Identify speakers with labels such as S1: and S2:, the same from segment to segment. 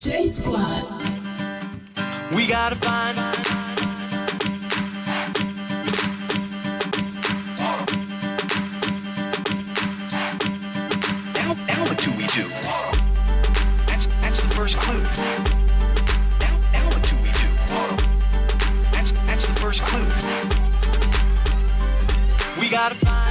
S1: J Squad.
S2: We gotta find now what do we do? That's the first clue. Now what do we do? That's the first clue. We gotta find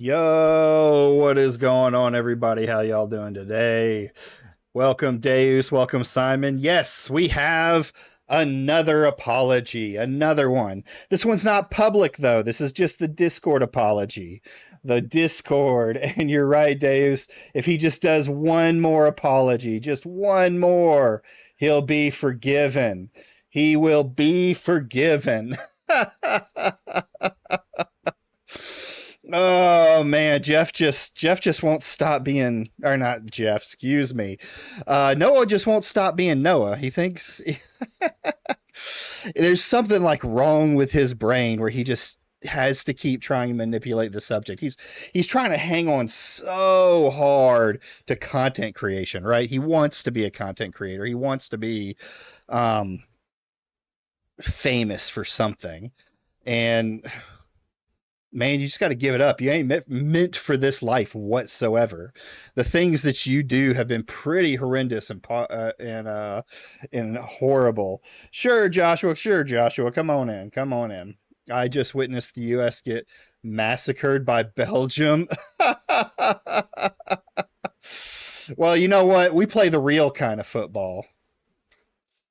S3: Yo, what is going on, everybody? How y'all doing today? Welcome, Deus. Welcome, Simon. Yes, we have another apology, another one. This one's not public, though. This is just the Discord apology. The Discord. And you're right, Deus. If he just does one more apology, just one more, he'll be forgiven. He will be forgiven. Oh man, Jeff just won't stop being, or not Jeff, excuse me. Noah just won't stop being Noah. He thinks there's something like wrong with his brain where he just has to keep trying to manipulate the subject. He's trying to hang on so hard to content creation, right? He wants to be a content creator. He wants to be um, famous for something. And man, you just got to give it up. You ain't meant for this life whatsoever. The things that you do have been pretty horrendous and horrible. Sure, Joshua. Sure, Joshua. Come on in. Come on in. I just witnessed the U.S. get massacred by Belgium. Well, you know what? We play the real kind of football.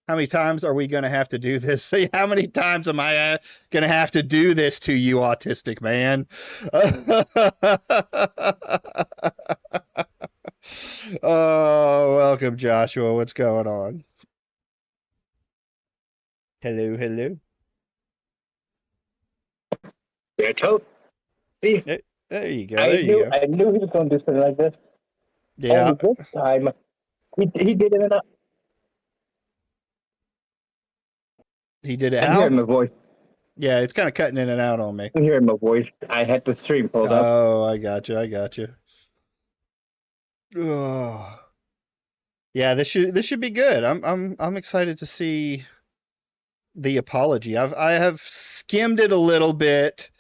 S3: How many times are we going to have to do this? See, how many times am I going to have to do this to you, autistic man? Oh, welcome, Joshua. What's going on? Hello, hello.
S1: Yeah, told. See,
S3: There you go.
S1: I
S3: There you
S1: knew
S3: go.
S1: I knew he was going to do something like this.
S3: Yeah,
S1: Only this time, he did it.
S3: he did it.
S1: I'm
S3: How?
S1: hearing my voice.
S3: Yeah, it's kind of cutting in and out on me.
S1: I'm hearing my voice. I had the stream pulled up.
S3: Oh, I got you. I got you. Oh. Yeah, this should be good. I'm excited to see the apology. I have skimmed it a little bit,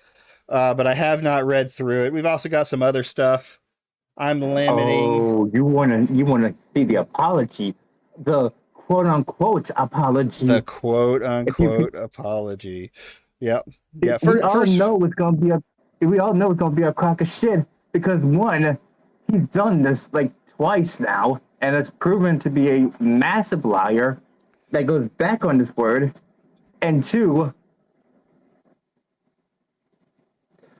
S3: but I have not read through it. We've also got some other stuff. I'm limiting
S1: Oh, you wanna see the apology, the quote unquote
S3: the
S1: apology.
S3: quote
S1: If you could,
S3: unquote apology. Yep. Yeah.
S1: we
S3: First,
S1: all
S3: first.
S1: know it's gonna be a we all know it's gonna be a crock of shit because one, he's done this like twice now, and it's proven to be a massive liar that goes back on this word. And two,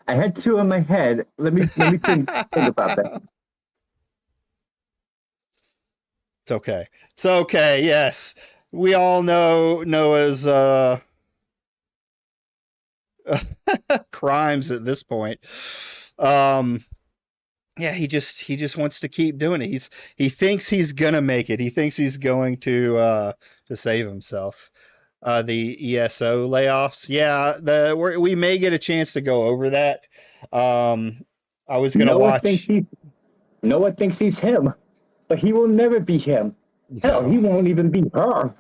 S1: I had two in my head. Let me think about that.
S3: It's okay. It's okay. Yes, we all know Noah's crimes at this point. Um, yeah, he just wants to keep doing it. He thinks he's gonna make it. He thinks he's going to save himself. The ESO layoffs. Yeah, we may get a chance to go over that. Um, I was gonna
S1: Noah thinks
S3: watch.
S1: he Noah thinks he's him, but he will never be him. Hell, he
S3: No.
S1: won't even be her.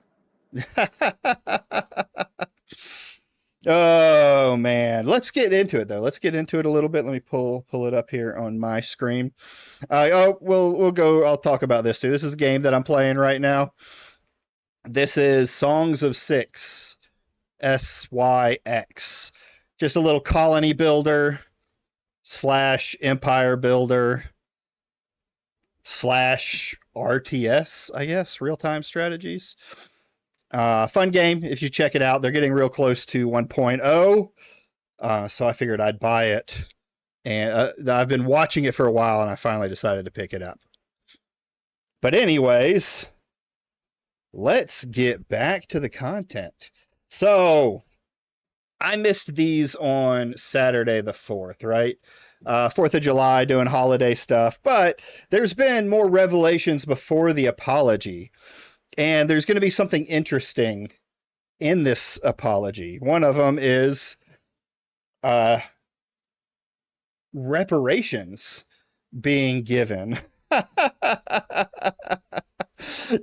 S3: Oh man, let's get into it though. Let's get into it a little bit. Let me pull it up here on my screen. Oh, we'll go. I'll talk about this too. This is a game that I'm playing right now. This is Songs of Six, SYX. Just a little colony builder slash empire builder slash RTS, I guess, real time strategies. Fun game if you check it out. They're getting real close to 1.0, so I figured I'd buy it. And I've been watching it for a while, and I finally decided to pick it up. But anyways, let's get back to the content. So I missed these on Saturday the 4th, right? 4th of July doing holiday stuff, but there's been more revelations before the apology, and there's going to be something interesting in this apology. One of them is uh, reparations being given.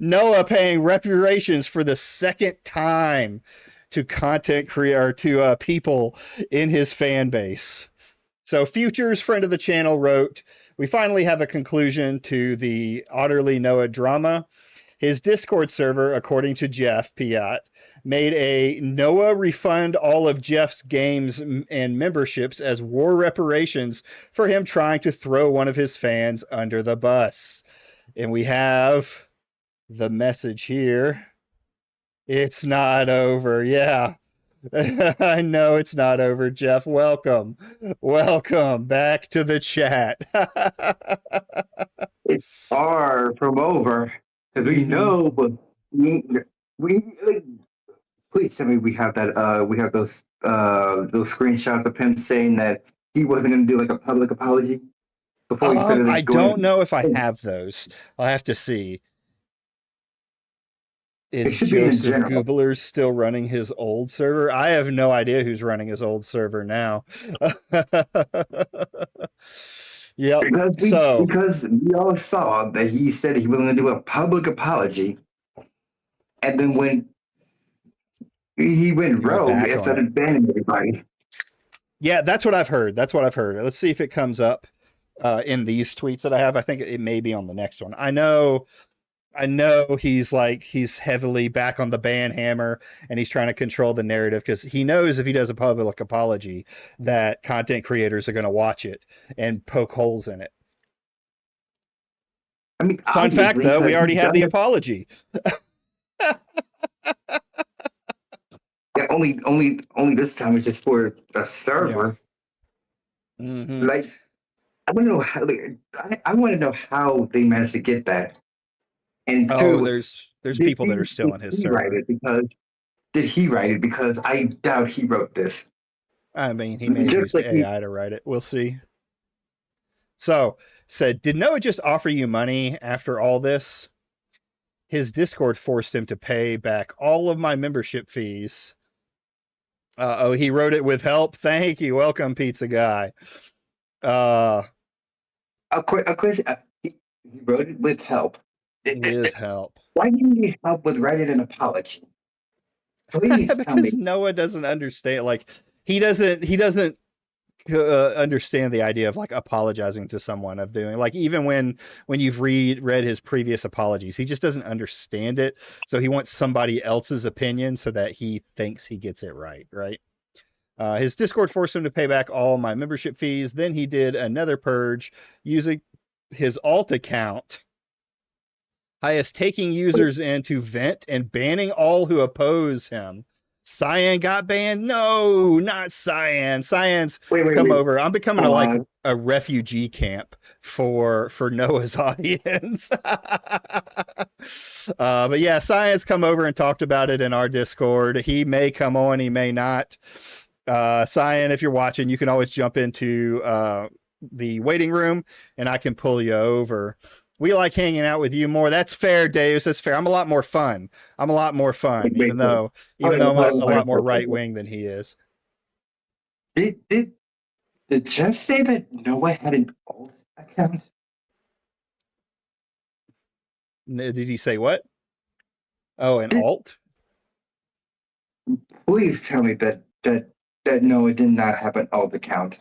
S3: Noah paying reparations for the second time to content creator to people in his fan base. So Futures, friend of the channel, wrote, "We finally have a conclusion to the Otterly Noah drama. His Discord server, according to Jeff Piat, made a Noah refund all of Jeff's games and memberships as war reparations for him trying to throw one of his fans under the bus." And we have the message here. It's not over. Yeah. I know it's not over, Jeff. Welcome. Welcome back to the chat.
S4: It's far from over because we
S3: Mhm.
S4: know, but we like, please tell me we have that we have those screenshots of him saying that he wasn't going to do like a public apology before he started
S3: I
S4: like
S3: don't
S4: going.
S3: know if I have those. I'll have to see.
S4: It
S3: Is
S4: should be in
S3: Joseph
S4: general.
S3: Goobler still running his old server? I have no idea who's running his old server now. Yep. So,
S4: Because we all saw that he said he was going to do a public apology, and then when he went
S3: he went
S4: rogue
S3: back
S4: and
S3: on it.
S4: started banning everybody.
S3: Yeah, that's what I've heard. That's what I've heard. Let's see if it comes up in these tweets that I have. I think it may be on the next one. I know he's heavily back on the ban hammer and he's trying to control the narrative because he knows if he does a public apology that content creators are going to watch it and poke holes in it.
S4: I mean,
S3: Fun fact
S4: obviously,
S3: though, we
S4: 'cause
S3: already
S4: he's
S3: have
S4: done
S3: the
S4: it.
S3: apology.
S4: Yeah, only this time it's just for a server.
S3: Hmm.
S4: Like, I want to know how. Like, I want to know how they managed to get that. And
S3: Oh,
S4: two,
S3: there's people that are still
S4: did
S3: on his
S4: he write
S3: server.
S4: it? Because did he write it? Because I doubt he wrote this.
S3: I mean, he may have
S4: Just
S3: used
S4: like he,
S3: AI to write it. We'll see. So, said, did Noah just offer you money after all this? His Discord forced him to pay back all of my membership fees. Oh, he wrote it with help. Thank you. Welcome, pizza guy.
S4: a question. He wrote it with help.
S3: With help.
S4: Why do you need help with writing an apology? Please tell me.
S3: Because Noah doesn't understand. Like he doesn't understand the idea of like apologizing to someone, of doing like, even when you've read his previous apologies, he just doesn't understand it, so he wants somebody else's opinion so that he thinks he gets it right. His Discord forced him to pay back all my membership fees. Then he did another purge using his alt account. Highest taking users in to vent and banning all who oppose him. Cyan got banned? No, not Cyan. Cyan's
S4: Wait.
S3: come over. I'm becoming
S4: Uh,
S3: a refugee camp for Noah's audience. But yeah, Cyan's come over and talked about it in our Discord. He may come on, he may not. Cyan, if you're watching, you can always jump into the waiting room and I can pull you over. We like hanging out with you more. That's fair, Deus. That's fair. I'm a lot more fun, even though I'm a lot more right wing than he is.
S4: Did Jeff say that Noah had an alt account?
S3: Did he say what? Oh, an alt?
S4: Please tell me that Noah did not have an alt account.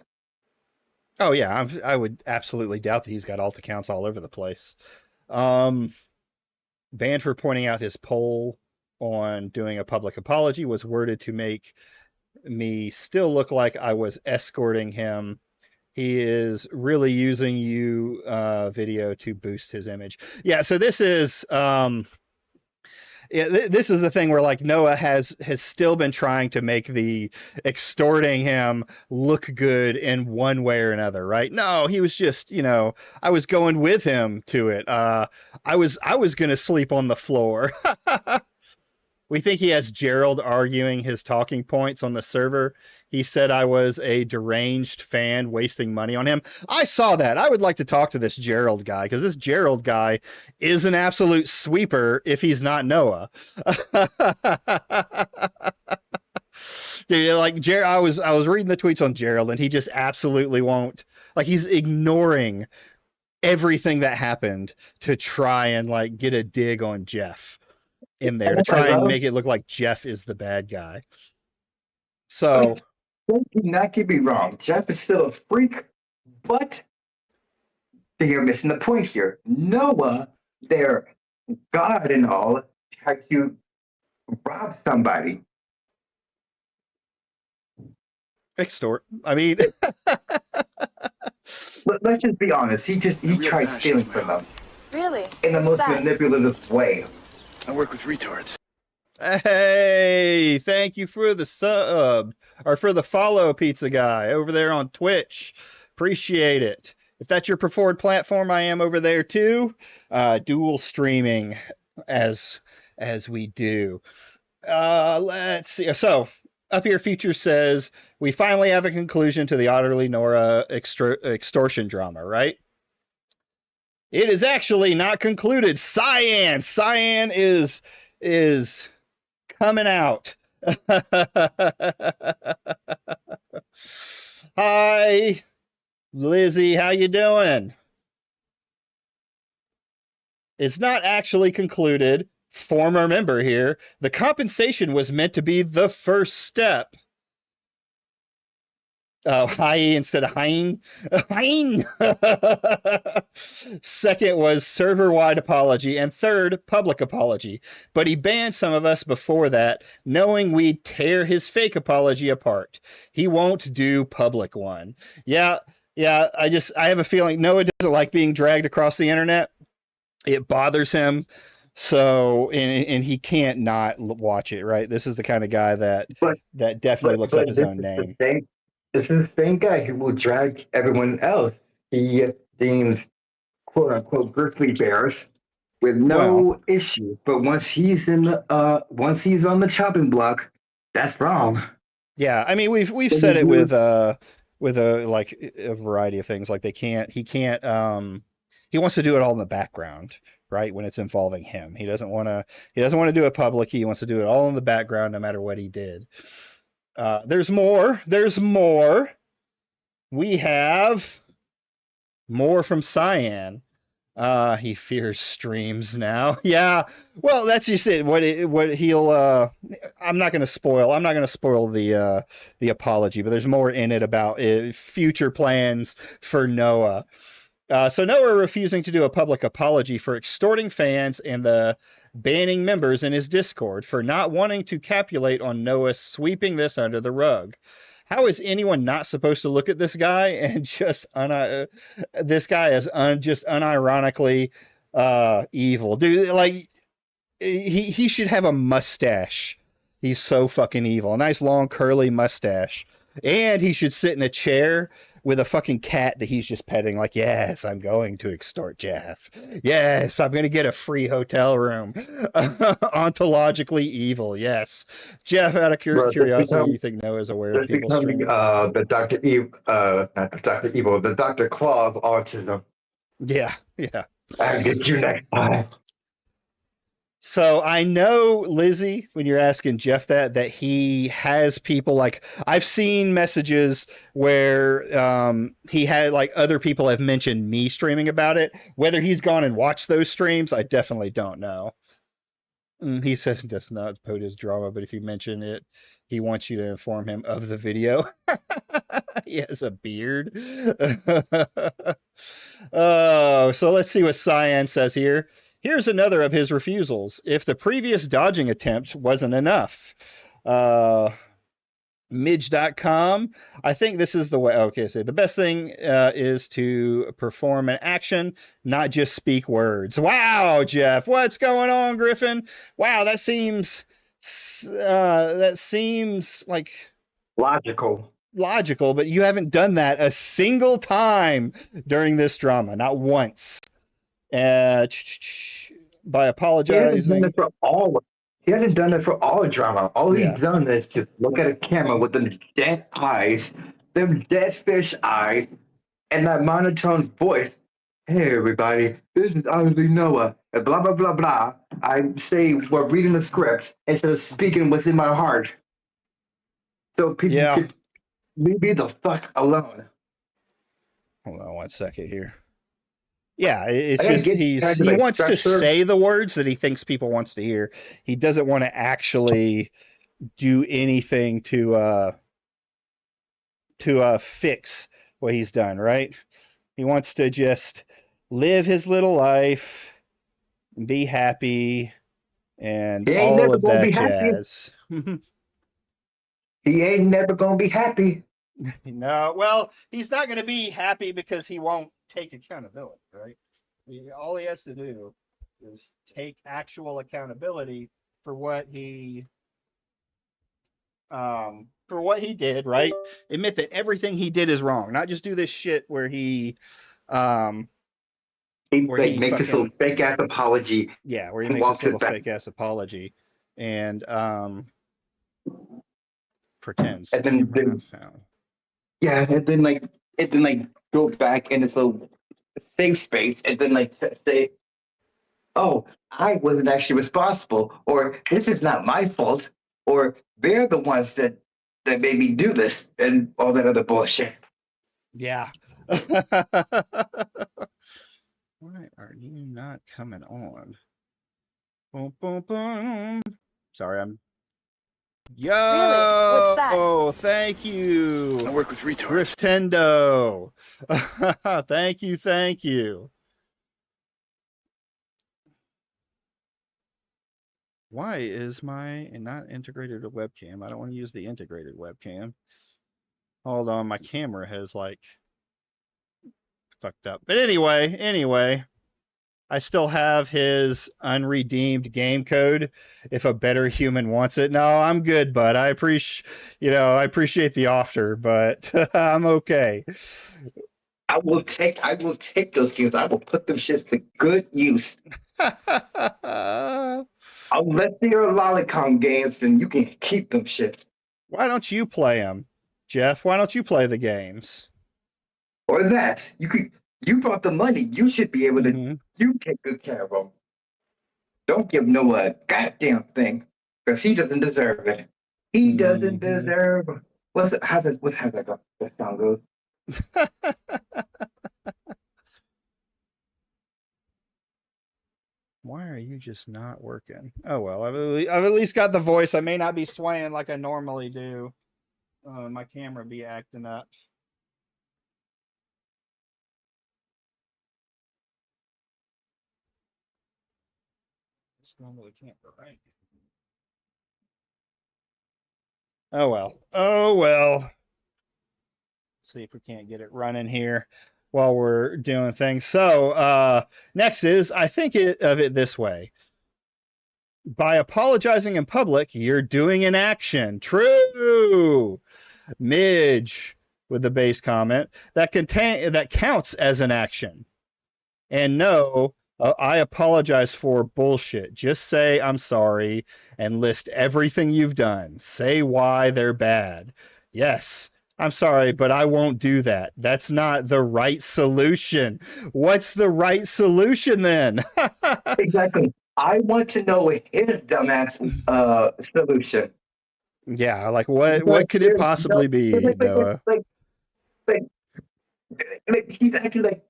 S3: Oh yeah, I would absolutely doubt that he's got alt accounts all over the place. Banned for pointing out his poll on doing a public apology, was worded to make me still look like I was escorting him. He is really using you video to boost his image. Yeah, so this is this is the thing where like Noah has still been trying to make the extorting him look good in one way or another, right? No, he was just, I was going with him to it. I was gonna sleep on the floor. We think he has Gerald arguing his talking points on the server. He said I was a deranged fan wasting money on him. I saw that. I would like to talk to this Gerald guy, because this Gerald guy is an absolute sweeper if he's not Noah. Dude, like I was reading the tweets on Gerald, and he just absolutely won't. Like, he's ignoring everything that happened to try and like get a dig on Jeff in there, to try and make it look like Jeff is the bad guy. So,
S4: Do not get me wrong, Jeff is still a freak, but you're missing the point here. Noah, their God and all, tried to rob somebody.
S3: extort. I mean,
S4: Let's just be honest. He tried stealing from them.
S5: Really?
S4: In the most manipulative way.
S2: I work with retards.
S3: hey, thank you for the sub, or for the follow, pizza guy, over there on Twitch. Appreciate it. If that's your preferred platform, I am over there too. Dual streaming as we do. Let's see. So Up Here Future says, we finally have a conclusion to the Otterly Nora extortion drama, right? It is actually not concluded. Cyan is coming out. Hi, Lizzie, how you doing? It's not actually concluded. Former member here. The compensation was meant to be the first step. Oh, hi instead of hein. Hein. Second was server-wide apology, and third, public apology. But he banned some of us before that, knowing we'd tear his fake apology apart. He won't do public one. Yeah, I have a feeling Noah doesn't like being dragged across the internet. It bothers him. So, and he can't not watch it, right? This is the kind of guy that definitely looks up his own name.
S4: This is the same guy who will drag everyone else he deems quote unquote grizzly bears with no issue. But once he's on the chopping block, that's wrong.
S3: Yeah, I mean we've said it with a variety of things. Like he wants to do it all in the background, right? When it's involving him. He doesn't want to do it public. He wants to do it all in the background no matter what he did. There's more. We have more from Cyan. He fears streams now. Yeah. Well, that's just it. What he'll I'm not going to spoil the apology, but there's more in it about future plans for Noah. So Noah refusing to do a public apology for extorting fans and the banning members in his Discord for not wanting to capitulate on Noah sweeping this under the rug. How is anyone not supposed to look at this guy and just this guy is just unironically evil, dude? Like he should have a mustache. He's so fucking evil. A nice long curly mustache, and he should sit in a chair with a fucking cat that he's just petting, like, yes, I'm going to extort Jeff. Yes, I'm going to get a free hotel room. Ontologically evil, yes. Jeff, out of curiosity, you think Noah's aware of people's streaming?
S4: The Dr. Evil, the Dr. Claw of autism.
S3: Yeah.
S4: I'll get you next time.
S3: So I know, Lizzie, when you're asking Jeff that he has people, like, I've seen messages where he had, like, other people have mentioned me streaming about it. Whether he's gone and watched those streams, I definitely don't know. He says does not put his drama, but if you mention it, he wants you to inform him of the video. He has a beard. Oh, so let's see what Cyan says here. Here's another of his refusals. If the previous dodging attempt wasn't enough. Midge.com. I think this is the way. Okay, so the best thing is to perform an action, not just speak words. Wow, Jeff. What's going on, Griffin? Wow, that seems like logical, but you haven't done that a single time during this drama. Not once. By apologizing.
S4: He hasn't done it for all drama. All he's done is just look at a camera with them dead eyes, them dead fish eyes, and that monotone voice. Hey, everybody, this is Otterly Noah, and blah, blah, blah, blah. I say we're reading the script instead of speaking what's in my heart. So people could leave me the fuck alone.
S3: Hold on one second here. Yeah, it's just he wants to say the words that he thinks people wants to hear. He doesn't want to actually do anything to fix what he's done, right? He wants to just live his little life, be happy, and all of that jazz.
S4: He ain't never gonna be happy.
S3: No, well, he's not gonna be happy because he won't take accountability, right? All he has to do is take actual accountability for what he did, right? Admit that everything he did is wrong, not just do this shit where he
S4: makes this little fake ass apology.
S3: Yeah, where he makes this little fake ass apology, and Pretends
S4: And then
S3: camera not found.
S4: yeah, and then like go back into the safe space, and then like say, "Oh, I wasn't actually responsible," or "This is not my fault," or "They're the ones that made me do this," and all that other bullshit.
S3: Yeah. Why are you not coming on? Boom, boom, boom. Sorry, I'm. Yo!
S5: Really? What's that?
S3: Oh, thank you,
S2: I work with retards.
S3: Griftendo. Thank you, thank you. Why is my not integrated a webcam? I don't want to use the integrated webcam. Hold on, my camera has like fucked up. But anyway, I still have his unredeemed game code if a better human wants it. No, I'm good, bud. I appreciate the offer, but I'm okay.
S4: I will take those games. I will put them shits to good use. Unless they are lolicon games, then you can keep them shits.
S3: Why don't you play them, Jeff? Why don't you play the games?
S4: Or that you brought the money. You should be able to.
S3: Mhm.
S4: You take good care of them. Don't give Noah a goddamn thing, because he doesn't deserve it. He doesn't
S3: Mhm.
S4: deserve. How's that go? That song goes.
S3: Why are you just not working? Oh well, I've at least got the voice. I may not be swaying like I normally do. My camera be acting up. This normally can't go right. Oh well. Oh well. See if we can't get it running here while we're doing things. So next is I think of it this way. By apologizing in public, you're doing an action. True. Midge with the base comment that counts as an action. And no, I apologize for bullshit. Just say I'm sorry and list everything you've done. Say why they're bad. Yes, I'm sorry, but I won't do that. That's not the right solution. What's the right solution then?
S4: Exactly. I want to know his dumbass solution.
S3: Yeah, like
S4: Because
S3: what could it
S4: there's no,
S3: possibly be, Noah?
S4: like, he's actually like,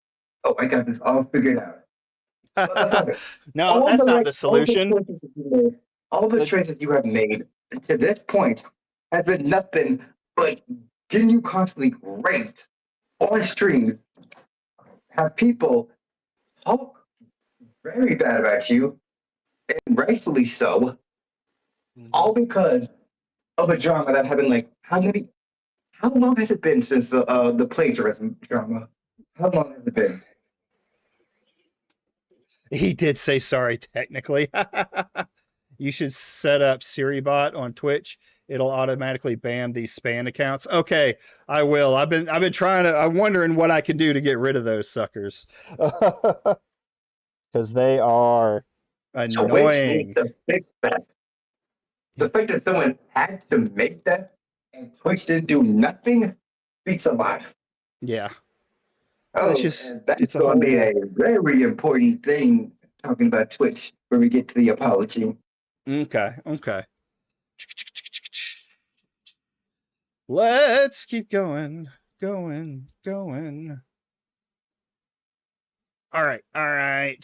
S4: "Oh, I got this all figured out." Motherfucker,
S3: No, that's not the solution.
S4: all the choices you have made to this point has been nothing but getting you constantly raped on streams, have people talk very bad about you, and rightfully so, all because of a drama that happened like how long has it been since the plagiarism drama? How long has it been?
S3: He did say sorry technically. You should set up SiriBot on Twitch. It'll automatically ban these spam accounts. Okay, I will. I've been trying to. I'm wondering what I can do to get rid of those suckers because they are
S4: Twitch needs
S3: annoying.
S4: to fix that. The fact that someone had to make that and Twitch didn't do nothing speaks a lot.
S3: Yeah.
S4: Oh,
S3: It's just
S4: and that's
S3: it's a
S4: going to be
S3: whole.
S4: a very important thing talking about Twitch when we get to the apology.
S3: Okay. Okay. Let's keep going. Going. All right. I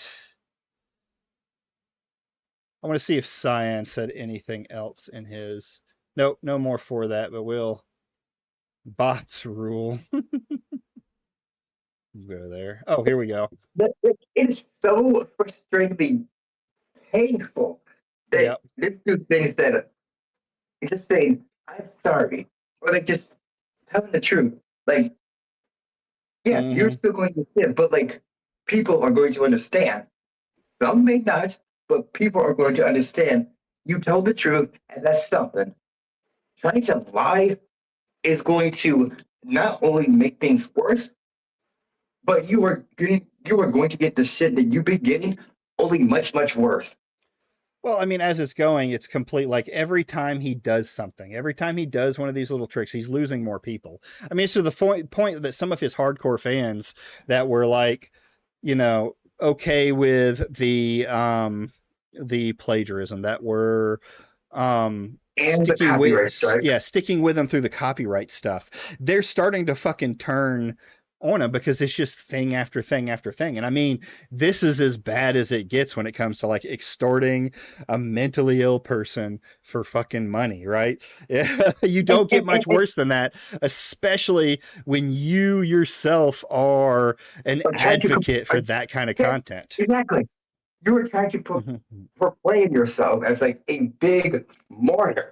S3: want to see if Cyan said anything else in his. Nope, no more for that, but we'll. Bots rule. Go there. Oh, here we go.
S4: It is so frustratingly painful that
S3: Yep.
S4: this dude thinks that just saying, "I'm sorry," or like just telling the truth. Like, yeah, you're
S3: Mm-hmm.
S4: still going to sin, but like people are going to understand. Some may not, but people are going to understand you told the truth, and that's something. Trying to lie is going to not only make things worse, but you are going to get the shit that you've been getting only much, much worse.
S3: Well, I mean, as it's going, it's complete. Like every time he does something, every time he does one of these little tricks, he's losing more people. I mean, it's to the point that some of his hardcore fans that were like, okay with the plagiarism, that were
S4: And the copyright strike.
S3: sticking with him through the copyright stuff. They're starting to fucking turn on him because it's just thing after thing after thing. And I mean, this is as bad as it gets when it comes to like extorting a mentally ill person for fucking money, right? You don't get much worse than that, especially when you yourself are an advocate for that kind of content.
S4: Exactly. You were trying to proclaim yourself as like a big martyr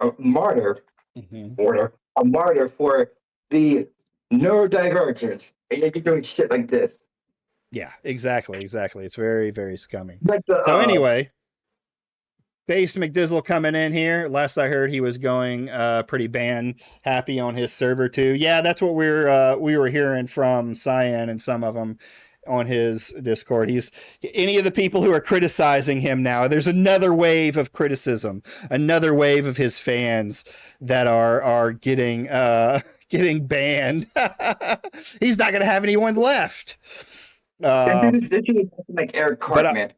S4: for the neurodivergence, and yet you're doing shit like this.
S3: Yeah, exactly. It's very, very scummy.
S4: Like
S3: So anyway, Based McDizzle coming in here. Last I heard, he was going pretty band happy on his server too. Yeah, that's what we were hearing from Cyan and some of them on his Discord. He's any of the people who are criticizing him now. There's another wave of criticism, another wave of his fans that are getting banned. He's not going to have anyone left.
S4: This is like Eric Cartman.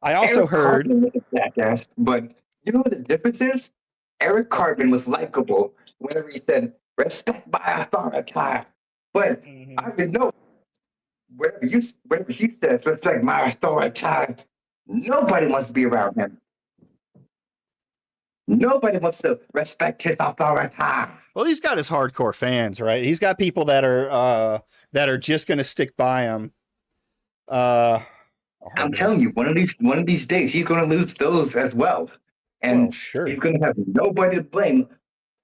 S3: I also
S4: Eric
S3: heard.
S4: Cartman was a jackass, but you know what the difference is? Eric Cartman was likable whenever he said "respect my authority," but I didn't know. Whenever he says "respect my authority," nobody wants to be around him. Nobody wants to respect his authority.
S3: Well, he's got his hardcore fans, right? He's got people that are just going to stick by him.
S4: I'm telling you, one of these days, he's going to lose those as well, and
S3: sure.
S4: He's going to have nobody to blame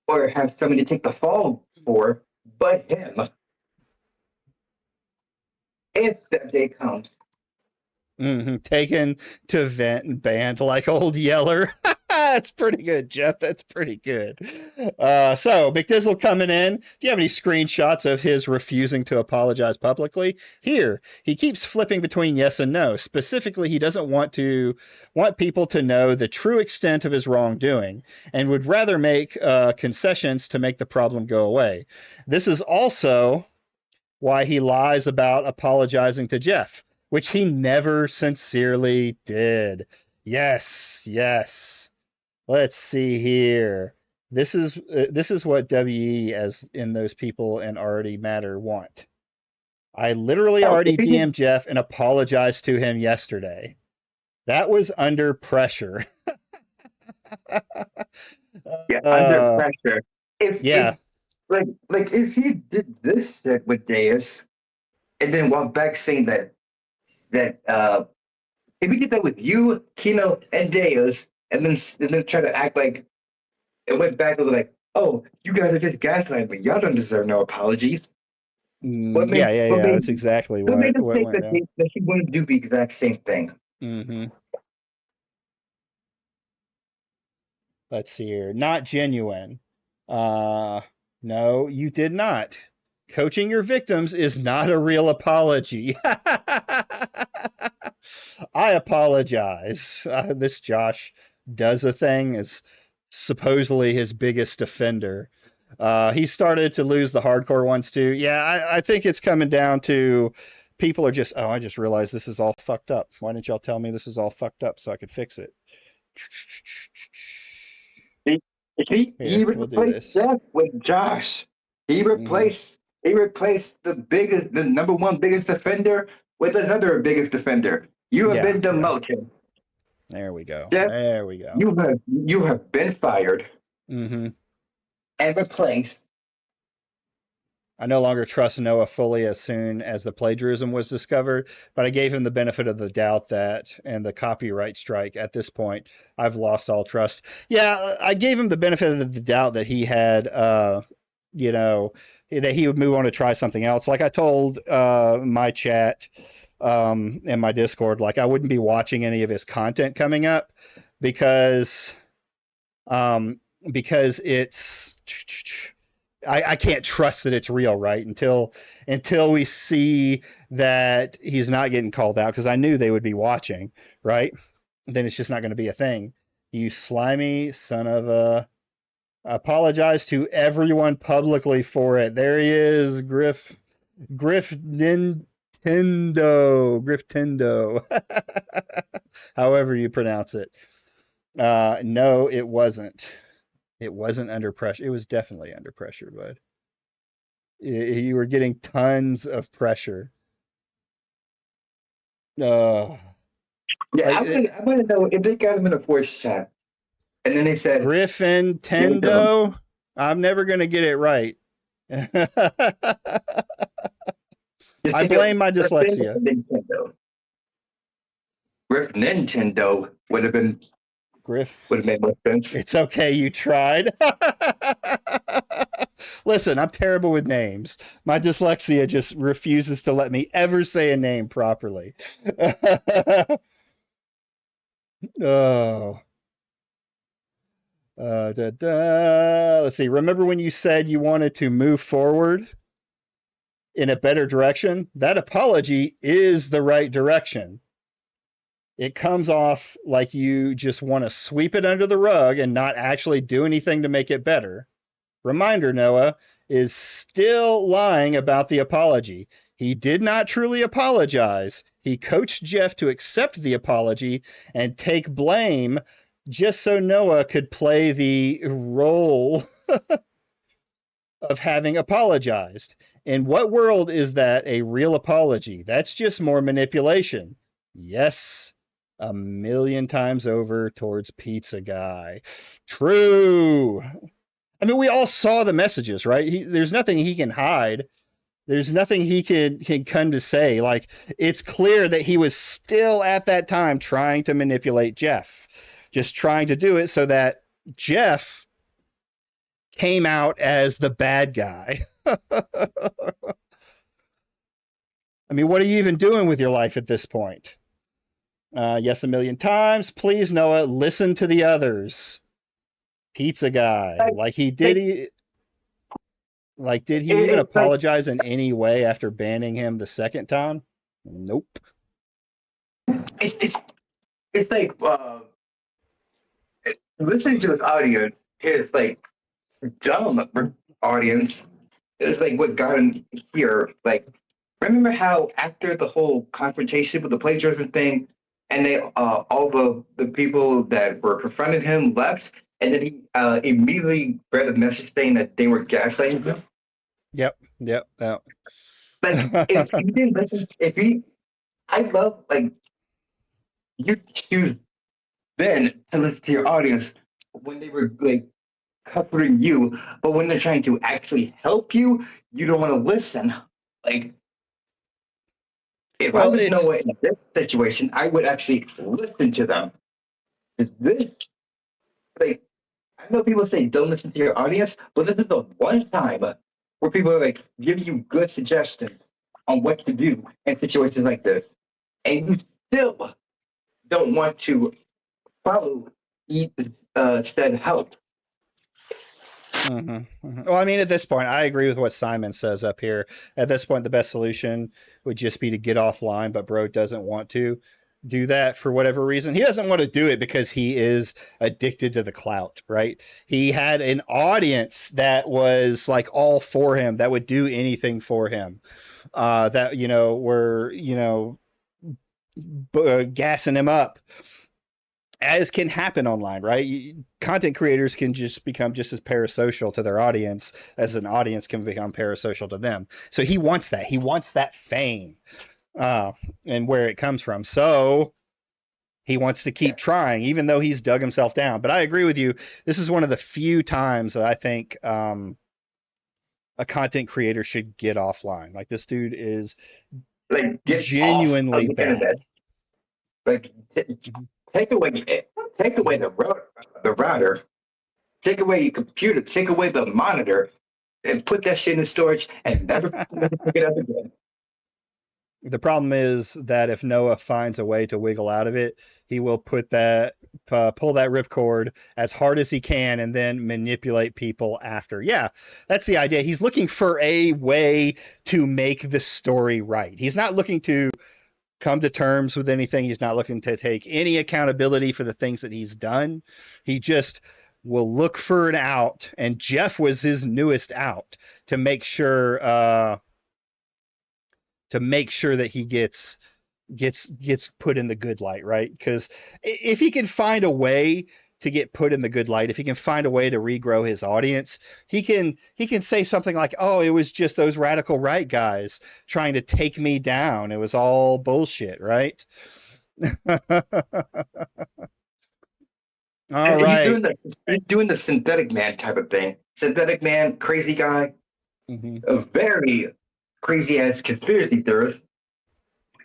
S4: or have somebody to take the fall for but him. If that day comes.
S3: Taken to vent and banned like old Yeller. That's pretty good, Jeff. That's pretty good. So, McDizzle coming in. Do you have any screenshots of his refusing to apologize publicly? Here, he keeps flipping between yes and no. Specifically, he doesn't want people to know the true extent of his wrongdoing and would rather make concessions to make the problem go away. This is also why he lies about apologizing to Jeff, which he never sincerely did. Yes. Let's see here. This is what WE, as in those people and already matter, want. I literally already DM'd Jeff and apologized to him yesterday. That was under pressure.
S4: Under pressure. If he did this shit with Deus and then walked back saying that if he did that with you, Kino, and Deus, and then try to act like it went back and was like, oh, you guys are just gaslighting me. Y'all don't deserve no apologies.
S3: That's exactly what went down.
S4: That he wouldn't do the exact same thing.
S3: Let's see here. Not genuine. No, you did not. Coaching your victims is not a real apology. I apologize. This Josh does a thing is supposedly his biggest offender. He started to lose the hardcore ones too. Yeah, I think it's coming down to people are just, I just realized this is all fucked up. Why didn't y'all tell me this is all fucked up so I could fix it?
S4: He replaced Jeff with Josh. He replaced the number one biggest offender with another biggest offender. You have been demoted.
S3: There we go.
S4: Jeff,
S3: there we go.
S4: You have been fired. And replaced.
S3: I no longer trust Noah fully as soon as the plagiarism was discovered, but I gave him the benefit of the doubt and the copyright strike. At this point, I've lost all trust. Yeah, I gave him the benefit of the doubt that he had, that he would move on to try something else. Like I told my chat in my Discord, like I wouldn't be watching any of his content coming up because it's I can't trust that it's real, right? Until we see that he's not getting called out, because I knew they would be watching, right? Then it's just not going to be a thing. You slimy son of a. Apologize to everyone publicly for it. There he is, Griff Tendo. However you pronounce it. No, it wasn't. It wasn't under pressure. It was definitely under pressure, bud. You were getting tons of pressure.
S4: Yeah, I want to know if they got him in a voice chat, and then they said
S3: Griffin Tendo. I'm never gonna get it right. I blame my dyslexia.
S4: Griff Nintendo would have made more sense.
S3: It's okay, you tried. Listen, I'm terrible with names. My dyslexia just refuses to let me ever say a name properly. Oh. Let's see. Remember when you said you wanted to move forward in a better direction? That apology is the right direction. It comes off like you just want to sweep it under the rug and not actually do anything to make it better. Reminder, Noah is still lying about the apology. He did not truly apologize. He coached Jeff to accept the apology and take blame just so Noah could play the role of having apologized. In what world is that a real apology? That's just more manipulation. Yes, 1,000,000 times over towards Pizza Guy. True. I mean, we all saw the messages, right? There's nothing he can hide. There's nothing he can come to say. Like, it's clear that he was still at that time trying to manipulate Jeff. Just trying to do it so that Jeff came out as the bad guy. I mean, what are you even doing with your life at this point? Yes, 1,000,000 times. Please, Noah, listen to the others. Pizza Guy. Like he did did he even apologize in any way after banning him the second time? Nope.
S4: It's like listening to his audio is like dumb for audience. It's like what got him here. Like, remember how after the whole confrontation with the plagiarism thing, and they all the people that were confronting him left, and then he immediately read a message saying that they were gaslighting him.
S3: Yep.
S4: Like, if you didn't listen, I love, like, you choose then to listen to your audience when they were, like, comforting you, but when they're trying to actually help you, you don't want to listen. Like, if I was Noah in this situation, I would actually listen to them. This, like, I know people say don't listen to your audience, but this is the one time where people are like giving you good suggestions on what to do in situations like this, and you still don't want to follow said help.
S3: Well, I mean, at this point, I agree with what Simon says up here. At this point, the best solution would just be to get offline, but Bro doesn't want to do that for whatever reason. He doesn't want to do it because he is addicted to the clout, right? He had an audience that was like all for him, that would do anything for him, that, were, gassing him up. As can happen online, right? Content creators can just become just as parasocial to their audience as an audience can become parasocial to them. So he wants that. He wants that fame and where it comes from. So he wants to keep trying, even though he's dug himself down. But I agree with you. This is one of the few times that I think a content creator should get offline. Like, this dude is
S4: like
S3: genuinely bad.
S4: Like, take away the router, take away your computer, take away the monitor, and put that shit in storage and never pick it up again.
S3: The problem is that if Noah finds a way to wiggle out of it, he will pull that ripcord as hard as he can and then manipulate people after. Yeah, that's the idea. He's looking for a way to make the story right. He's not looking to come to terms with anything. He's not looking to take any accountability for the things that he's done. He just will look for an out, and Jeff was his newest out to make sure that he gets put in the good light, right? Because if he can find a way to get put in the good light, if he can find a way to regrow his audience, he can say something like, "Oh, it was just those radical right guys trying to take me down. It was all bullshit," right? All
S4: And
S3: right.
S4: he's doing the synthetic man type of thing. Synthetic man, crazy guy,
S3: Mhm.
S4: a very crazy ass conspiracy theorist.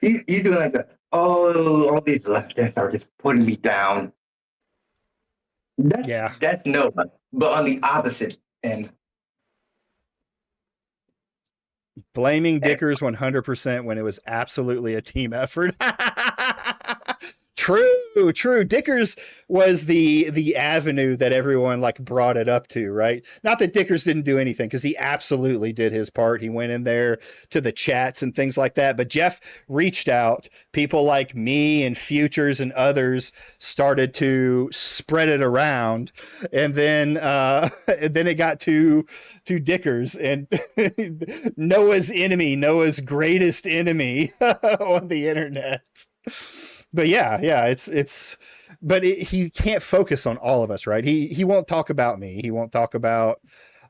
S4: He's doing like all these leftists are just putting me down.
S3: Yeah.
S4: That's Noah. But on the opposite end,
S3: Blaming Dickers 100% when it was absolutely a team effort. True. Dickers was the avenue that everyone like brought it up to, right? Not that Dickers didn't do anything, because he absolutely did his part. He went in there to the chats and things like that. But Jeff reached out. People like me and Futures and others started to spread it around, and then it got to Dickers and Noah's enemy, Noah's greatest enemy on the internet. But yeah, but he can't focus on all of us, right? He won't talk about me. He won't talk about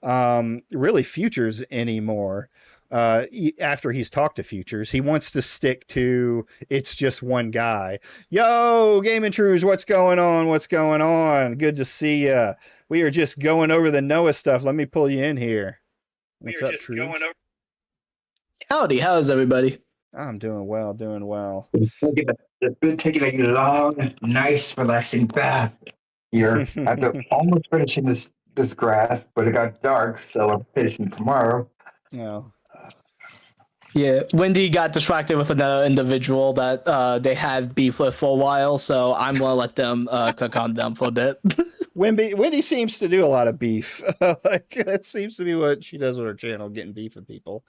S3: really Futures anymore. After he's talked to Futures, he wants to stick to it's just one guy. Yo, Game Intrudes, what's going on? What's going on? Good to see you. We are just going over the Noah stuff. Let me pull you in here. What's up, Trude?
S5: Howdy, how's everybody?
S3: I'm doing well.
S4: it's been taking a long, nice, relaxing bath here. I've been almost finishing this grass, but it got dark, so I'm finishing tomorrow.
S3: No.
S5: Yeah, Wendy got distracted with another individual that they had beef with for a while, so I'm gonna let them cook on them for a bit.
S3: Wendy seems to do a lot of beef. Like that seems to be what she does with her channel, getting beef with people.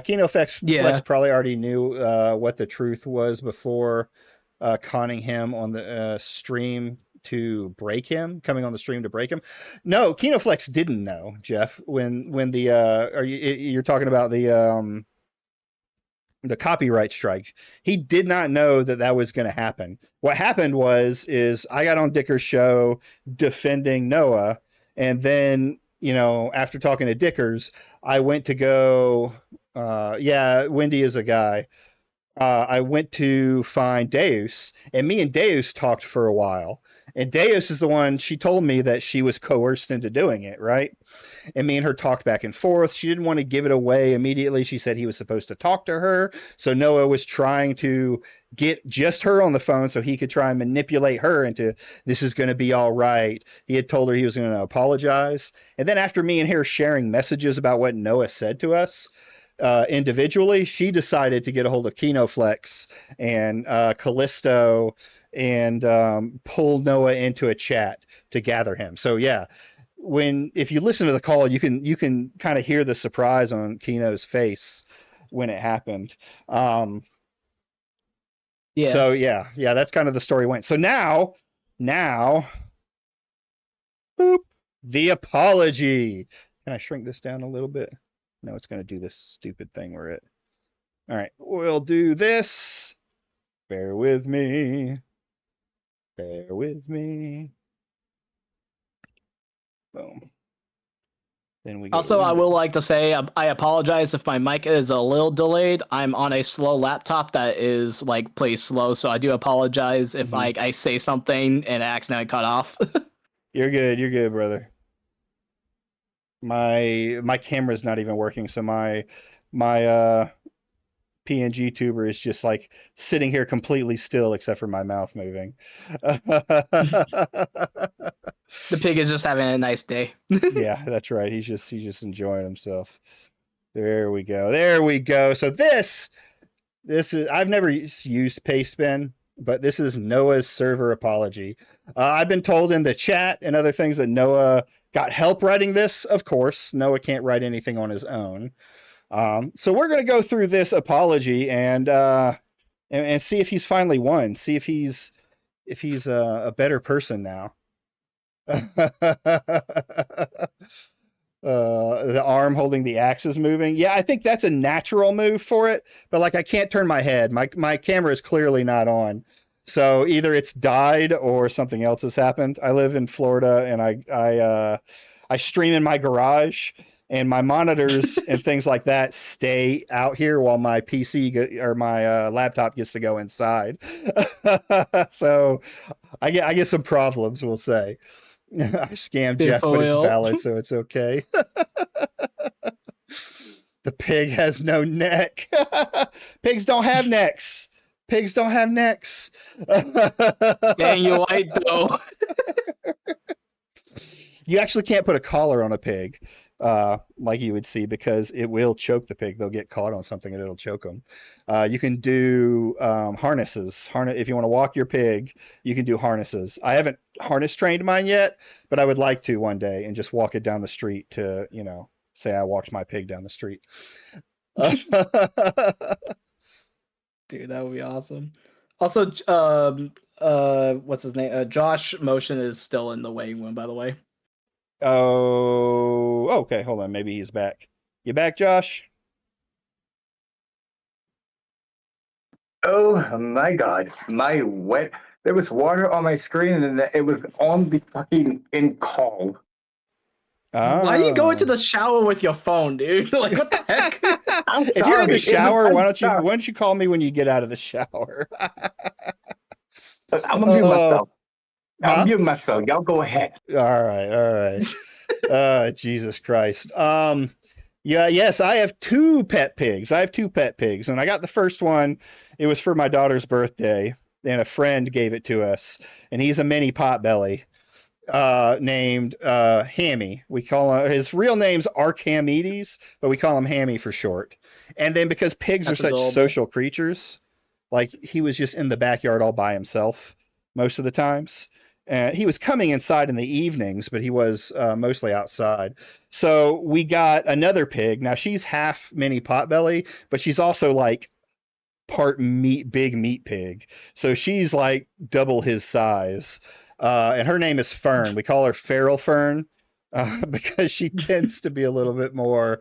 S3: Kino Flex probably already knew what the truth was before conning him on the stream to break him, coming on the stream to break him. No, Kino Flex didn't know, Jeff, when the you're talking about the copyright strike. He did not know that was going to happen. What happened is I got on Dicker's show defending Noah, and then, after talking to Dickers, I went to go Wendy is a guy. I went to find Deus, and me and Deus talked for a while. And Deus is the one, she told me that she was coerced into doing it, right? And me and her talked back and forth. She didn't want to give it away immediately. She said he was supposed to talk to her. So Noah was trying to get just her on the phone so he could try and manipulate her into this is going to be all right. He had told her he was going to apologize. And then after me and her sharing messages about what Noah said to us, individually, she decided to get a hold of Kinoflex and Callisto and pull Noah into a chat to gather him. So yeah, if you listen to the call, you can kind of hear the surprise on Kino's face when it happened. So yeah, that's kind of the story went. So now, boop, the apology. Can I shrink this down a little bit? No, it's going to do this stupid thing where it... All right, we'll do this. Bear with me. Boom. Then we
S5: Also, I will like to say I apologize if my mic is a little delayed. I'm on a slow laptop that is plays slow, so I do apologize if I say something and it accidentally cut off.
S3: You're good, brother. My camera's not even working, so my PNG tuber is just sitting here completely still except for my mouth moving.
S5: The pig is just having a nice day.
S3: Yeah, that's right. He's just enjoying himself. There we go. So this is, I've never used Pastebin, but this is Noah's server apology. I've been told in the chat and other things that Noah got help writing this. Of course, Noah can't write anything on his own. So we're going to go through this apology, and and see if he's finally won. See if he's a better person now. The arm holding the axe is moving. Yeah, I think that's a natural move for it, but like I can't turn my head. My camera is clearly not on. So either it's died or something else has happened. I live in Florida and I stream in my garage, and my monitors and things like that stay out here while my PC or my laptop gets to go inside. So I get some problems, we'll say. I scammed Jeff, but it's valid, so it's okay. The pig has no neck. Pigs don't have necks. Pigs don't have necks.
S5: Dang, you're right, though.
S3: You actually can't put a collar on a pig, like you would see, because it will choke the pig. They'll get caught on something and it'll choke them. You can do harnesses. If you want to walk your pig, you can do harnesses. I haven't harness trained mine yet, but I would like to one day and just walk it down the street to, say I walked my pig down the street.
S5: Dude, that would be awesome. Also, what's his name? Josh Motion is still in the waiting room, by the way.
S3: Oh, okay. Hold on. Maybe he's back. You back, Josh?
S1: Oh my god. There was water on my screen and it was on the fucking in call.
S5: Why are you going to the shower with your phone, dude? Like, what the heck?
S3: If you're in the shower, why don't you call me when you get out of the shower?
S1: I'm gonna mute myself. I'm muting myself. Y'all go ahead.
S3: All right. Jesus Christ. Yes, I have two pet pigs. And I got the first one. It was for my daughter's birthday, and a friend gave it to us, and he's a mini potbelly. Named Hammy. We call him, his real name's Archimedes, but we call him Hammy for short. And then because pigs are such
S5: adorable.
S3: social creatures, like he was just in the backyard all by himself most of the times. And he was coming inside in the evenings, but he was mostly outside. So we got another pig. Now she's half mini potbelly, but she's also like part big meat pig. So she's like double his size. And her name is Fern. We call her Feral Fern because she tends to be a little bit more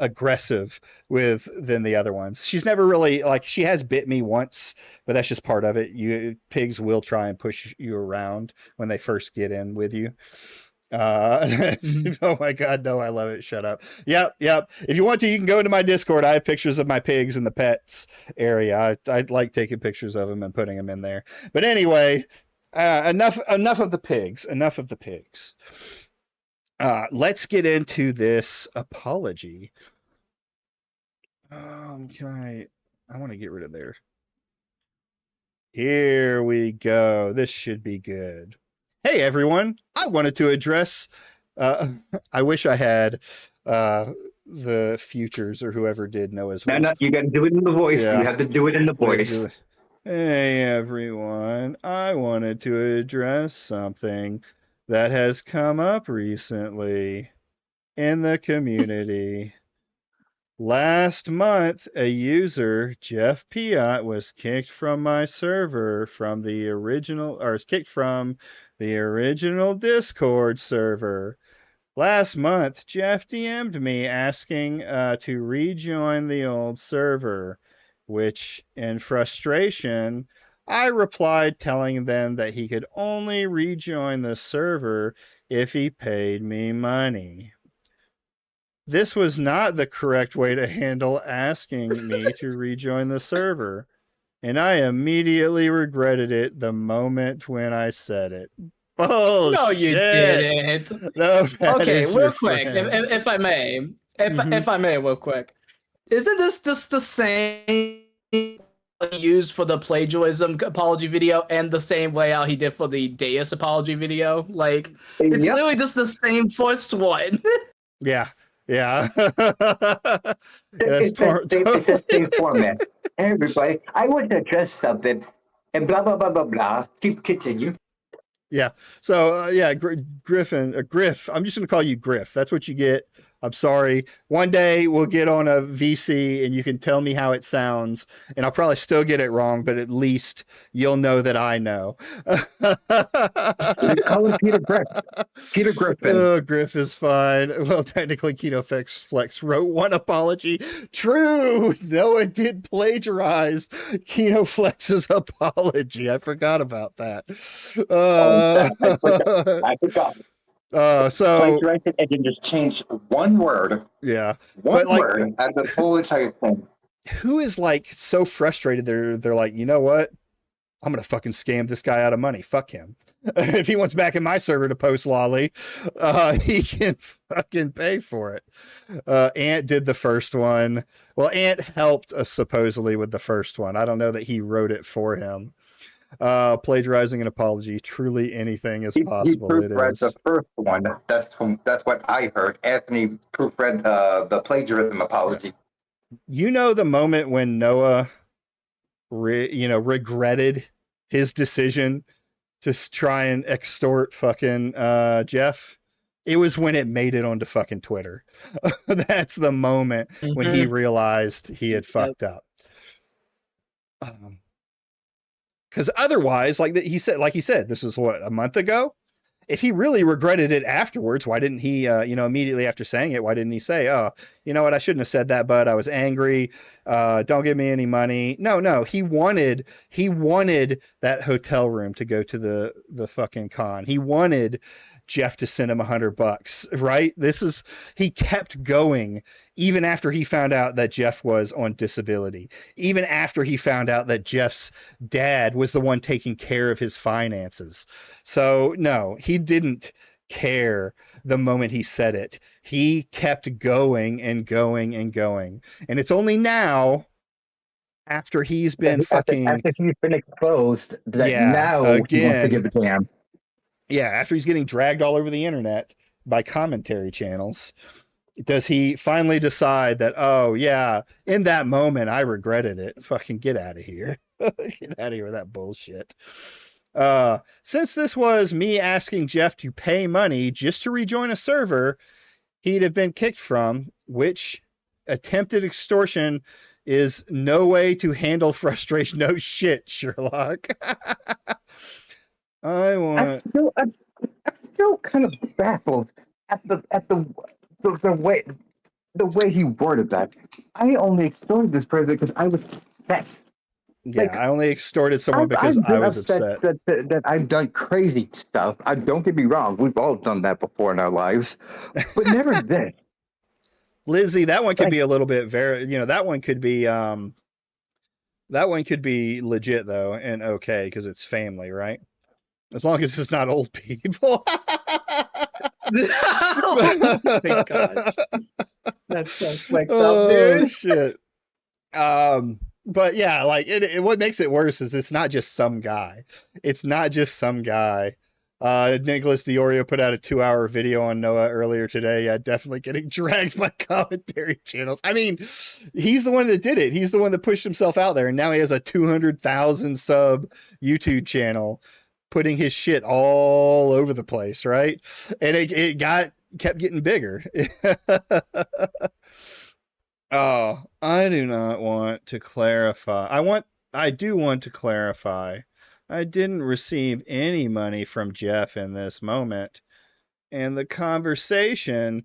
S3: aggressive than the other ones. She's never really, like, she has bit me once, but that's just part of it. Pigs will try and push you around when they first get in with you. Oh my god, no, I love it. Shut up. Yep. If you want to, you can go into my Discord. I have pictures of my pigs in the pets area. I like taking pictures of them and putting them in there. But anyway, enough of the pigs. Let's get into this apology. I want to get rid of there. Here we go. This should be good. Hey everyone, I wanted to address, I wish I had the futures or whoever did Noah's voice.
S1: No, you gotta do it in the voice.
S3: Yeah.
S1: You have to do it in the voice.
S3: Hey everyone, I wanted to address something that has come up recently in the community. Last month, a user, Jeff Piat, was kicked from my server from the original Discord server. Last month, Jeff DM'd me asking to rejoin the old server, which, in frustration, I replied telling them that he could only rejoin the server if he paid me money. This was not the correct way to handle asking me to rejoin the server, and I immediately regretted it the moment when I said it. Bullshit.
S5: No, you didn't.
S3: No,
S5: Okay, real quick, if I may, if I may, real quick, isn't this just the same used for the plagiarism apology video and the same layout he did for the Deus apology video? Like, it's literally just the same first one.
S3: Yeah.
S1: It's the same format. Everybody, I want to address something, and blah blah blah blah blah. Continue.
S3: Yeah. So Griff. I'm just gonna call you Griff. That's what you get I'm sorry. One day we'll get on a VC and you can tell me how it sounds, and I'll probably still get it wrong, but at least you'll know that I know.
S4: You call him Peter Griff. Peter Griffin.
S3: Oh, Griff is fine. Well, technically, Keto Flex wrote one apology. True, Noah did plagiarize Keto Flex's apology. I forgot about that.
S4: I forgot.
S3: So
S4: Plagiarized it and then just changed one word.
S3: yeah,
S4: One
S3: but like,
S4: word out of the whole entire thing.
S3: who is like so frustrated? They're like, you know what? I'm gonna fucking scam this guy out of money. Fuck him. If he wants back in my server to post lolly, he can fucking pay for it. Ant did the first one. Well, Ant helped us supposedly with the first one. I don't know that he wrote it for him. Plagiarizing an apology. Truly anything is possible.
S4: He
S3: It
S4: proofread
S3: is.
S4: the first one. That's what I heard. Anthony proofread the plagiarism apology.
S3: You know the moment when Noah, regretted his decision to try and extort fucking Jeff? It was when it made it onto fucking Twitter. That's the moment when he realized he had fucked up. Because otherwise, like he said, this is what, a month ago? If he really regretted it afterwards, why didn't he, immediately after saying it, why didn't he say, oh, you know what, I shouldn't have said that, but I was angry. Don't give me any money. No, he wanted that hotel room to go to the fucking con. He wanted Jeff to send him $100, right? He kept going even after he found out that Jeff was on disability, even after he found out that Jeff's dad was the one taking care of his finances. So no, he didn't care the moment he said it. He kept going and going and going. And it's only now, after he's been
S4: after he's been exposed, that now he wants to give a damn.
S3: Yeah, after he's getting dragged all over the internet by commentary channels, does he finally decide that, oh yeah, in that moment I regretted it. Fucking get out of here. Get out of here with that bullshit. Since this was me asking Jeff to pay money just to rejoin a server he'd have been kicked from, which attempted extortion is no way to handle frustration. No shit, Sherlock. I'm
S4: still kind of baffled at the way he worded that. I only extorted this person because I was upset.
S3: Yeah, I only extorted someone because I was upset.
S4: That I've done crazy stuff. Don't get me wrong. We've all done that before in our lives, but never this.
S3: Lizzie, that one could be a little bit that one could be legit though, and okay, because it's family, right? As long as it's not old people.
S5: Oh my gosh. That's so fucked up, dude.
S3: Oh shit. But yeah, like what makes it worse is it's not just some guy. It's not just some guy. Nicholas Diorio put out a 2-hour video on Noah earlier today. Yeah, definitely getting dragged by commentary channels. I mean, he's the one that did it. He's the one that pushed himself out there, and now he has a 200,000 sub YouTube channel, putting his shit all over the place, right? And it kept getting bigger. Oh, I do not want to clarify. I do want to clarify. I didn't receive any money from Jeff in this moment. And the conversation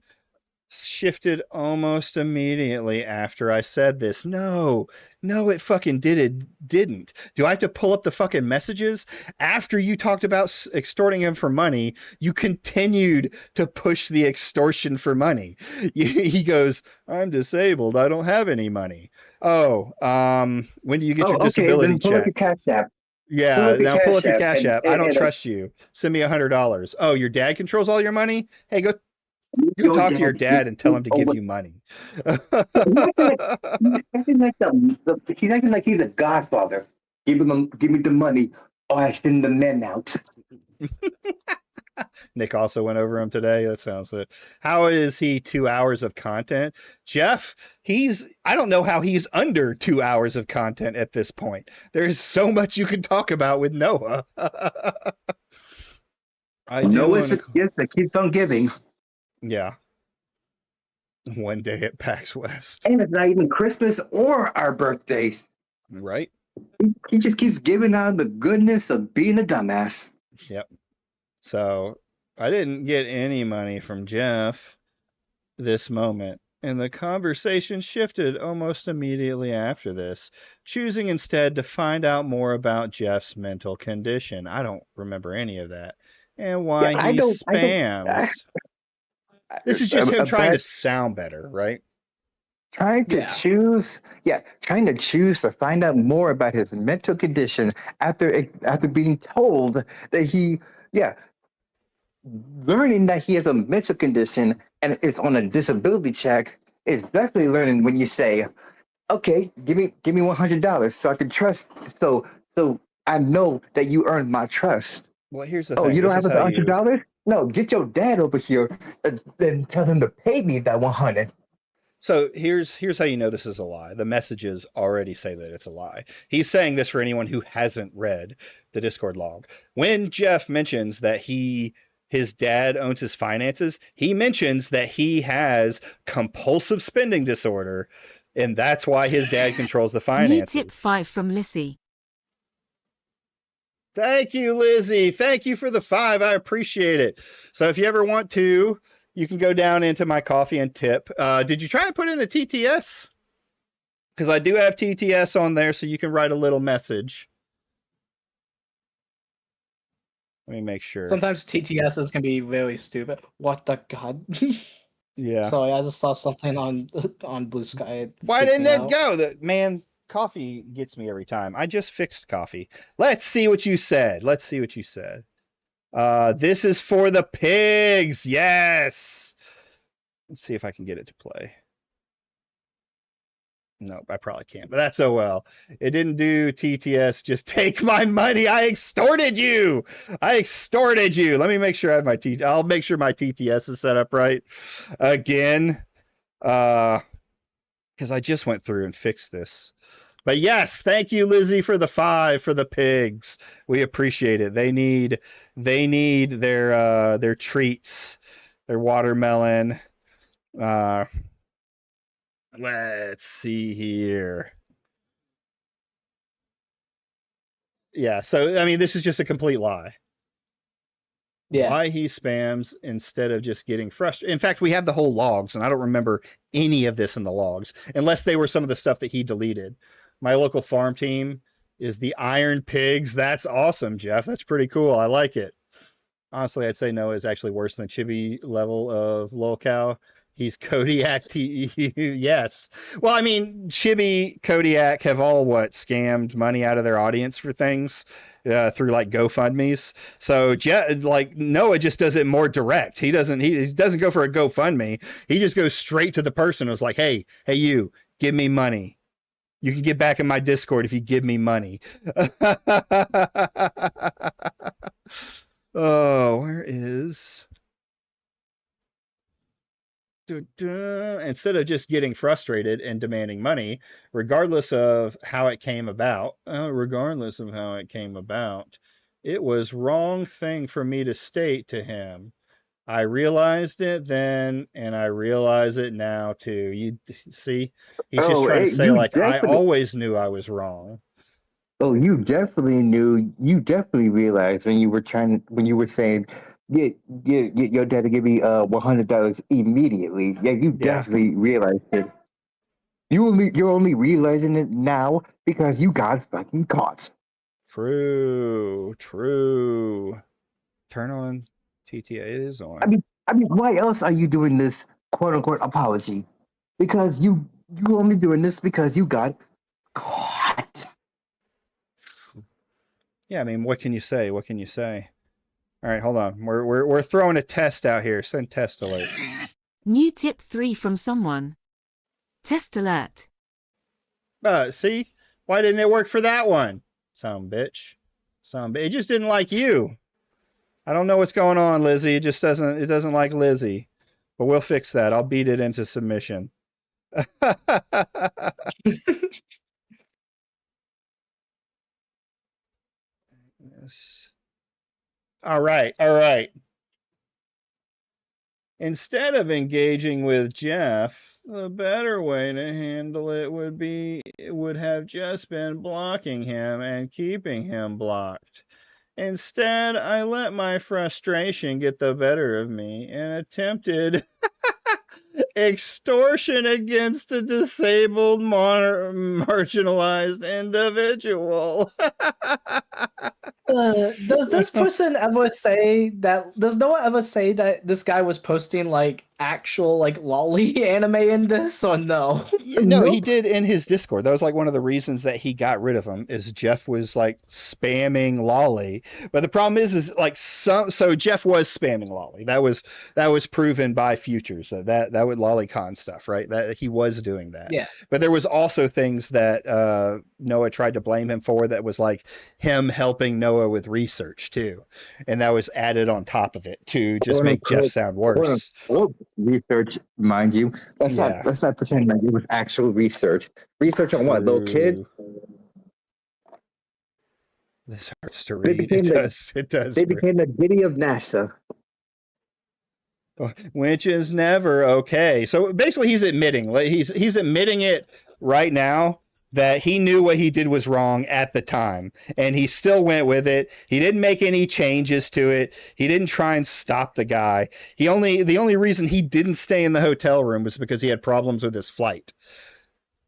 S3: shifted almost immediately after I said this. No, it fucking didn't. Do I have to pull up the fucking messages? After you talked about extorting him for money, you continued to push the extortion for money. He goes, I'm disabled. I don't have any money. Oh, when do you get your disability
S4: then pull
S3: check?
S4: Up your Cash App.
S3: Yeah, now pull up your Cash App. I don't
S4: and
S3: trust you. Send me $100. Oh, your dad controls all your money? Hey, go talk to your dad and tell him to give you money.
S4: He's acting like he's a godfather. Give me the money, or I send the men out.
S3: Nick also went over him today. That sounds it. How is he 2 hours of content? Jeff, I don't know how he's under 2 hours of content at this point. There's so much you can talk about with Noah.
S4: Noah's a gift that keeps on giving.
S3: Yeah. One day at PAX West.
S4: And it's not even Christmas or our birthdays.
S3: Right?
S4: He just keeps giving out the goodness of being a dumbass.
S3: Yep. So I didn't get any money from Jeff this moment, and the conversation shifted almost immediately after this, choosing instead to find out more about Jeff's mental condition. I don't remember any of that. And why
S4: Yeah, I
S3: he
S4: don't.
S3: spams. This is just him
S4: a
S3: trying to
S4: bad-
S3: sound better, right?
S4: Trying to
S5: Yeah.
S4: choose, trying to choose to find out more about his mental condition after being told that learning that he has a mental condition and it's on a disability check is definitely learning when you say, okay, give me $100 so I can so I know that you earned my trust.
S3: Well, here's the
S4: Oh,
S3: thing.
S4: you don't
S3: This
S4: have
S3: is how you
S4: $100? No, get your dad over here and tell him to pay me that 100.
S3: So here's how you know this is a lie. The messages already say that it's a lie. He's saying this for anyone who hasn't read the Discord log. When Jeff mentions that his dad owns his finances, he mentions that he has compulsive spending disorder, and that's why his dad controls the
S6: New tip
S3: finances.
S6: 5 from Lissy.
S3: Thank you, Lizzie. Thank you for the 5. I appreciate it. So if you ever want to, you can go down into my coffee and tip. Did you try to put in a TTS? Because I do have TTS on there, so you can write a little message. Let me make sure.
S5: Sometimes TTSs can be very stupid. What the god?
S3: Yeah.
S5: Sorry, I just saw something on Blue Sky. It
S3: Why
S5: freaked
S3: didn't
S5: me
S3: it
S5: out.
S3: go? Man, coffee gets me every time. I just fixed coffee. Let's see what you said. Let's see what you said. This is for the pigs. Yes. Let's see if I can get it to play. Nope, I probably can't, but that's oh well. It didn't do TTS. Just take my money. I extorted you. I extorted you. Let me make sure I have my T. I'll make sure my TTS is set up right again. Because I just went through and fixed this. But yes, thank you, Lizzie, for the 5 for the pigs. We appreciate it. They need their treats, their watermelon. Let's see here. Yeah, so I mean, this is just a complete lie.
S5: Yeah.
S3: Why he spams instead of just getting frustrated. In fact, we have the whole logs, and I don't remember any of this in the logs, unless they were some of the stuff that he deleted. My local farm team is the Iron Pigs. That's awesome, Jeff. That's pretty cool. I like it. Honestly, I'd say Noah is actually worse than Chibi level of lolcow. He's Kodiak yes. Well, I mean, Chibi, Kodiak have all scammed money out of their audience for things through like GoFundMe's. So like Noah just does it more direct. He doesn't go for a GoFundMe. He just goes straight to the person who's like, hey, you, give me money. You can get back in my Discord if you give me money. Oh, where is... Instead of just getting frustrated and demanding money, regardless of how it came about, it was wrong thing for me to state to him. I realized it then, and I realize it now too. You see, he's just trying to say like, I always knew I was wrong.
S4: Oh, you definitely knew. You definitely realized when you were saying, get your dad to give me $100 immediately. Yeah, you definitely realized it. You're only realizing it now because you got fucking caught.
S3: True. Turn on TTA. It is on.
S4: I mean, why else are you doing this quote unquote apology? Because you only doing this because you got caught.
S3: Yeah, I mean, what can you say? All right, hold on. We're throwing a test out here. Send test alert.
S6: New tip 3 from someone. Test alert.
S3: See? Why didn't it work for that one? Some bitch. It just didn't like you. I don't know what's going on, Lizzie. It doesn't like Lizzie. But we'll fix that. I'll beat it into submission. Yes. All right. Instead of engaging with Jeff, the better way to handle it would have just been blocking him and keeping him blocked. Instead, I let my frustration get the better of me and attempted extortion against a disabled marginalized individual.
S5: Does this person ever say that? Does Noah ever say that this guy was posting like actual like lolly anime in this, or no?
S3: No, he did in his Discord. That was like one of the reasons that he got rid of him, is Jeff was like spamming lolly. But the problem is like so Jeff was spamming lolly. That was proven by Futures that would lolicon stuff, right? That he was doing that.
S5: Yeah.
S3: But there was also things that Noah tried to blame him for, that was like him helping Noah with research too, and that was added on top of it to just make Jeff sound worse.
S4: Research, mind you. Let's not pretend like it was actual research. Research on what? Little kids?
S3: This hurts to read. It does.
S1: They became the Diddy of NASA.
S3: Which is never okay. So basically, he's admitting it right now, that he knew what he did was wrong at the time, and he still went with it. He didn't make any changes to it. He didn't try and stop the guy. The only reason he didn't stay in the hotel room was because he had problems with his flight.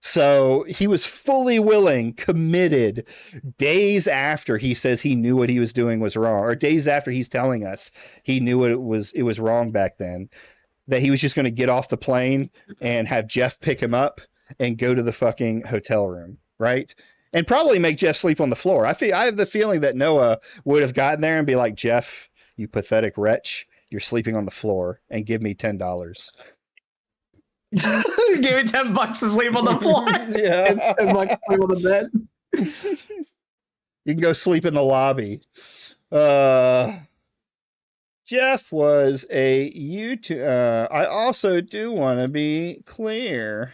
S3: So he was fully willing, committed, days after he says he knew what he was doing was wrong, or days after he's telling us he knew it was wrong back then, that he was just going to get off the plane and have Jeff pick him up and go to the fucking hotel room, right? And probably make Jeff sleep on the floor. I have the feeling that Noah would have gotten there and be like, Jeff, you pathetic wretch, you're sleeping on the floor, and give me $10.
S5: Give me $10 to sleep on the floor.
S3: Yeah.
S5: $10 to sleep on the bed.
S3: You can go sleep in the lobby. Jeff was a YouTube. I also do want to be clear.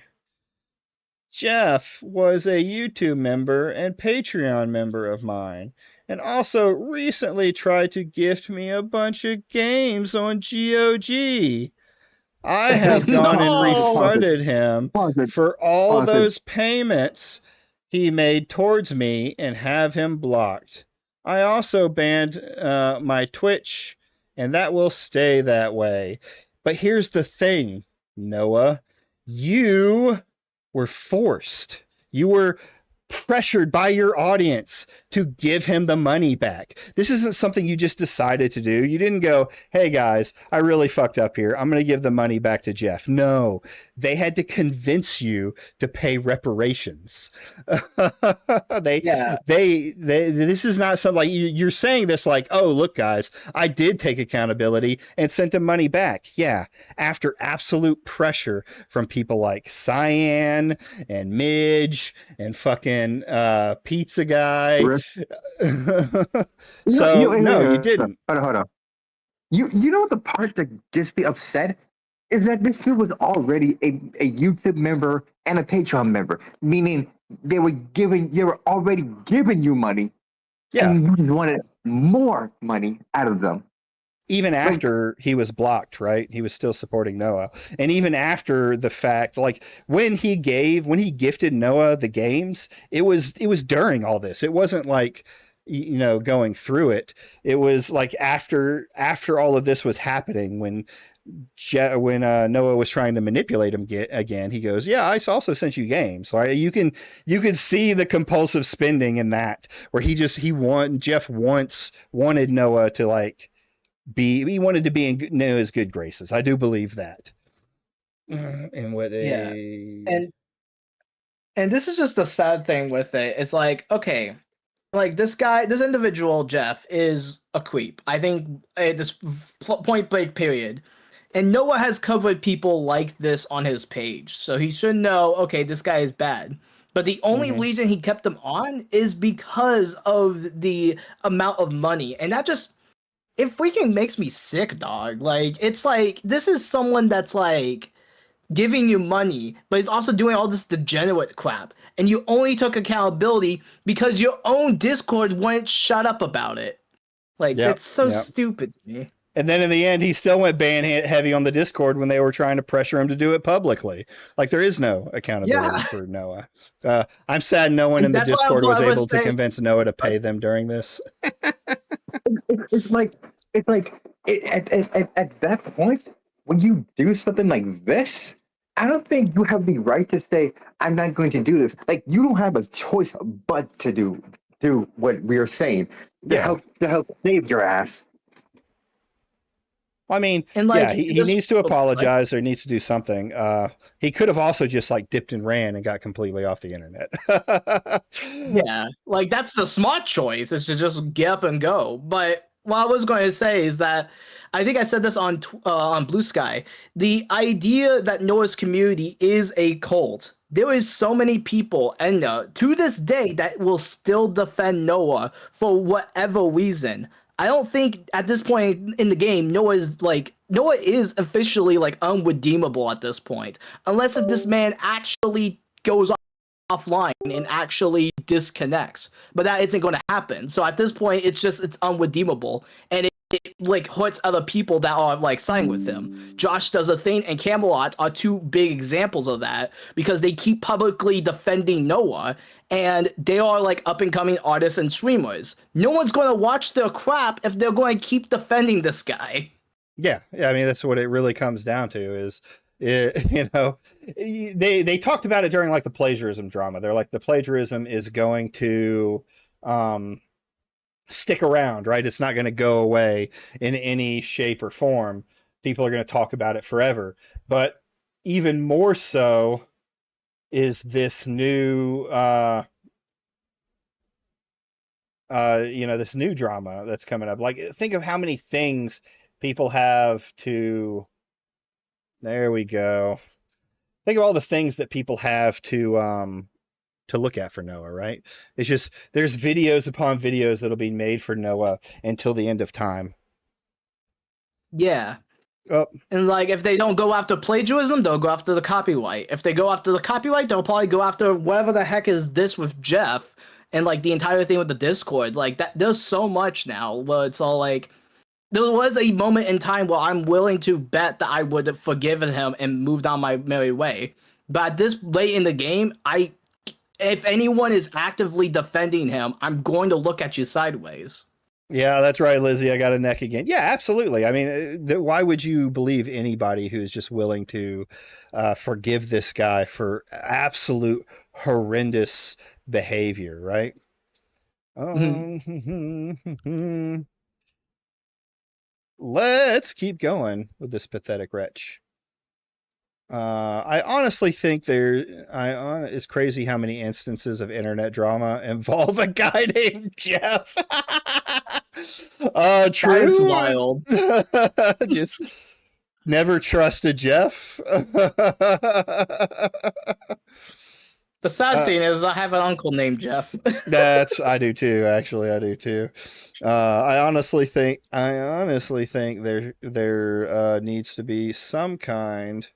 S3: Jeff was a YouTube member and Patreon member of mine, and also recently tried to gift me a bunch of games on GOG. I have gone and refunded him for all those payments he made towards me and have him blocked. I also banned my Twitch, and that will stay that way. But here's the thing, Noah. You were forced. You were pressured by your audience to give him the money back. This isn't something you just decided to do. You didn't go, hey guys, I really fucked up here. I'm going to give the money back to Jeff. No, they had to convince you to pay reparations. This is not something like you're saying this like, oh, look guys, I did take accountability and sent him money back. Yeah. After absolute pressure from people like Cyan and Midge and fucking Pizza Guy. So no, you didn't.
S4: Hold on. You know the part that gets me upset is that this dude was already a YouTube member and a Patreon member, meaning they were already giving you money.
S3: Yeah.
S4: And you just wanted more money out of them.
S3: Even after he was blocked, right? He was still supporting Noah. And even after the fact, like when he gifted Noah the games, it was during all this. It wasn't like, you know, going through it. It was like after all of this was happening, when Noah was trying to manipulate him again, he goes, yeah, I also sent you games. So you can see the compulsive spending in that, where Jeff once wanted Noah to like, he wanted to be in Noah's good graces. I do believe that. And
S5: this is just the sad thing with it. It's like, okay, like this individual Jeff is a creep. I think at this point blank period. And Noah has covered people like this on his page, so he should know, okay, this guy is bad. But the only reason he kept him on is because of the amount of money, and that just, it freaking makes me sick, dog. Like, it's like, this is someone that's like giving you money, but he's also doing all this degenerate crap. And you only took accountability because your own Discord wouldn't shut up about it. Like, it's so stupid to me.
S3: And then in the end, he still went heavy on the Discord when they were trying to pressure him to do it publicly. Like, there is no accountability for Noah. I'm sad no one in the
S5: That's what
S3: Discord was
S5: I
S3: able to
S5: saying.
S3: convince Noah to pay them during this.
S1: It's like at that point when you do something like this, I don't think you have the right to say I'm not going to do this. Like, you don't have a choice but to do what we are saying to help save your ass.
S3: I mean,
S5: And, like,
S3: he needs to apologize or needs to do something. He could have also just like dipped and ran and got completely off the internet.
S5: Yeah, like that's the smart choice, is to just get up and go. But what I was going to say is that I think I said this on Blue Sky. The idea that Noah's community is a cult. There is so many people, and to this day, that will still defend Noah for whatever reason. I don't think at this point in the game, Noah is officially like unredeemable at this point, unless if this man actually goes offline and actually disconnects. But that isn't going to happen. So at this point, it's unredeemable, and it like hurts other people that are like siding with him. Josh Does a Thing and Camelot are two big examples of that, because they keep publicly defending Noah, and they are like up and coming artists and streamers. No one's going to watch their crap if they're going to keep defending this guy.
S3: Yeah, I mean, that's what it really comes down to is, you know, they talked about it during like the plagiarism drama. They're like, the plagiarism is going to stick around, right? It's not going to go away in any shape or form. People are going to talk about it forever. But even more so is this new this new drama that's coming up. Like, think of how many things people have to, there we go. Think of all the things that people have to look at for Noah, right? It's just, there's videos upon videos that'll be made for Noah until the end of time.
S5: Yeah.
S3: Oh.
S5: And like, if they don't go after plagiarism, they'll go after the copyright. If they go after the copyright, they'll probably go after whatever the heck is this with Jeff and like the entire thing with the Discord. Like that, there's so much now where it's all like, there was a moment in time where I'm willing to bet that I would have forgiven him and moved on my merry way. But at this late in the game, if anyone is actively defending him, I'm going to look at you sideways.
S3: Yeah, that's right, Lizzie. I got a neck again. Yeah, absolutely. I mean, why would you believe anybody who's just willing to forgive this guy for absolute horrendous behavior, right? Let's keep going with this pathetic wretch. I honestly think it's crazy how many instances of internet drama involve a guy named Jeff. True.
S5: That is wild.
S3: Just never trusted Jeff.
S5: The sad thing is I have an uncle named Jeff.
S3: I do too, actually. I do too. I honestly think there needs to be some kind.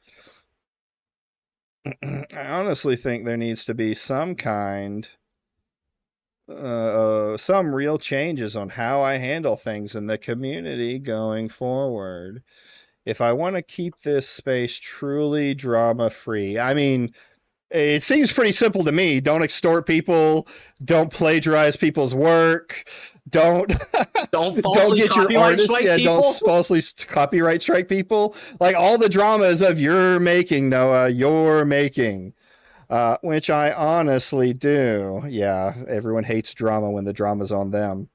S3: I honestly think there needs to be some real changes on how I handle things in the community going forward. If I want to keep this space truly drama-free, I mean, it seems pretty simple to me. Don't extort people. Don't plagiarize people's work. Don't
S5: falsely
S3: get your artists.
S5: people.
S3: Don't falsely copyright strike people. Like, all the dramas of you're making, Noah, you're making, which I honestly do. Yeah, everyone hates drama when the drama's on them.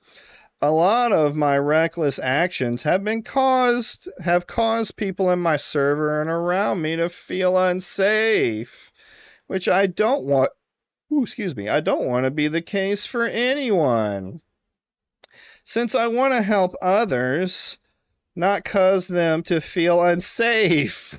S3: A lot of my reckless actions have caused people in my server and around me to feel unsafe, which I don't want. I don't want to be the case for anyone. Since I want to help others, not cause them to feel unsafe.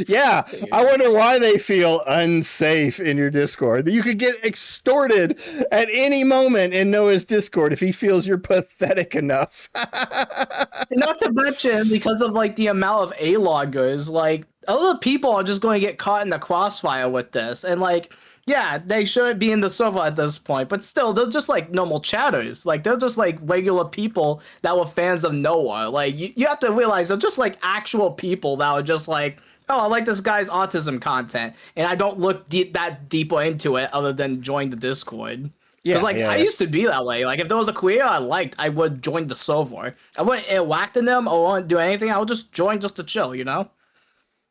S3: Yeah, I wonder why they feel unsafe in your Discord. You could get extorted at any moment in Noah's Discord if he feels you're pathetic enough.
S5: Not to mention, because of like the amount of A-loggers, like other people are just going to get caught in the crossfire with this. And like, Yeah, they should be in the server at this point, but still, they're just like normal chatters. Like they're just like regular people that were fans of Noah. Like you have to realize they're just like actual people that are just like, oh, I like this guy's autism content, and I don't look that deeper into it other than join the Discord. Because I used to be that way. Like if there was a creator I liked, I would join the server. I wouldn't interact in them or wouldn't do anything. I would just join just to chill, you know?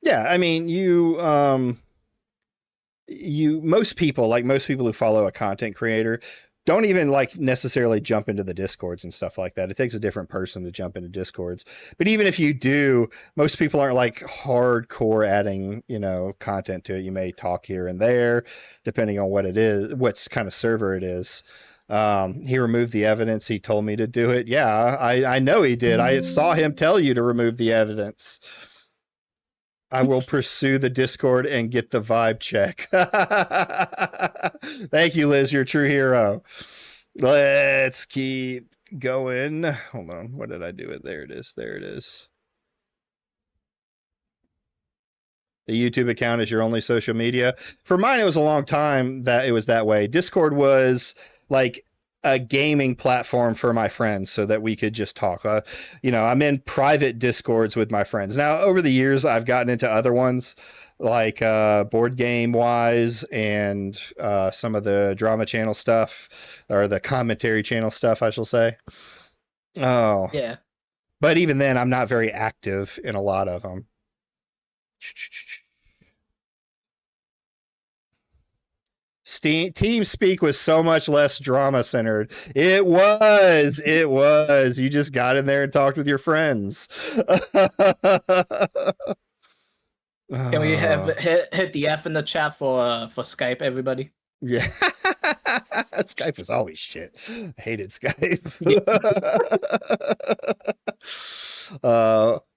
S3: Yeah, I mean, most people who follow a content creator don't even like necessarily jump into the Discords and stuff like that. It takes a different person to jump into Discords. But even if you do, most people aren't like hardcore adding, content to it. You may talk here and there, depending on what it is, what kind of server it is. He removed the evidence. He told me to do it. Yeah, I know he did. I saw him tell you to remove the evidence. I will pursue the Discord and get the vibe check. Thank you, Liz. You're a true hero. Let's keep going. Hold on. What did I do it? There it is. There it is. The YouTube account is your only social media. For mine, it was a long time that it was that way. Discord was like a gaming platform for my friends so that we could just talk. I'm in private Discords with my friends. Now, over the years, I've gotten into other ones like board game wise and some of the drama channel stuff, or the commentary channel stuff, I shall say. Oh,
S5: yeah.
S3: But even then, I'm not very active in a lot of them. TeamSpeak was so much less drama centered. It was. You just got in there and talked with your friends.
S5: Can we have hit the F in the chat for Skype, everybody?
S3: Yeah. Skype was always shit. I hated Skype.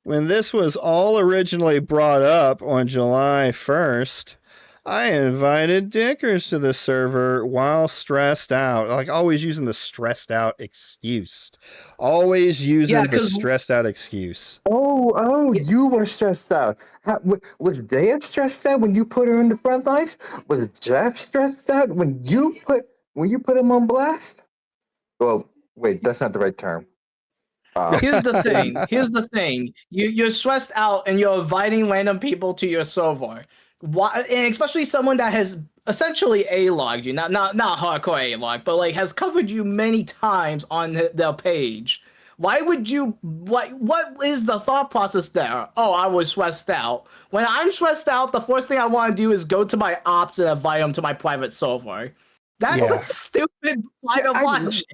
S3: When this was all originally brought up on July 1st, I invited Dickers to the server while stressed out. Like, always using the stressed out excuse. Always using the stressed out excuse.
S4: Oh, you were stressed out. Was Dave stressed out when you put her in the front lines? Was Jeff stressed out when you put him on blast? Well, wait, that's not the right term.
S5: Here's the thing. You're stressed out and you're inviting random people to your server. Why? And especially someone that has essentially A-logged you, not hardcore A-log, but like has covered you many times on their page. Why would you? What is the thought process there? Oh, I was stressed out. When I'm stressed out, the first thing I want to do is go to my ops and invite them to my private server. That's a stupid line of logic.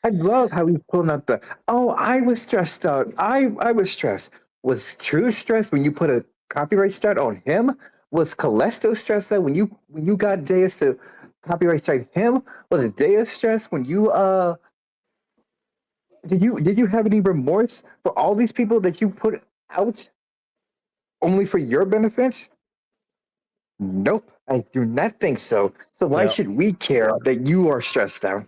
S4: I love how he's pulling out I was stressed out. I was stressed. Was True stressed when you put a copyright strike on him? Was Calesto stressed out when you got Deus to copyright strike him? Was it Deus stressed when you did you have any remorse for all these people that you put out only for your benefit? Nope, I do not think so. So why should we care that you are stressed out?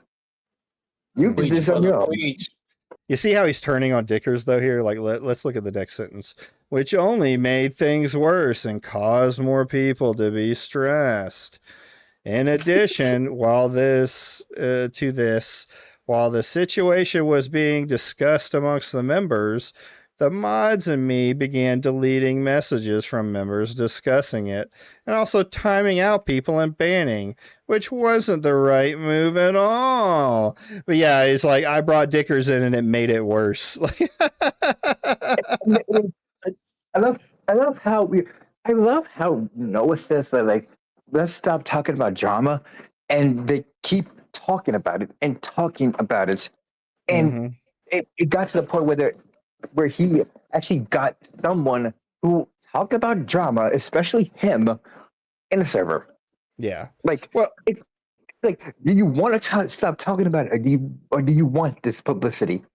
S4: You did this on your own.
S3: You see how he's turning on Dickers, though, here? Like, let's look at the next sentence. Which only made things worse and caused more people to be stressed. In addition, while the situation was being discussed amongst the members, the mods and me began deleting messages from members discussing it, and also timing out people and banning, which wasn't the right move at all. But yeah, it's like I brought Dickers in and it made it worse.
S4: I love how Noah says that, like, let's stop talking about drama, and they keep talking about it and talking about it, and it got to the point where he actually got someone who talked about drama, especially him, in a server.
S3: Yeah.
S4: Like, well, it's like, do you want to stop talking about it, or do you want this publicity?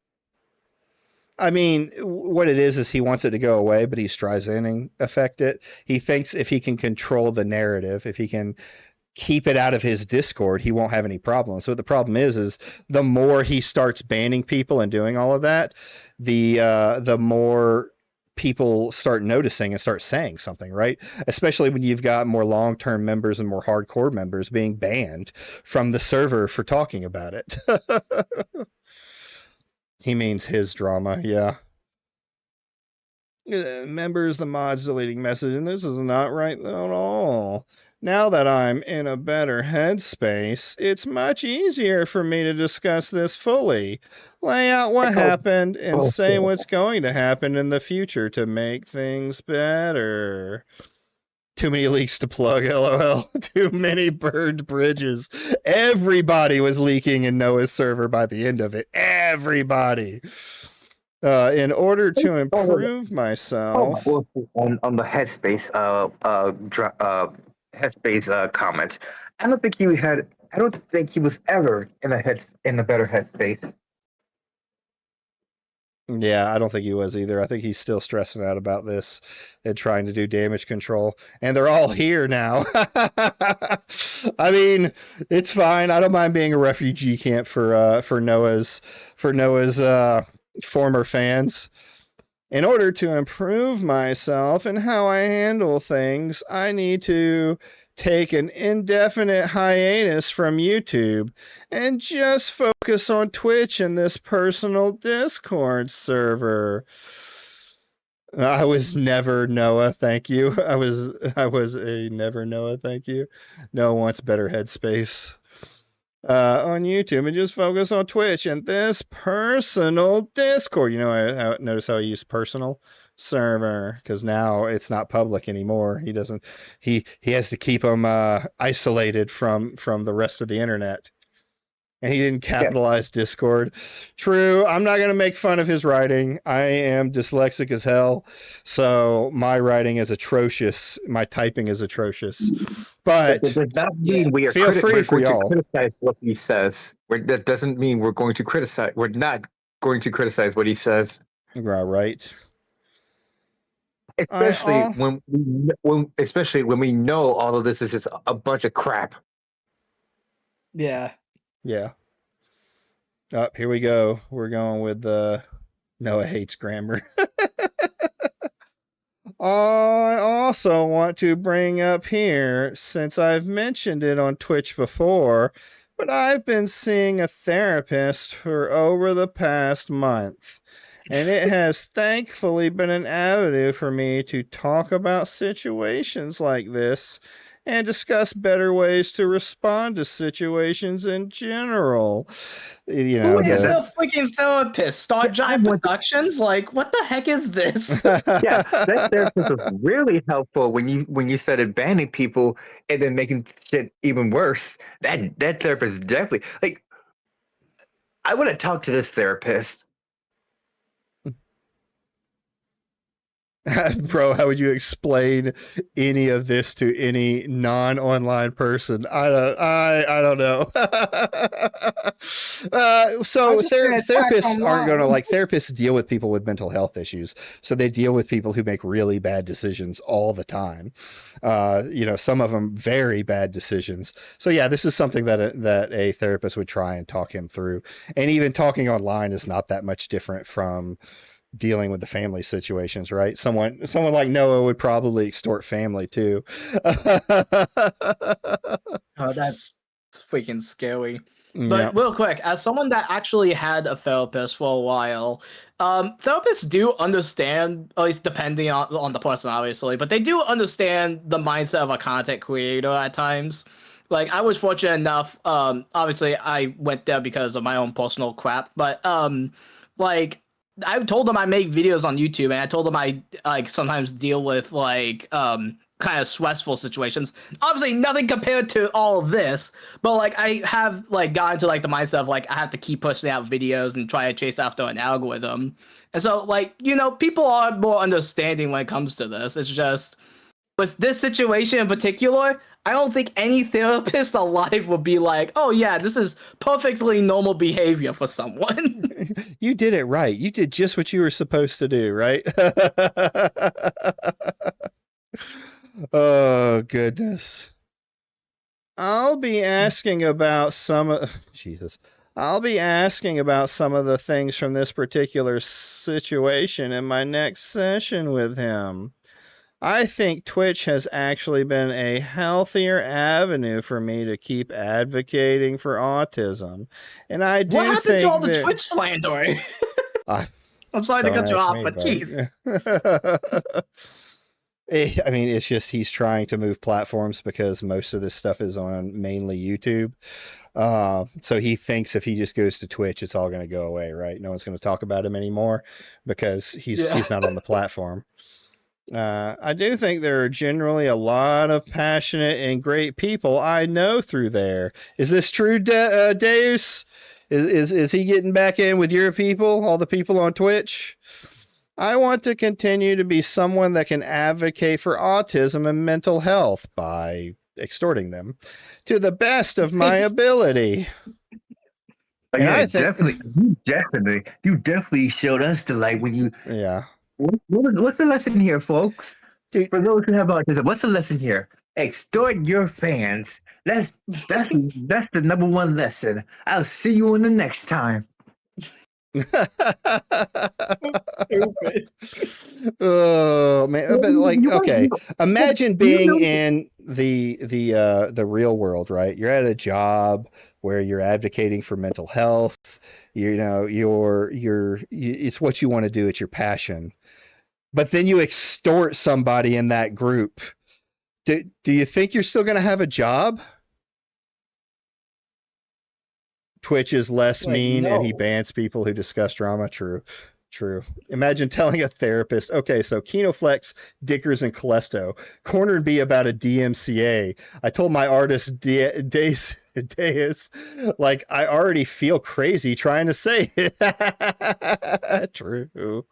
S3: I mean, what it is he wants it to go away, but he's Streisanding affect it. He thinks if he can control the narrative, if he can keep it out of his Discord, he won't have any problems. So the problem is the more he starts banning people and doing all of that, the more people start noticing and start saying something, right? Especially when you've got more long-term members and more hardcore members being banned from the server for talking about it. He means his drama, yeah. Members, the mods deleting message, and this is not right at all. Now that I'm in a better headspace, it's much easier for me to discuss this fully, lay out what happened, and say what's going to happen in the future to make things better. Too many leaks to plug, lol. Too many burned bridges. Everybody was leaking in Noah's server by the end of it. Everybody. In order to improve myself.
S4: On the headspace headspace comment, I don't think he was ever in a better headspace.
S3: Yeah, I don't think he was either. I think he's still stressing out about this and trying to do damage control. And they're all here now. I mean, it's fine. I don't mind being a refugee camp for Noah's former fans. In order to improve myself and how I handle things, I need to take an indefinite hiatus from YouTube and just focus on Twitch and this personal Discord server. I was never Noah, thank you. I was a never Noah, thank you. Noah wants better headspace. On YouTube and just focus on Twitch and this personal Discord. You know, I notice how I use personal server because now it's not public anymore. He has to keep them isolated from the rest of the internet. And he didn't capitalize Discord. True, I'm not going to make fun of his writing. I am dyslexic as hell, so my writing is atrocious. My typing is atrocious. But
S1: that does not mean we are
S3: feel free for
S1: going to
S3: y'all.
S1: criticize what he says. That doesn't mean we're going to criticize. We're not going to criticize what he says.
S3: Right.
S1: Especially when we know all of this is just a bunch of crap.
S5: Yeah.
S3: Yeah. Here we go. We're going with Noah hates grammar. I also want to bring up here, since I've mentioned it on Twitch before, but I've been seeing a therapist for over the past month. And it has thankfully been an avenue for me to talk about situations like this and discuss better ways to respond to situations in general. You know,
S5: who is the freaking therapist? Star Giant Productions? Like, what the heck is this?
S1: Yeah, that therapist was really helpful when you started banning people and then making shit even worse. That therapist definitely, like, I want to talk to this therapist.
S3: Bro, how would you explain any of this to any non-online person? I don't know. So therapists aren't going to, like, therapists deal with people with mental health issues. So they deal with people who make really bad decisions all the time. You know, some of them very bad decisions. So yeah, this is something that a therapist would try and talk him through. And even talking online is not that much different from dealing with the family situations, right? Someone like Noah would probably extort family too.
S5: Oh, that's freaking scary. But real quick, as someone that actually had a therapist for a while, therapists do understand, at least depending on the person, obviously, but they do understand the mindset of a content creator at times. Like, I was fortunate enough, obviously I went there because of my own personal crap, but like, I told them I make videos on YouTube, and I told them I like sometimes deal with like kind of stressful situations. Obviously, nothing compared to all of this, but like I have like gotten to like the mindset of like I have to keep pushing out videos and try to chase after an algorithm. And so, like, you know, people are more understanding when it comes to this. It's just with this situation in particular, I don't think any therapist alive would be like, oh yeah, this is perfectly normal behavior for someone.
S3: You did it right. You did just what you were supposed to do, right? Oh, goodness. I'll be asking about some of I'll be asking about some of the things from this particular situation in my next session with him. I think Twitch has actually been a healthier avenue for me to keep advocating for autism. And I do
S5: What happened
S3: think
S5: to all the
S3: that
S5: Twitch slandering?
S3: I
S5: I'm sorry to
S3: don't
S5: cut you
S3: ask
S5: off,
S3: me,
S5: but
S3: buddy.
S5: jeez.
S3: I mean, it's just he's trying to move platforms because most of this stuff is on mainly YouTube. So he thinks if he just goes to Twitch, it's all going to go away, right? No one's going to talk about him anymore because
S5: Yeah.
S3: he's not on the platform. I do think there are generally a lot of passionate and great people I know through there. Is this true, Deus? Is he getting back in with your people, all the people on Twitch? I want to continue to be someone that can advocate for autism and mental health by extorting them to the best of my ability.
S4: Oh,
S3: And
S4: yeah,
S3: I think,
S4: you definitely showed us the light when you.
S3: yeah,
S4: What's the lesson here, folks?
S3: dude,
S4: For those who have autism, what's the lesson here? Extort your fans. That's the number one lesson. I'll see you in the next time.
S5: Stupid.
S3: oh man, but like, okay, imagine being in the real world, right? You're at a job where you're advocating for mental health. You know, it's what you want to do. It's your passion. But then you extort somebody in that group. Do you think you're still going to have a job? Twitch is less
S5: Like,
S3: mean and he
S5: no.
S3: bans people who discuss drama. True. Imagine telling a therapist, okay, so Kinoflex, Dickers, and Callisto cornered me about a DMCA. I told my artist Deus, like, I already feel crazy trying to say it. True.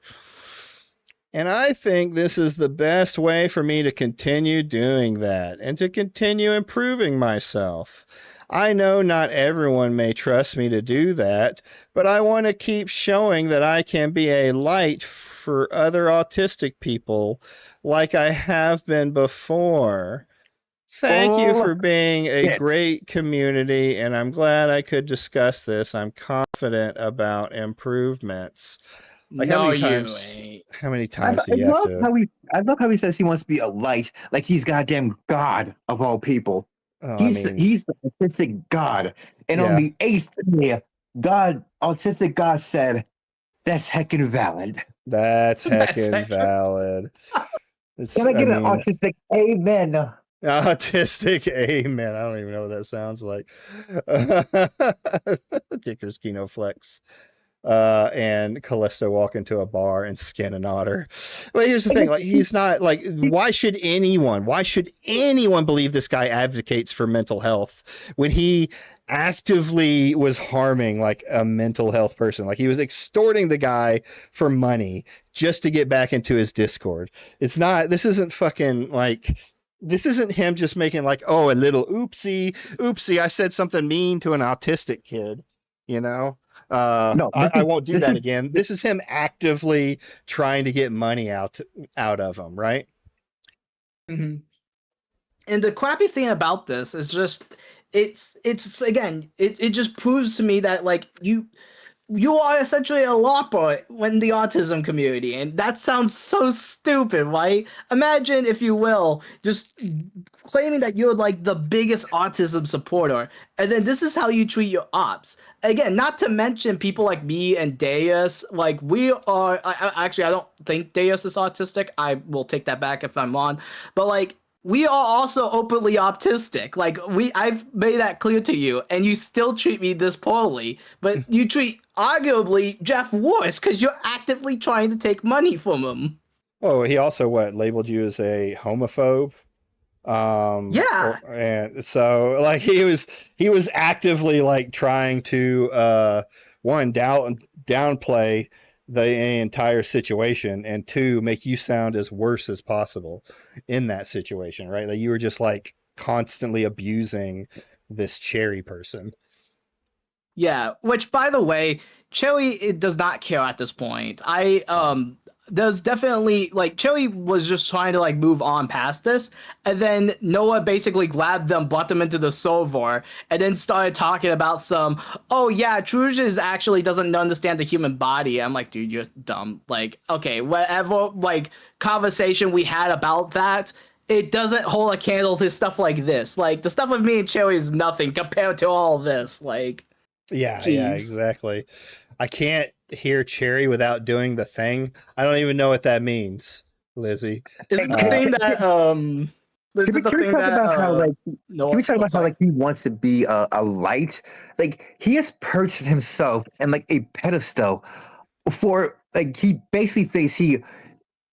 S3: And I think this is the best way for me to continue doing that and to continue improving myself. I know not everyone may trust me to do that, but I want to keep showing that I can be a light for other autistic people like I have been before. Thank you for being a great community, and I'm glad I could discuss this. I'm confident about improvements. Like,
S5: No, you ain't.
S3: how many times do you have to?
S4: I love how he says he wants to be a light, like he's goddamn God of all people.
S3: Oh,
S4: He's the autistic God, and on
S3: Yeah.
S4: the 8th day, autistic God said, "That's heckin' valid."
S3: That's
S5: That's
S3: heckin'
S5: heckin'
S3: valid.
S4: Can I get an autistic amen?
S3: Autistic amen. I don't even know what that sounds like. Dicker's Kinoflex. And Callisto walk into a bar and skin an otter. But here's the thing, like, he's not like, why should anyone believe this guy advocates for mental health when he actively was harming like a mental health person? Like, he was extorting the guy for money just to get back into his Discord. This isn't him just making like, oh, a little oopsie, I said something mean to an autistic kid, you know?
S4: No,
S3: I won't do that again. This is him actively trying to get money out of him, right?
S5: Mm-hmm. And the crappy thing about this is just it's again it just proves to me that like you are essentially a lopper in the autism community, and that sounds so stupid, right? Imagine, if you will, just claiming that you're like the biggest autism supporter, and then this is how you treat your ops. Again, not to mention people like me and Deus. Like, we are actually, I don't think Deus is autistic. I will take that back if I'm wrong, but like, we are also openly autistic. Like, I've made that clear to you, and you still treat me this poorly. But you treat arguably Jeff worse because you're actively trying to take money from him.
S3: Oh, he also labeled you as a homophobe.
S5: Yeah.
S3: And so like he was actively like trying to downplay the entire situation, and two, make you sound as worse as possible in that situation, right? Like, you were just like constantly abusing this Cherry person.
S5: Yeah, which, by the way, Cherry, it does not care at this point. there's definitely like Chili was just trying to like move on past this, and then Noah basically grabbed them, brought them into the server, and then started talking about some, oh yeah, Truges actually doesn't understand the human body. I'm like, dude, you're dumb. Like, okay, whatever like conversation we had about that, it doesn't hold a candle to stuff like this. Like the stuff with me and Chili is nothing compared to all this. Like,
S3: Yeah,
S5: jeez.
S3: exactly. I can't hear Cherry without doing the thing. I don't even know what that means, Lizzie.
S5: Is it the thing that
S4: Can we talk about how like
S5: no,
S4: can we talk
S5: oh,
S4: about how
S5: sorry.
S4: like he wants to be a light? Like he has perched himself in like a pedestal for like he basically thinks he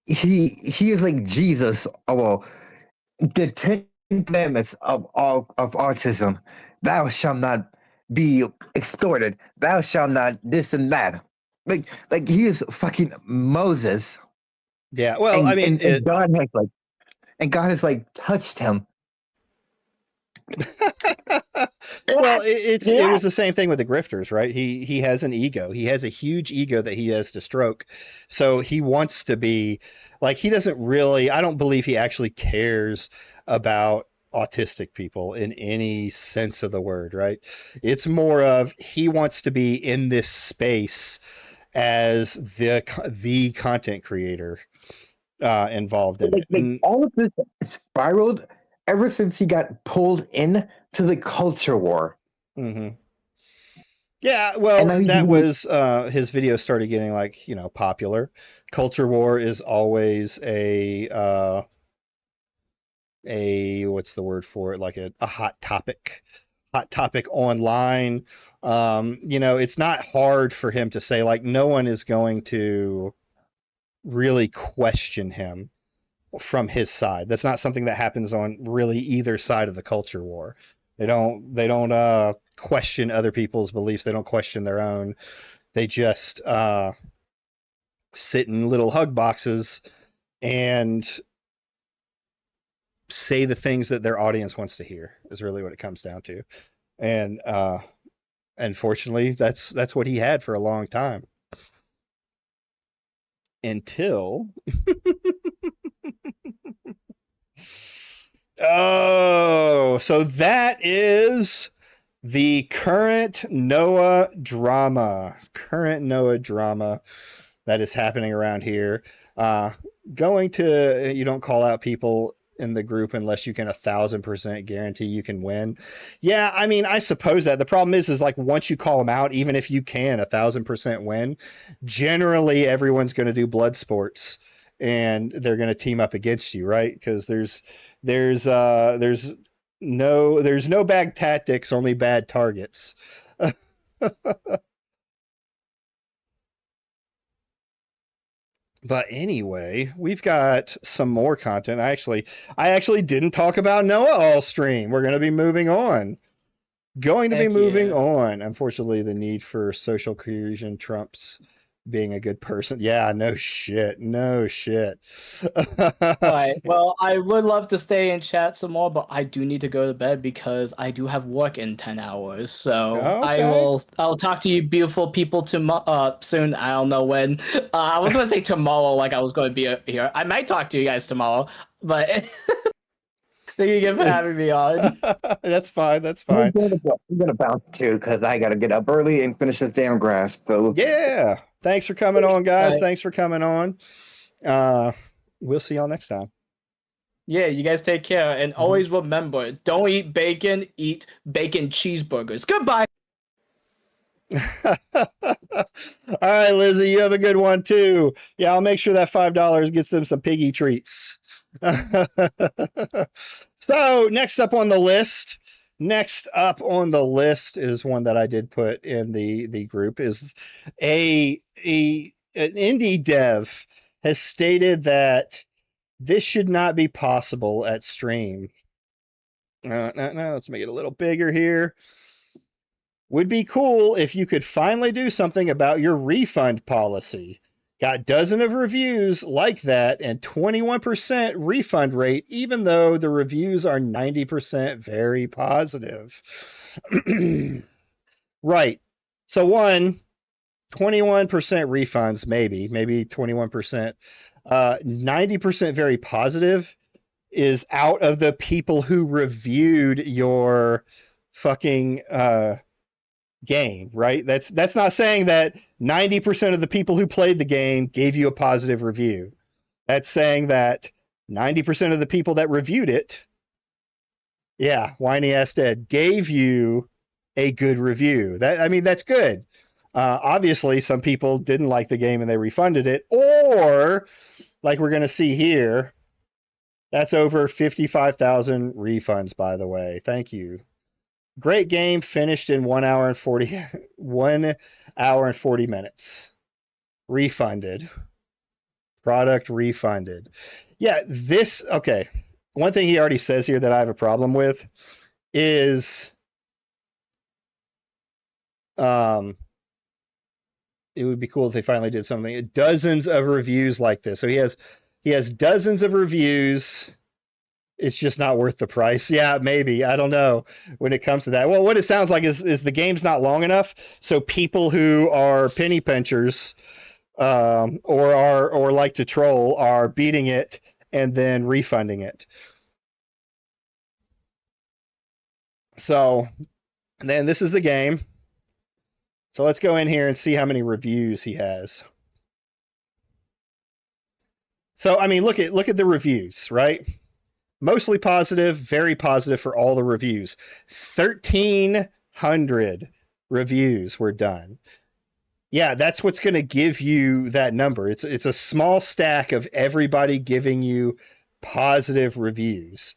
S4: is like Jesus. Oh well, the 10 commandments of autism. Thou shalt not be extorted. Thou shalt not this and that. Like he is fucking Moses.
S3: Yeah, well, I mean,
S4: And God has like touched him.
S3: well, it
S4: Yeah.
S3: was the same thing with the grifters, right? He has an ego. He has a huge ego that he has to stroke. So he wants to be like he doesn't really. I don't believe he actually cares about autistic people in any sense of the word, right? It's more of he wants to be in this space as the content creator involved in it.
S4: Like all of this spiraled ever since he got pulled in to the culture war.
S3: Mm-hmm. Yeah,
S4: And
S3: well,
S4: now he's
S3: that
S4: doing-
S3: was his videos started getting like popular. Culture war is always a what's the word for it? Like a hot topic online. It's not hard for him to say like no one is going to really question him from his side. That's not something that happens on really either side of the culture war. They don't question other people's beliefs. They don't question their own. They just sit in little hug boxes and say the things that their audience wants to hear is really what it comes down to. And unfortunately, that's what he had for a long time. Until oh, so that is the current Noah drama. Current Noah drama that is happening around here. Going to you don't call out people in the group unless you can 1,000% guarantee you can win. Yeah, I mean, I suppose that the problem is like once you call them out, even if you can 1,000% win, generally everyone's going to do blood sports and they're going to team up against you, right? Because there's no bad tactics, only bad targets. But anyway, we've got some more content. I actually didn't talk about Noah all stream. We're going to be moving on. Unfortunately, the need for social cohesion trumps being a good person. Yeah, no shit. All
S5: right. Well, I would love to stay and chat some more, but I do need to go to bed because I do have work in 10 hours. So
S3: Okay.
S5: I'll talk to you beautiful people tomorrow soon. I don't know when. I was going to say tomorrow like I was going to be here. I might talk to you guys tomorrow, but thank you again for having me on.
S3: That's fine.
S4: I'm gonna bounce too because I gotta get up early and finish this damn grass. So
S3: Yeah. Thanks for coming on, guys.
S5: Right.
S3: Thanks for coming on. We'll see y'all next time.
S5: Yeah, you guys take care. And always remember, don't eat bacon, eat bacon cheeseburgers. Goodbye.
S3: All right, Lizzie, you have a good one too. Yeah, I'll make sure that $5 gets them some piggy treats. So next up on the list is one that I did put in the group is an indie dev has stated that this should not be possible at stream. No, let's make it a little bigger here. Would be cool if you could finally do something about your refund policy. Got dozen of reviews like that and 21% refund rate, even though the reviews are 90% very positive. Right. So one, 21% refunds, maybe 21%. 90% very positive is out of the people who reviewed your fucking game, right? That's not saying that 90% of the people who played the game gave you a positive review. That's saying that 90% of the people that reviewed it, yeah, whiny ass dead, gave you a good review. That's good. Obviously, some people didn't like the game and they refunded it, or like we're going to see here, that's over 55,000 refunds, by the way. Thank you. Great game, finished in 1 hour and 40 minutes. Refunded. Product refunded. Yeah, okay. One thing he already says here that I have a problem with is it would be cool if they finally did something. Dozens of reviews like this. So he has dozens of reviews. It's just not worth the price. Yeah, maybe. I don't know when it comes to that. Well, what it sounds like is the game's not long enough. So people who are penny pinchers or like to troll are beating it and then refunding it. So then this is the game. So let's go in here and see how many reviews he has. So, I mean, look at the reviews, right? Mostly positive, very positive for all the reviews. 1,300 reviews were done. Yeah, that's what's going to give you that number. It's a small stack of everybody giving you positive reviews.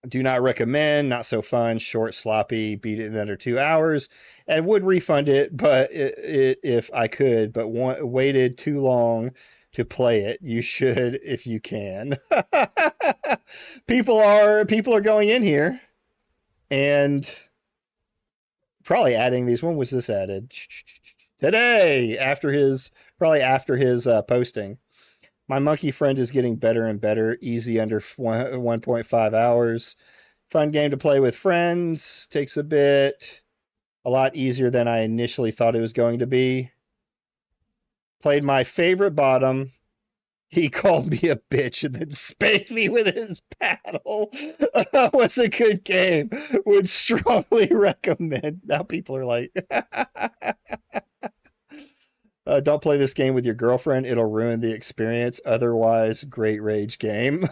S3: Do not recommend, not so fun, short, sloppy, beat it in under 2 hours, and would refund it, but if I could, but waited too long to play it. You should if you can. People are going in here and probably adding these. When was this added? Today, after his posting. My monkey friend is getting better and better. Easy under 1.5 hours. Fun game to play with friends. Takes a bit. A lot easier than I initially thought it was going to be. Played my favorite bottom. He called me a bitch and then spanked me with his paddle. Was a good game. Would strongly recommend. Now people are like... don't play this game with your girlfriend. It'll ruin the experience. Otherwise, great rage game.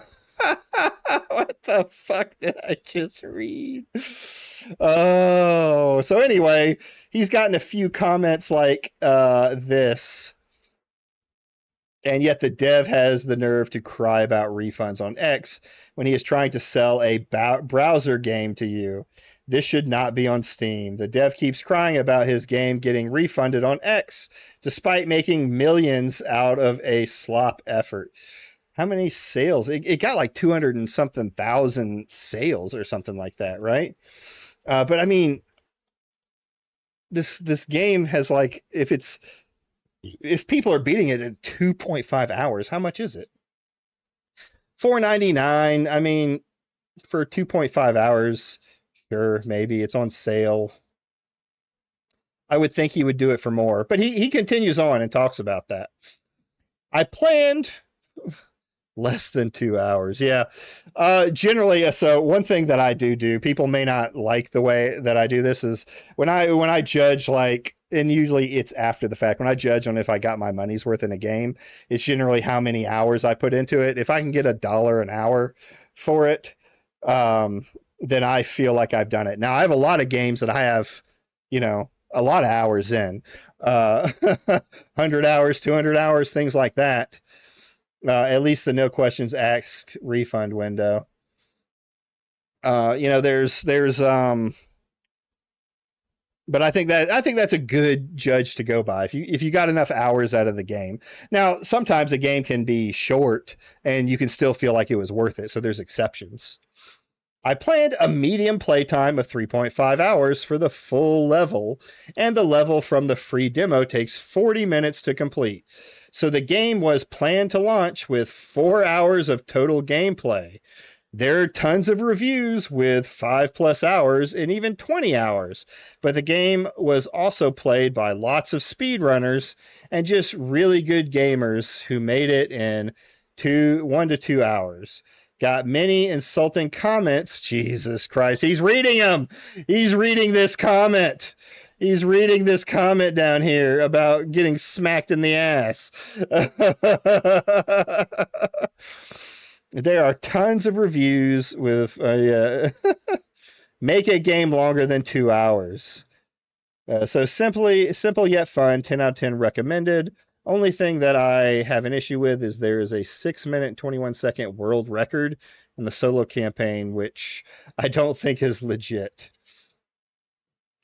S3: What the fuck did I just read? Oh, so anyway, he's gotten a few comments like this. And yet the dev has the nerve to cry about refunds on X when he is trying to sell a browser game to you. This should not be on Steam. The dev keeps crying about his game getting refunded on X, despite making millions out of a slop effort. How many sales? It got like 200 and something thousand sales or something like that, right? But I mean, this game has like, if people are beating it in 2.5 hours, how much is it? $4.99. I mean, for 2.5 hours. Sure, maybe it's on sale. I would think he would do it for more, but he continues on and talks about that. I planned less than 2 hours. Yeah. Generally, so one thing that I do, people may not like the way that I do this, is when I judge, like, and usually it's after the fact, when I judge on if I got my money's worth in a game, it's generally how many hours I put into it. If I can get $1 an hour for it, then I feel like I've done it. Now, I have a lot of games that I have, a lot of hours in, 100 hours, 200 hours, things like that. At least the no questions asked refund window. There's but I think that's a good judge to go by if you got enough hours out of the game. Now, sometimes a game can be short and you can still feel like it was worth it. So there's exceptions. I planned a medium playtime of 3.5 hours for the full level, and the level from the free demo takes 40 minutes to complete. So the game was planned to launch with 4 hours of total gameplay. There are tons of reviews with 5+ hours and even 20 hours, but the game was also played by lots of speedrunners and just really good gamers who made it in 1 to 2 hours. Got many insulting comments. Jesus Christ, he's reading them. He's reading this comment. He's reading this comment down here about getting smacked in the ass. There are tons of reviews with make a game longer than 2 hours. So simple yet fun, 10 out of 10 recommended. Only thing that I have an issue with is there is a 6-minute and 21-second world record in the solo campaign, which I don't think is legit.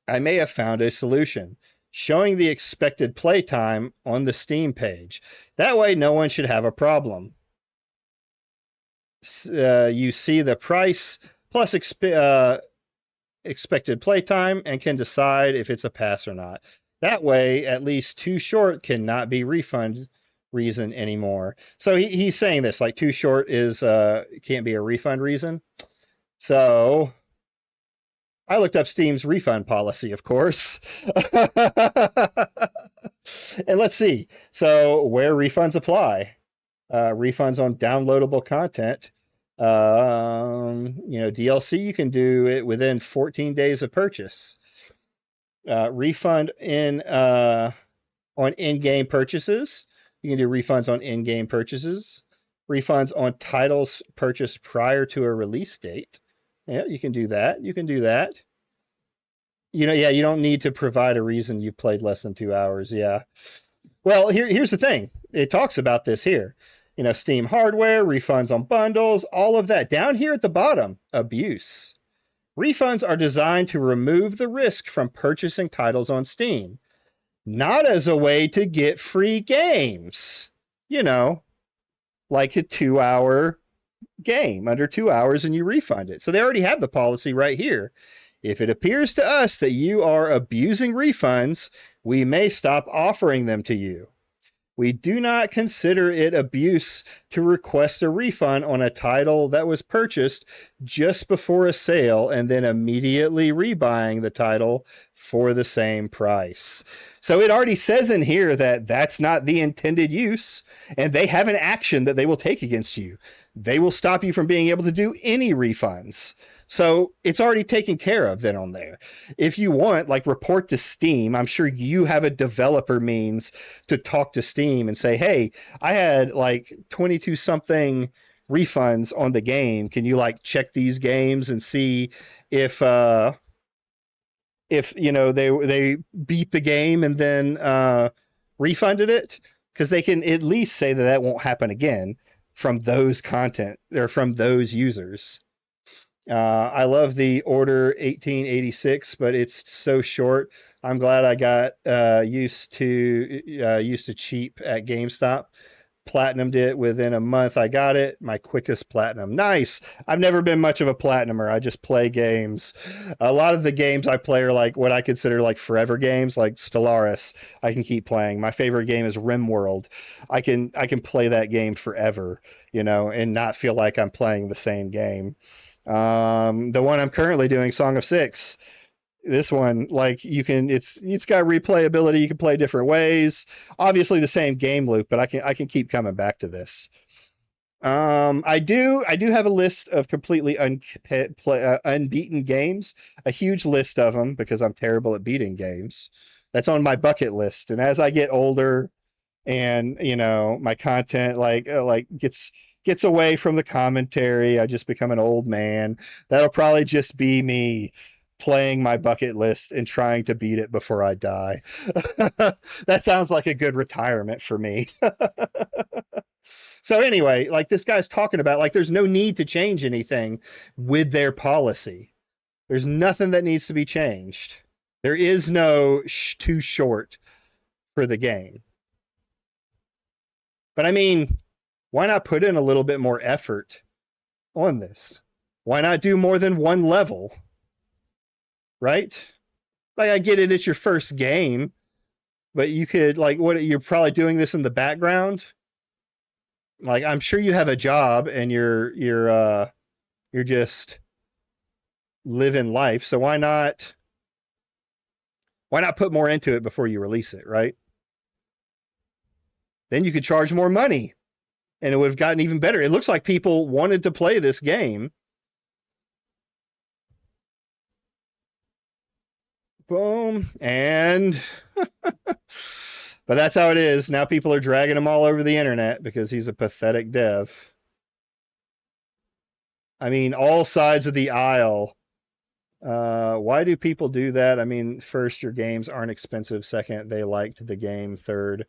S3: I may have found a solution, showing the expected playtime on the Steam page. That way no one should have a problem. You see the price plus expected playtime and can decide if it's a pass or not. That way, at least too short cannot be refund reason anymore. So he's saying this, like too short is can't be a refund reason. So I looked up Steam's refund policy, of course. And let's see. So where refunds apply. Refunds on downloadable content. DLC, you can do it within 14 days of purchase. Refund on in-game purchases. You can do refunds on in-game purchases. Refunds on titles purchased prior to a release date. Yeah, you can do that. You can do that. You don't need to provide a reason you've played less than 2 hours. Yeah. Well, here's the thing. It talks about this here. Steam hardware, refunds on bundles, all of that. Down here at the bottom, abuse. Refunds are designed to remove the risk from purchasing titles on Steam, not as a way to get free games. Like a 2-hour game, under 2 hours, and you refund it. So they already have the policy right here. If it appears to us that you are abusing refunds, we may stop offering them to you. We do not consider it abuse to request a refund on a title that was purchased just before a sale and then immediately rebuying the title for the same price. So it already says in here that that's not the intended use, and they have an action that they will take against you. They will stop you from being able to do any refunds. So it's already taken care of then on there. If you want, report to Steam, I'm sure you have a developer means to talk to Steam and say, hey, I had 22 something refunds on the game. Can you check these games and see if they beat the game and then refunded it? Because they can at least say that won't happen again from those content or from those users. I love the Order 1886, but it's so short. I'm glad I got used to cheap at GameStop. Platinumed it within a month. I got it. My quickest platinum. Nice. I've never been much of a platinumer. I just play games. A lot of the games I play are what I consider forever games, like Stellaris. I can keep playing. My favorite game is RimWorld. I can play that game forever, and not feel like I'm playing the same game. The one I'm currently doing, Song of Six, this one, it's got replayability. You can play different ways. Obviously the same game loop, but I can keep coming back to this. I do have a list of completely unbeaten games, a huge list of them because I'm terrible at beating games. That's on my bucket list. And as I get older and, my content gets away from the commentary, I just become an old man. That'll probably just be me playing my bucket list and trying to beat it before I die. That sounds like a good retirement for me. So anyway, this guy's talking about, there's no need to change anything with their policy. There's nothing that needs to be changed. There is no too short for the game. But why not put in a little bit more effort on this? Why not do more than one level? Right? I get it, it's your first game, but you could, you're probably doing this in the background. I'm sure you have a job and you're You're just living life. So why not put more into it before you release it, right? Then you could charge more money and it would have gotten even better. It looks like people wanted to play this game. Boom. And but that's how it is. Now people are dragging him all over the internet because he's a pathetic dev. I mean, all sides of the aisle. Why do people do that? I mean, first, your games aren't expensive. Second, they liked the game. Third,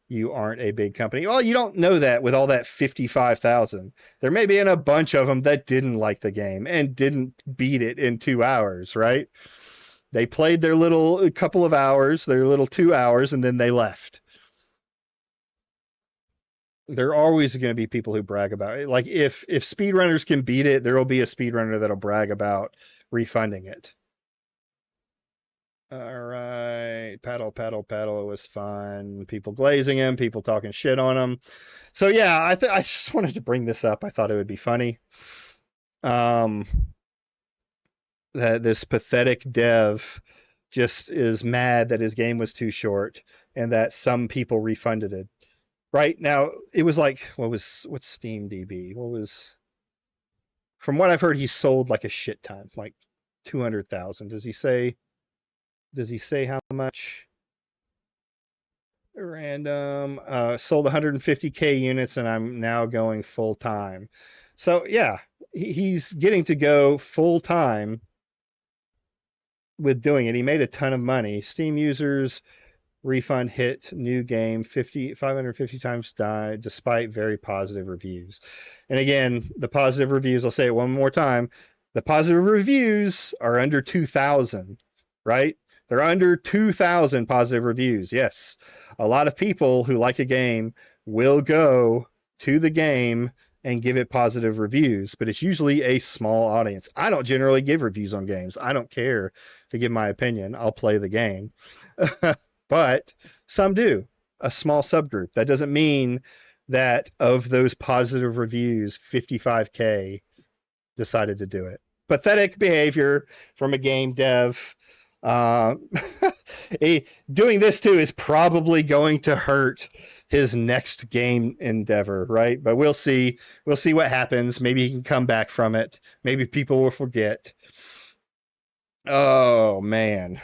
S3: you aren't a big company. Well, you don't know that with all that 55,000. There may be a bunch of them that didn't like the game and didn't beat it in 2 hours, right? They played their little couple of hours, their little 2 hours, and then they left. There are always going to be people who brag about it. Like if speedrunners can beat it, there will be a speedrunner that'll brag about refunding it. All right, paddle. It was fun. People glazing him, people talking shit on him. So yeah, I just wanted to bring this up. I thought it would be funny. That this pathetic dev just is mad that his game was too short and that some people refunded it. Right now, it was like what's Steam DB? From what I've heard, he sold like a shit ton, like 200,000. Does he say how much? Random. Sold 150K units, and I'm now going full time. So yeah, he's getting to go full time with doing it. He made a ton of money. Steam users refund hit, new game, 550 times died, despite very positive reviews. And again, the positive reviews, I'll say it one more time, the positive reviews are under 2,000, right? They're under 2,000 positive reviews. Yes, a lot of people who like a game will go to the game and give it positive reviews, but it's usually a small audience. I don't generally give reviews on games. I don't care to give my opinion. I'll play the game. But some do, a small subgroup. That doesn't mean that of those positive reviews, 55K decided to do it. Pathetic behavior from a game dev. Doing this too is probably going to hurt his next game endeavor, right? But we'll see. We'll see what happens. Maybe he can come back from it. Maybe people will forget. Oh, man.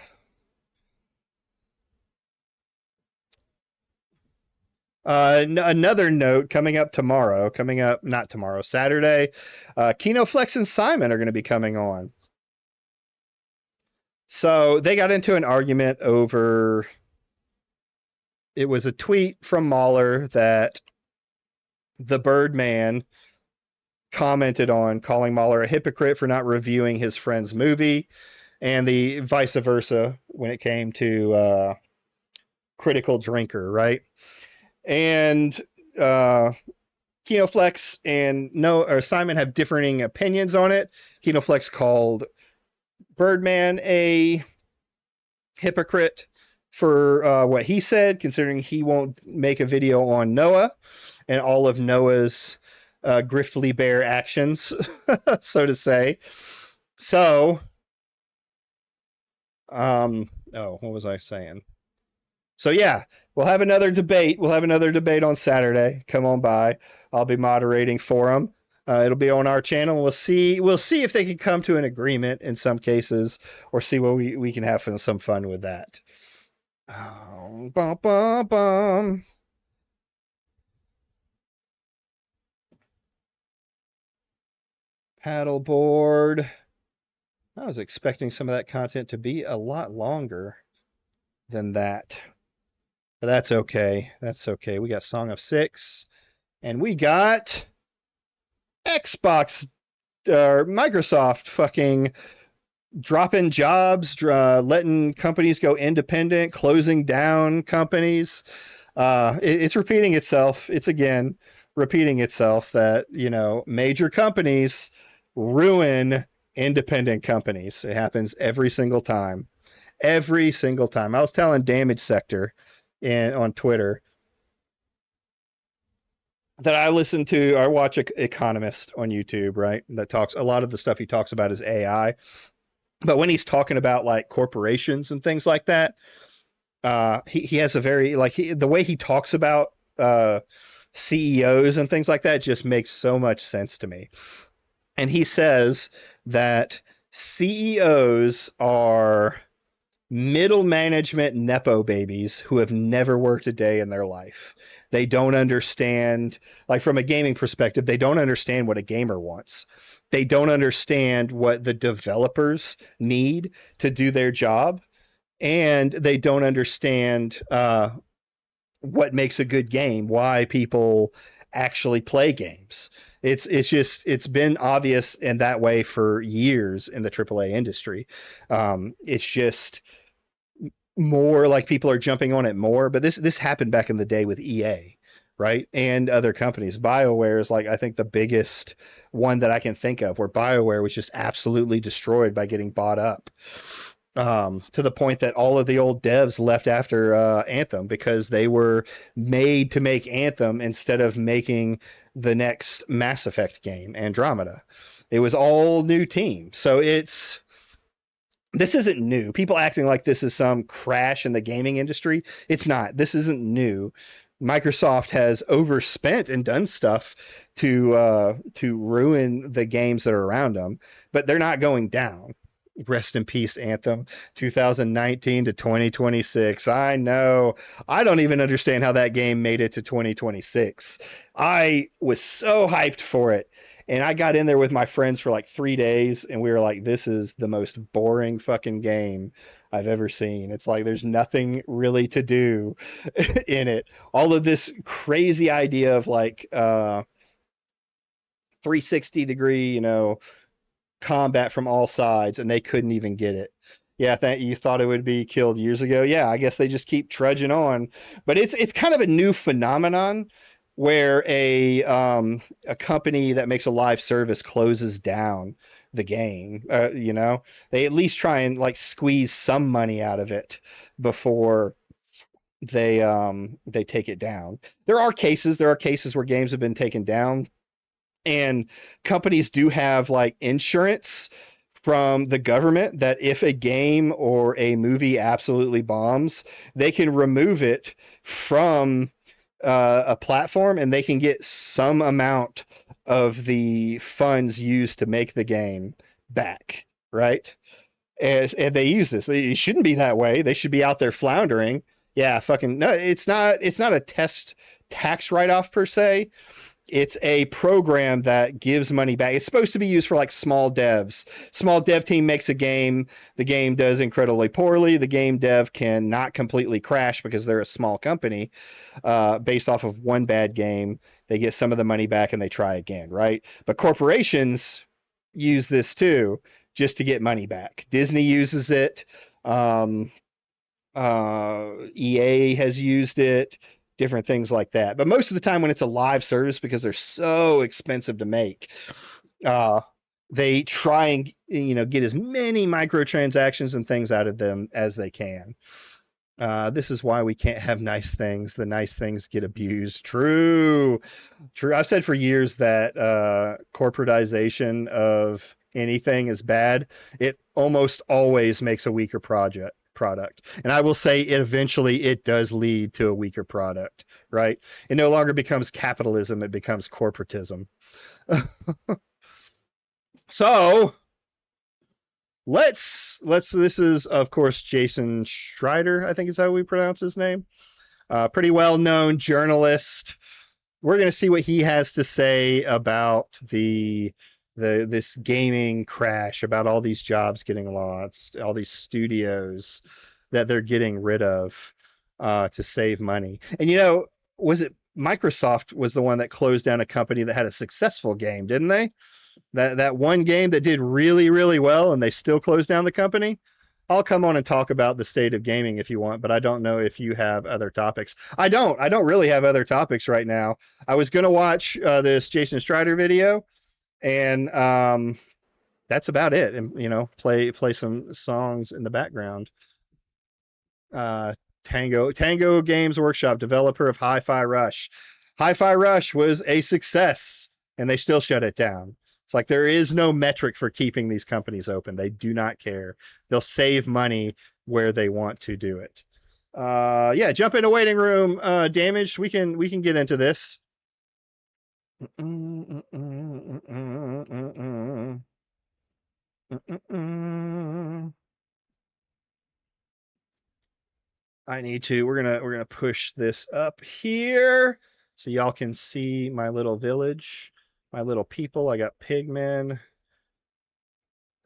S3: Another note not tomorrow, Saturday, Kino Flex and Simon are going to be coming on. So they got into an argument over, it was a tweet from Mahler that the Birdman commented on, calling Mahler a hypocrite for not reviewing his friend's movie, and the vice versa when it came to Critical Drinker, right? And KinoFlex and Simon have differing opinions on it. KinoFlex called Birdman a hypocrite for what he said, considering he won't make a video on Noah and all of Noah's griftly bear actions, so to say. So, what was I saying? So yeah, we'll have another debate. We'll have another debate on Saturday. Come on by. I'll be moderating for them. It'll be on our channel. We'll see if they can come to an agreement in some cases, or see what we can have some fun with that. Oh, bum, bum, bum. Paddleboard. I was expecting some of that content to be a lot longer than that. But that's okay. That's okay. We got Song of Six. And we got Xbox or Microsoft fucking dropping jobs, letting companies go independent, closing down companies. It's repeating itself. It's again repeating itself that, major companies ruin independent companies. It happens every single time. Every single time. I was telling Damage Sector on Twitter that I listen to, I watch Economist on YouTube, right? That talks, a lot of the stuff he talks about is AI. But when he's talking about like corporations and things like that, he has a very, like, the way he talks about CEOs and things like that just makes so much sense to me. And he says that CEOs are middle management Nepo babies who have never worked a day in their life. They don't understand, like, from a gaming perspective, they don't understand what a gamer wants. They don't understand what the developers need to do their job. And they don't understand what makes a good game, why people actually play games. It's been obvious in that way for years in the AAA industry. It's just more like people are jumping on it more, but this happened back in the day with EA, right? And other companies. BioWare is, like, I think the biggest one that I can think of, where BioWare was just absolutely destroyed by getting bought up. To the point that all of the old devs left after Anthem because they were made to make Anthem instead of making the next Mass Effect game, Andromeda. It was all new team. So this isn't new. People acting like this is some crash in the gaming industry. It's not. This isn't new. Microsoft has overspent and done stuff to ruin the games that are around them, but they're not going down. Rest in peace, Anthem. 2019 to 2026. I know. I don't even understand how that game made it to 2026. I was so hyped for it. And I got in there with my friends for like 3 days, and we were like, this is the most boring fucking game I've ever seen. It's like there's nothing really to do in it. All of this crazy idea of like 360 degree, combat from all sides, and they couldn't even get it. Yeah, you thought it would be killed years ago. Yeah, I guess they just keep trudging on. But it's kind of a new phenomenon where a company that makes a live service closes down the game. They at least try and like squeeze some money out of it before they take it down. There are cases where games have been taken down, and companies do have like insurance from the government that if a game or a movie absolutely bombs, they can remove it from a platform, and they can get some amount of the funds used to make the game back, right? And they use this. It shouldn't be that way. They should be out there floundering. Yeah, fucking no. It's not a tax write-off per se. It's a program that gives money back. It's supposed to be used for like small devs. Small dev team makes a game. The game does incredibly poorly. The game dev can not completely crash because they're a small company. Based off of one bad game, they get some of the money back and they try again, right? But corporations use this too, just to get money back. Disney uses it. EA has used it. Different things like that. But most of the time when it's a live service, because they're so expensive to make, they try and get as many microtransactions and things out of them as they can. This is why we can't have nice things. The nice things get abused. True. I've said for years that corporatization of anything is bad. It almost always makes a weaker product. And I will say it does lead to a weaker product, right? It no longer becomes capitalism, it becomes corporatism. So this is of course Jason Schreier, I think is how we pronounce his name. Pretty well-known journalist. We're going to see what he has to say about this gaming crash, about all these jobs getting lost, all these studios that they're getting rid of to save money. And was it Microsoft was the one that closed down a company that had a successful game, didn't they? That one game that did really, really well, and they still closed down the company. I'll come on and talk about the state of gaming if you want, but I don't know if you have other topics. I don't really have other topics right now. I was going to watch this Jason Schreier video, and that's about it. And play some songs in the background. Tango Games Workshop, developer of Hi-Fi Rush. Hi-Fi Rush was a success, and they still shut it down. It's like there is no metric for keeping these companies open. They do not care. They'll save money where they want to do it. Yeah, jump into waiting room. Damaged. We can get into this. I need to. We're gonna push this up here so y'all can see my little village, my little people. I got pigmen.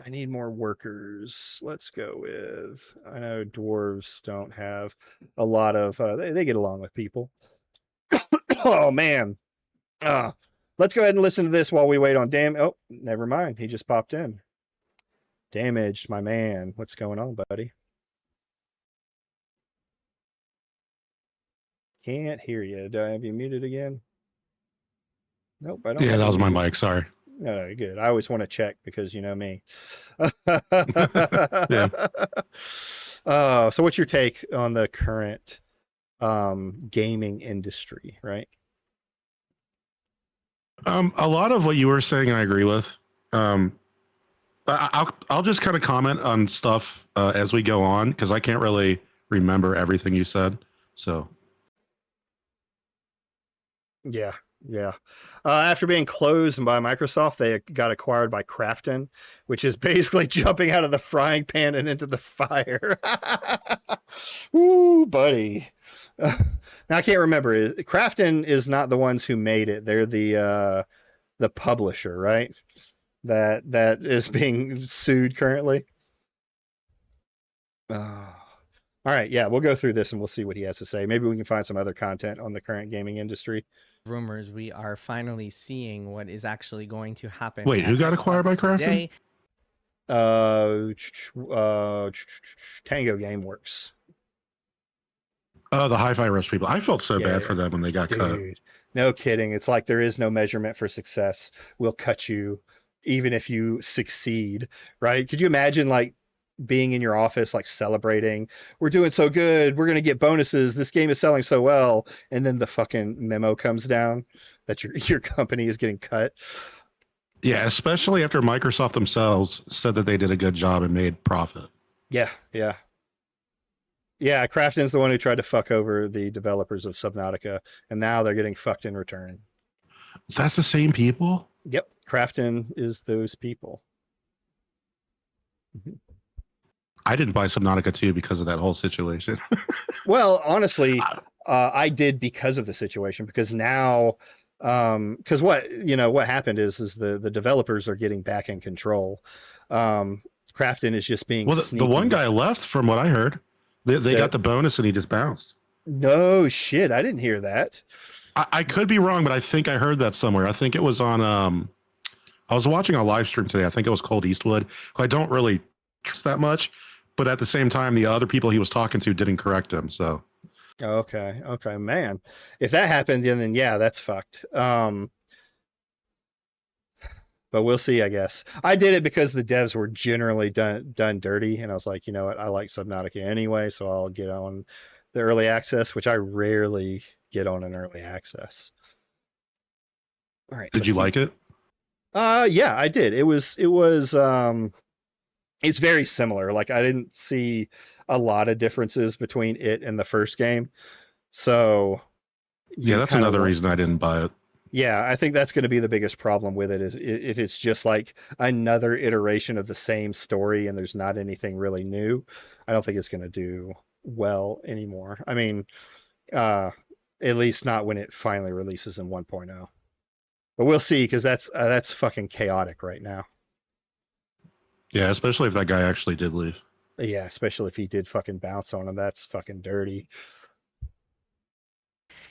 S3: I need more workers. Let's go with. I know dwarves don't have a lot of. They get along with people. Oh man. Let's go ahead and listen to this while we wait on Oh, never mind. He just popped in. Damaged, my man. What's going on, buddy? Can't hear you. Do I have you muted again? Nope, I don't.
S7: Yeah, that was my mic. Sorry.
S3: No, good. I always want to check because you know me.
S7: Yeah.
S3: So what's your take on the current gaming industry, right?
S7: A lot of what you were saying, I agree with. I'll just kind of comment on stuff as we go on because I can't really remember everything you said. So.
S3: Yeah. After being closed by Microsoft, they got acquired by Krafton, which is basically jumping out of the frying pan and into the fire. Ooh, buddy. Now I can't remember. Krafton is not the ones who made it. They're the publisher, right? That is being sued currently. All right, yeah, we'll go through this and we'll see what he has to say. Maybe we can find some other content on the current gaming industry.
S8: Rumors, we are finally seeing what is actually going to happen.
S7: Wait, who got acquired by Krafton?
S3: Tango Gameworks.
S7: Oh, the Hi-Fi Rush people. I felt so bad for them when they got cut.
S3: No kidding. It's like there is no measurement for success. We'll cut you even if you succeed, right? Could you imagine like being in your office, like celebrating, we're doing so good, we're going to get bonuses, this game is selling so well, and then the fucking memo comes down that your company is getting cut.
S7: Yeah, especially after Microsoft themselves said that they did a good job and made profit.
S3: Yeah. Krafton's the one who tried to fuck over the developers of Subnautica, and now they're getting fucked in return.
S7: That's the same people?
S3: Yep, Krafton is those people.
S7: I didn't buy Subnautica 2 because of that whole situation.
S3: Well, honestly, I did because of the situation, because now, because what happened is the developers are getting back in control. Krafton is just being
S7: the one guy left, from what I heard. They got the bonus and he just bounced.
S3: No shit, I didn't hear that.
S7: I could be wrong, but I think I heard that somewhere. I think it was on I was watching a live stream today. I think it was Cold Eastwood, who I don't really trust that much, but at the same time, the other people he was talking to didn't correct him. So
S3: okay, man. If that happened, then yeah, that's fucked. But we'll see, I guess. I did it because the devs were generally done dirty, and I was like, you know what, I like Subnautica anyway, so I'll get on the early access, which I rarely get on an early access. All right.
S7: Did you like it?
S3: Yeah, I did. It was it's very similar. Like I didn't see a lot of differences between it and the first game. So
S7: yeah, that's another reason I didn't buy it.
S3: Yeah, I think that's going to be the biggest problem with it, is if it's just like another iteration of the same story and there's not anything really new. I don't think it's going to do well anymore. I mean, at least not when it finally releases in 1.0. But we'll see, because that's fucking chaotic right now.
S7: Yeah, especially if that guy actually did leave.
S3: Yeah, especially if he did fucking bounce on him. That's fucking dirty.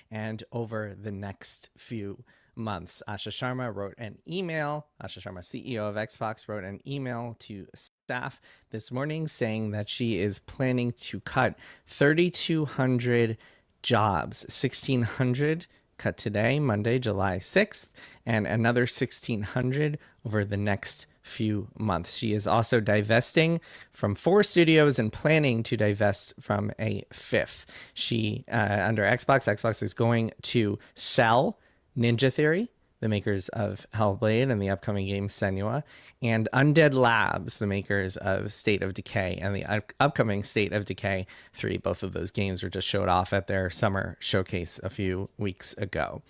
S8: And over the next few months, Asha Sharma wrote an email. Asha Sharma, CEO of Xbox, wrote an email to staff this morning saying that she is planning to cut 3,200 jobs, 1,600 cut today, Monday, July 6th, and another 1,600 over the next few months. She is also divesting from 4 studios and planning to divest from a 5th. She, under Xbox is going to sell Ninja Theory, the makers of Hellblade and the upcoming game Senua, and Undead Labs, the makers of State of Decay and the upcoming State of Decay 3. Both of those games were just showed off at their summer showcase a few weeks ago.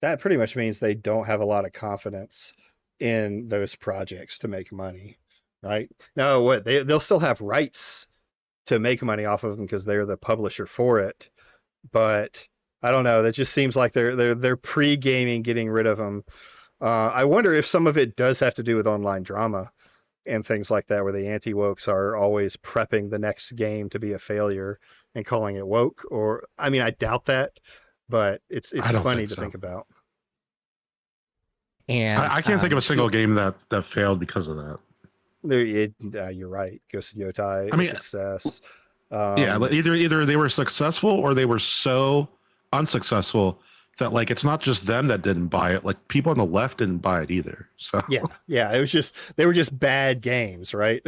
S3: That pretty much means they don't have a lot of confidence in those projects to make money, right? No, what they'll still have rights to make money off of them because they're the publisher for it, but I don't know. That just seems like they're pre-gaming getting rid of them. I wonder if some of it does have to do with online drama and things like that, where the anti-wokes are always prepping the next game to be a failure and calling it woke. Or, I mean, I doubt that, but it's funny to think about.
S8: And
S7: I can't think of a single game that failed because of that.
S3: You're right. Ghost of Yotai,
S7: I mean,
S3: success.
S7: Yeah, either they were successful or they were so unsuccessful that like it's not just them that didn't buy it, like people on the left didn't buy it either. So
S3: yeah, it was just they were just bad games, right?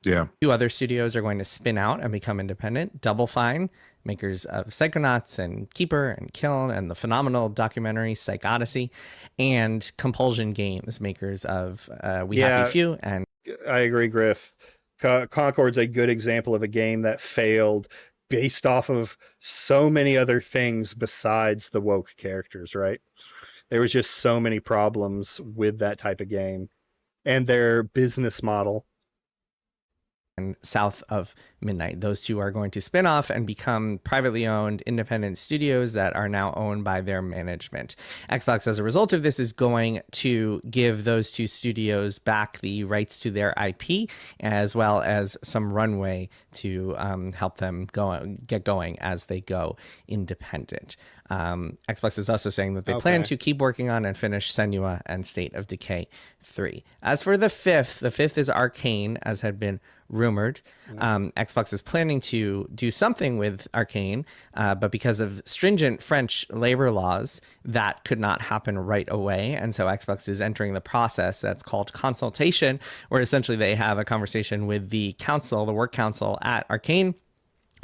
S7: Yeah.
S8: 2 other studios are going to spin out and become independent. Double Fine, makers of Psychonauts and Keeper and Kiln and the phenomenal documentary Psych Odyssey, and Compulsion Games, makers of We Happy Few. And
S3: I agree, Griff. Concord's a good example of a game that failed based off of so many other things besides the woke characters, right? There was just so many problems with that type of game and their business model.
S8: And South of Midnight. Those 2 are going to spin off and become privately owned independent studios that are now owned by their management. Xbox, as a result of this, is going to give those 2 studios back the rights to their IP, as well as some runway to help them get going as they go independent. Xbox is also saying that they plan to keep working on and finish Senua and State of Decay 3. As for the 5th is Arcane, as had been rumored. Xbox is planning to do something with Arcane, but because of stringent French labor laws, that could not happen right away. And so Xbox is entering the process that's called consultation, where essentially they have a conversation with the council, the work council at Arcane,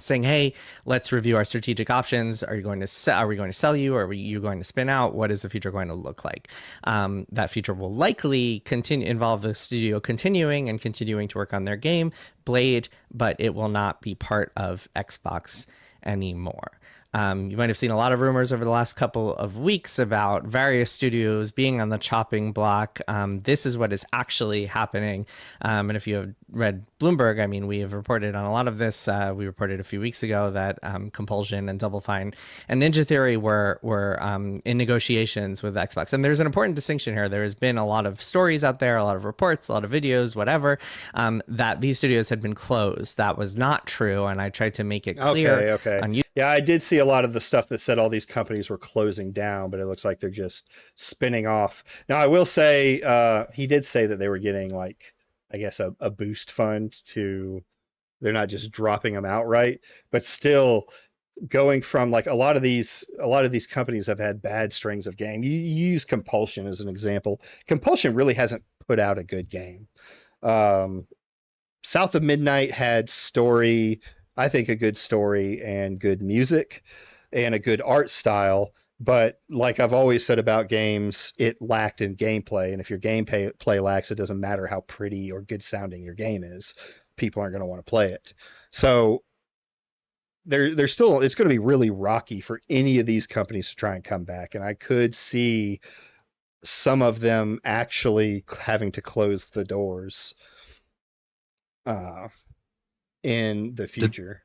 S8: saying, hey, let's review our strategic options. Are we going to sell you? Or are you going to spin out? What is the future going to look like? That future will likely involve the studio continuing to work on their game, Blade, but it will not be part of Xbox anymore. You might have seen a lot of rumors over the last couple of weeks about various studios being on the chopping block. This is what is actually happening. And if you have read Bloomberg, I mean, we have reported on a lot of this. We reported a few weeks ago that Compulsion and Double Fine and Ninja Theory were in negotiations with Xbox. And there's an important distinction here. There has been a lot of stories out there, a lot of reports, a lot of videos, whatever, that these studios had been closed. That was not true. And I tried to make it clear on YouTube.
S3: Yeah, I did see a lot of the stuff that said all these companies were closing down, but it looks like they're just spinning off. Now, I will say, he did say that they were getting, like, I guess, a boost fund to, they're not just dropping them outright, but still going from, like, a lot of these companies have had bad strings of game. You use Compulsion as an example. Compulsion really hasn't put out a good game. South of Midnight had story, I think a good story and good music and a good art style. But like I've always said about games, it lacked in gameplay. And if your gameplay lacks, it doesn't matter how pretty or good sounding your game is. People aren't going to want to play it. So there's still, it's going to be really rocky for any of these companies to try and come back. And I could see some of them actually having to close the doors in the future.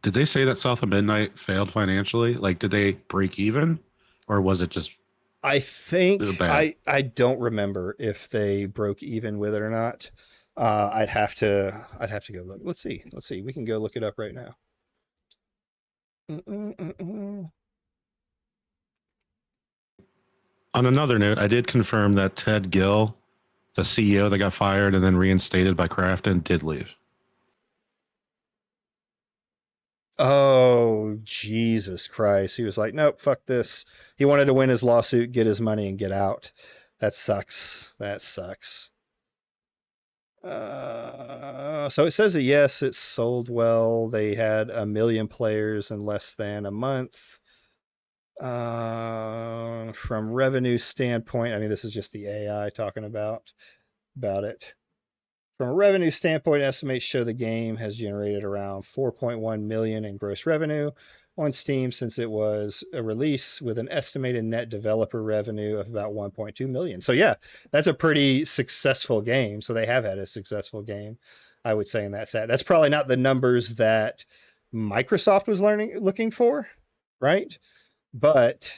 S7: Did they say that South of Midnight failed financially? Like, did they break even, or was it just?
S3: I think I don't remember if they broke even with it or not. I'd have to go look. Let's see. We can go look it up right now.
S7: On another note, I did confirm that Ted Gill, the CEO that got fired and then reinstated by Krafton, did leave.
S3: Oh, Jesus Christ. He was like, nope, fuck this. He wanted to win his lawsuit, get his money, and get out. That sucks. That sucks. So it says that yes, it sold well. They had 1 million players in less than a month. From revenue standpoint, I mean, this is just the AI talking about it. From a revenue standpoint, estimates show the game has generated around 4.1 million in gross revenue on Steam since it was a release, with an estimated net developer revenue of about 1.2 million. So yeah, that's a pretty successful game. So they have had a successful game, I would say, in that set. That's probably not the numbers that Microsoft was looking for, right? But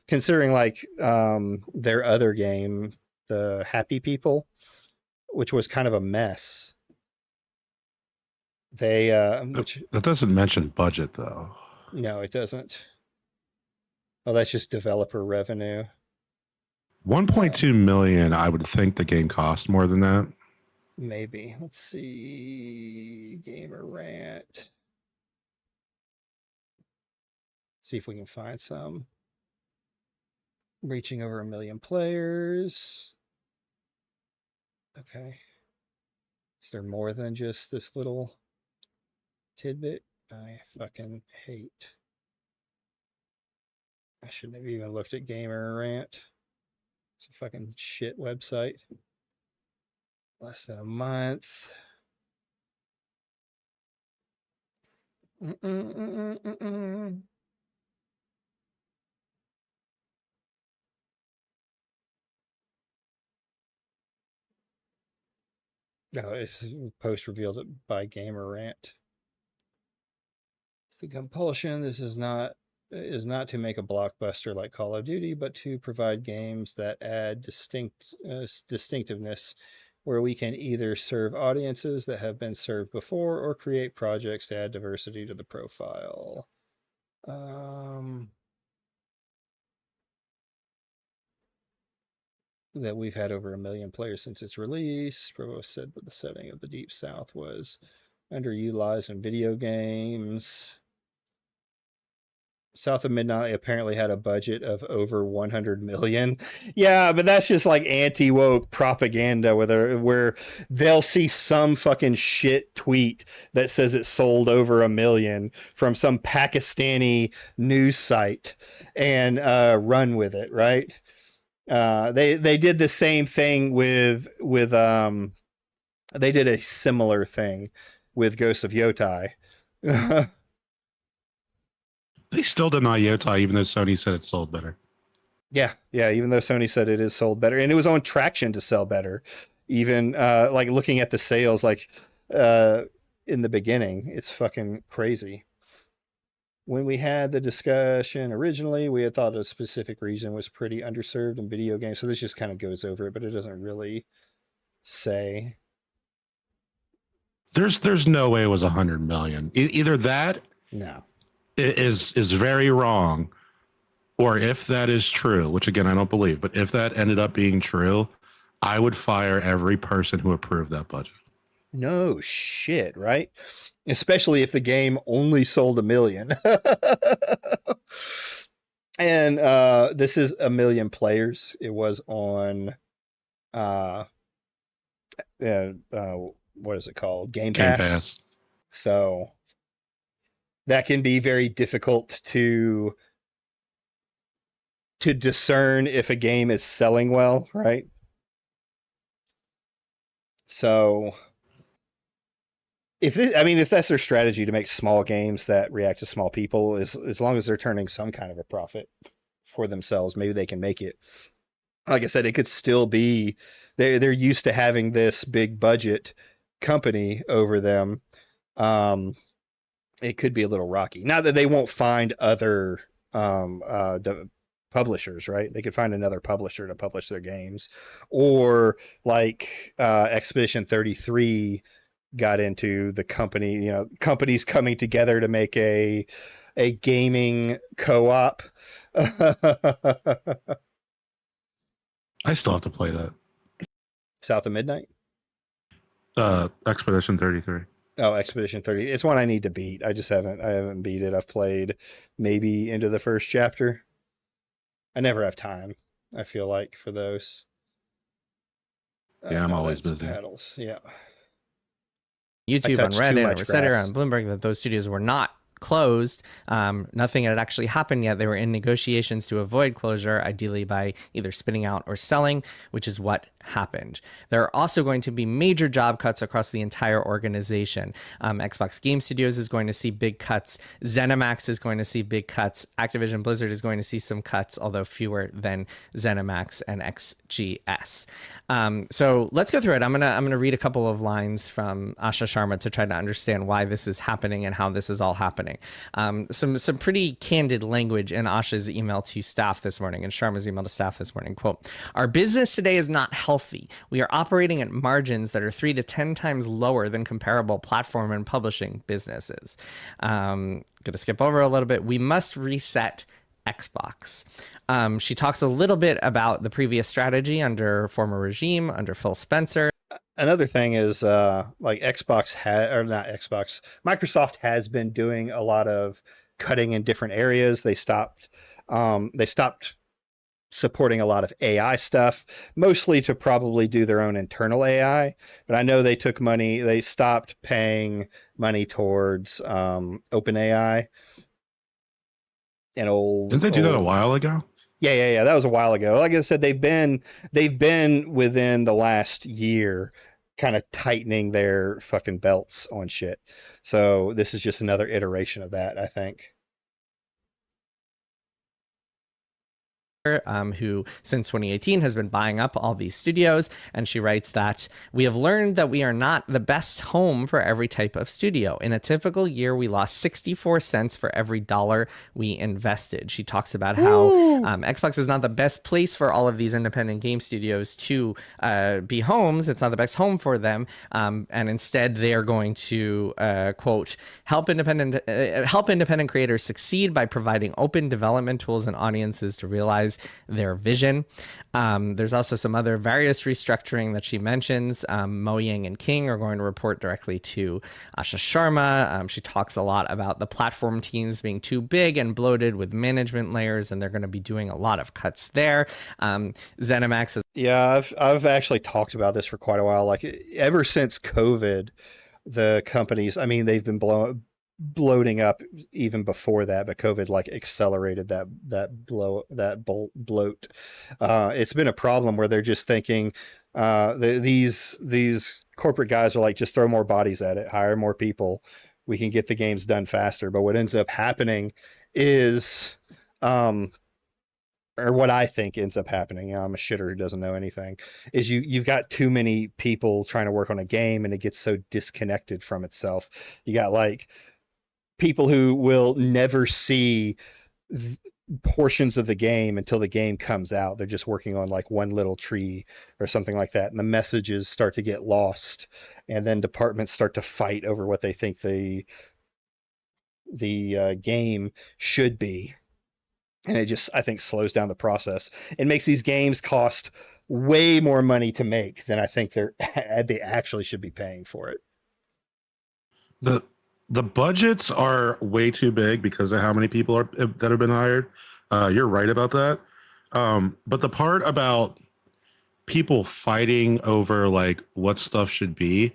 S3: considering like their other game, the Happy People, which was kind of a mess. They
S7: that doesn't mention budget though.
S3: No, it doesn't. Oh, that's just developer revenue.
S7: 1.2 million. I would think the game cost more than that.
S3: Maybe. Let's see. Gamer Rant. See if we can find some. Reaching over 1 million players. Okay. Is there more than just this little tidbit? I fucking hate. I shouldn't have even looked at Gamer Rant. It's a fucking shit website. Less than a month. No, it's a post revealed by Gamer Rant. The compulsion, this is not to make a blockbuster like Call of Duty, but to provide games that add distinctiveness, where we can either serve audiences that have been served before or create projects to add diversity to the profile. That we've had over 1 million players since its release. Provost said that the setting of the Deep South was underutilized in video games. South of Midnight apparently had a budget of over 100 million. Yeah, but that's just like anti-woke propaganda where they'll see some fucking shit tweet that says it sold over 1 million from some Pakistani news site and run with it, right? They did the same thing with they did a similar thing with Ghosts of Yotai.
S7: They still deny Yotai, even though Sony said it sold better.
S3: Yeah, even though Sony said it is sold better, and it was on traction to sell better. Even like looking at the sales, like in the beginning, it's fucking crazy. When we had the discussion originally, we had thought a specific region was pretty underserved in video games. So this just kind of goes over it, but it doesn't really say.
S7: There's no way it was 100 million. Either that is very wrong, or if that is true, which again I don't believe, but if that ended up being true, I would fire every person who approved that budget. No shit, right? Especially if the game only sold 1 million. And this is 1 million players. It was on what is it called? Game Pass. So that can be very difficult to discern if a game is selling well, right? So if that's their strategy, to make small games that react to small people, as long as they're turning some kind of a profit for themselves, maybe they can make it. Like I said, it could still be they're used to having this big budget company over them. It could be a little rocky. Not that they won't find other publishers, right? They could find another publisher to publish their games, or like Expedition 33 got into the company, companies coming together to make a gaming co-op. I still have to play that.
S3: South of Midnight?
S7: Expedition 33.
S3: Oh, Expedition 30. It's one I need to beat. I haven't beat it. I've played maybe into the first chapter. I never have time, I feel like, for those.
S7: Yeah, I'm always
S3: Nomads and
S7: busy.
S3: Paddles. Yeah.
S8: YouTube, on
S3: touch too
S8: Reddit, on
S3: much
S8: Reddit,
S3: grass.
S8: on Bloomberg, that those studios were not closed. Nothing had actually happened yet. They were in negotiations to avoid closure, ideally by either spinning out or selling, which is what happened. There are also going to be major job cuts across the entire organization. Xbox Game Studios is going to see big cuts. ZeniMax is going to see big cuts. Activision Blizzard is going to see some cuts, although fewer than ZeniMax and XGS. So let's go through it. I'm gonna read a couple of lines from Asha Sharma to try to understand why this is happening and how this is all happening. Some pretty candid language in Asha's email to staff this morning, and Sharma's email to staff this morning. Quote, "Our business today is not healthy. We are operating at margins that are 3 to 10 times lower than comparable platform and publishing businesses." Going to skip over a little bit. We must reset Xbox. She talks a little bit about the previous strategy under former regime, under Phil Spencer.
S3: Another thing is like Microsoft has been doing a lot of cutting in different areas. They stopped supporting a lot of AI stuff, mostly to probably do their own internal AI. But I know they stopped paying money towards OpenAI.
S7: Didn't they do that a while ago?
S3: Yeah. That was a while ago. Like I said, they've been within the last year kind of tightening their fucking belts on shit. So this is just another iteration of that, I think.
S8: Who since 2018 has been buying up all these studios, and she writes that we have learned that we are not the best home for every type of studio. In a typical year, we lost 64 cents for every dollar we invested. She talks about how Xbox is not the best place for all of these independent game studios to be homes. It's not the best home for them, and instead they are going to quote, help independent creators succeed by providing open development tools and audiences to realize their vision. There's also some other various restructuring that she mentions. Mo Yang and King are going to report directly to Asha Sharma. She talks a lot about the platform teams being too big and bloated with management layers, and they're going to be doing a lot of cuts there. ZeniMax is...
S3: Yeah, I've actually talked about this for quite a while. Like ever since COVID, the companies, I mean, they've been bloating up even before that, but COVID like accelerated that bloat. It's been a problem where they're just thinking these corporate guys are like, just throw more bodies at it, hire more people, we can get the games done faster. But what ends up happening is or what I think ends up happening, I'm a shitter who doesn't know anything, is you've got too many people trying to work on a game and it gets so disconnected from itself. You got like people who will never see portions of the game until the game comes out. They're just working on like one little tree or something like that, and the messages start to get lost, and then departments start to fight over what they think the game should be. And it just, I think, slows down the process. It makes these games cost way more money to make than I think they actually should be paying for it.
S7: The budgets are way too big because of how many people that have been hired. You're right about that. But the part about people fighting over like what stuff should be,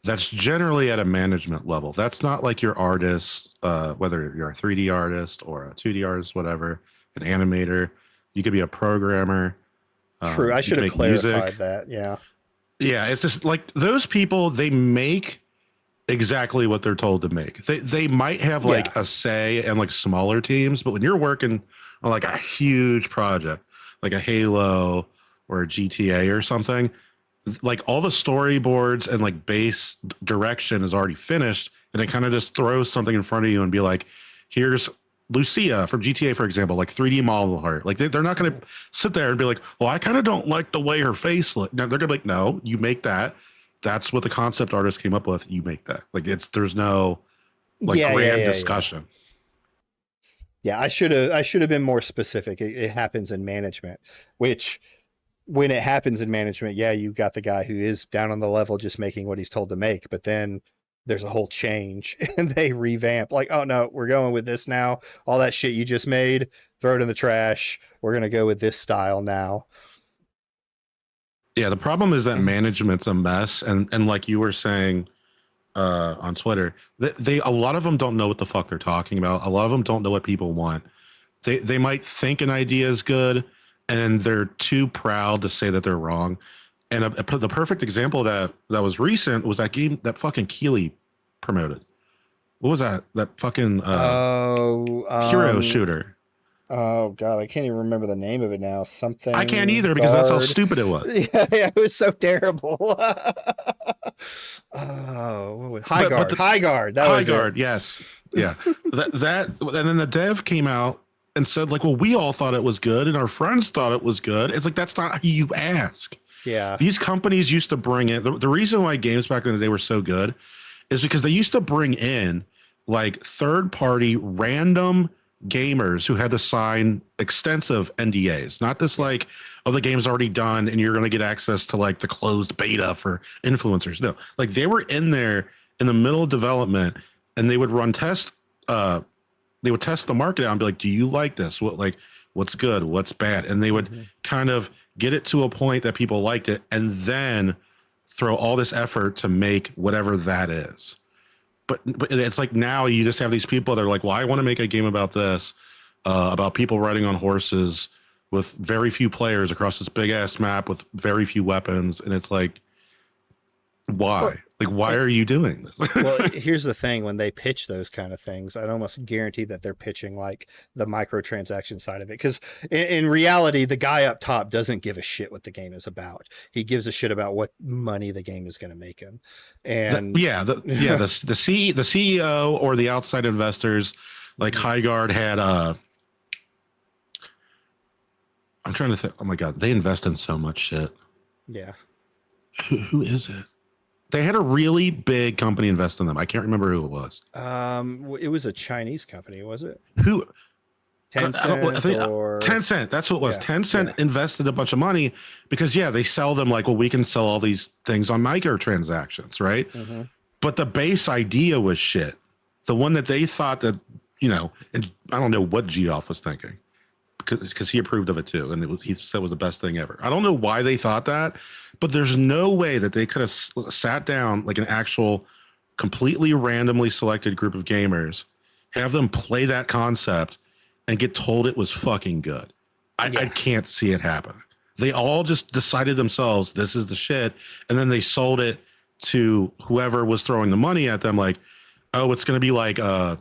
S7: that's generally at a management level. That's not like your artists, whether you're a 3D artist or a 2D artist, whatever, an animator. You could be a programmer.
S3: True. I should have clarified
S7: music.
S3: that. Yeah.
S7: Yeah. It's just like those people, they make exactly what they're told to make. They might have like a say in like smaller teams, but when you're working on like a huge project, like a Halo or a GTA or something, like all the storyboards and like base direction is already finished, and it kind of just throws something in front of you and be like, here's Lucia from GTA, for example, like 3D model her. Like they're not going to sit there and be like, well, I kind of don't like the way her face looks. No, they're going to be like, no, you make that. That's what the concept artist came up with. You make that. Like there's no like grand discussion.
S3: Yeah, I should have been more specific. It happens in management, which when it happens in management, yeah, you got the guy who is down on the level just making what he's told to make, but then there's a whole change and they revamp like, oh no, we're going with this now. All that shit you just made, throw it in the trash. We're going to go with this style now.
S7: Yeah, the problem is that management's a mess, and like you were saying on Twitter, they a lot of them don't know what the fuck they're talking about. A lot of them don't know what people want. They might think an idea is good, and they're too proud to say that they're wrong. And the perfect example that was recent was that game that fucking Keeley promoted. What was that? That fucking hero shooter.
S3: Oh god, I can't even remember the name of it now. Something.
S7: I can't either because that's how stupid it was.
S3: Yeah, it was so terrible. Oh, what was High Guard? High Guard. That was
S7: Guard. Yes. Yeah. that and then the dev came out and said like, well, we all thought it was good and our friends thought it was good. It's like that's not how you ask.
S3: Yeah.
S7: These companies used to bring in the reason why games back in the day were so good is because they used to bring in like third-party random gamers who had to sign extensive NDAs, not this like, oh, the game's already done and you're going to get access to like the closed beta for influencers. No, like they were in there in the middle of development and they would run test. They would test the market out and be like, do you like this? What's good? What's bad? And they would kind of get it to a point that people liked it and then throw all this effort to make whatever that is. But it's like now you just have these people that are like, well, I want to make a game about this, about people riding on horses with very few players across this big ass map with very few weapons. And it's like, why? Why are you doing this?
S3: Well, here's the thing. When they pitch those kind of things, I'd almost guarantee that they're pitching like the microtransaction side of it. Because in reality, the guy up top doesn't give a shit what the game is about. He gives a shit about what money the game is going to make him. And
S7: the CEO or the outside investors, like High Guard had I'm trying to think. Oh my God, they invest in so much shit.
S3: Yeah.
S7: Who is it? They had a really big company invest in them. I can't remember who it was.
S3: It was a Chinese company, was it?
S7: Who?
S3: Tencent or
S7: Tencent. That's what it was.
S3: Yeah,
S7: Tencent invested a bunch of money because they sell them like, well, we can sell all these things on microtransactions, right?
S3: Mm-hmm.
S7: But the base idea was shit. The one that they thought that, and I don't know what Geoff was thinking because he approved of it too. And he said it was the best thing ever. I don't know why they thought that, but there's no way that they could have sat down like an actual completely randomly selected group of gamers, have them play that concept and get told it was fucking good. I can't see it happen. They all just decided themselves, this is the shit. And then they sold it to whoever was throwing the money at them. Like, oh, it's going to be like a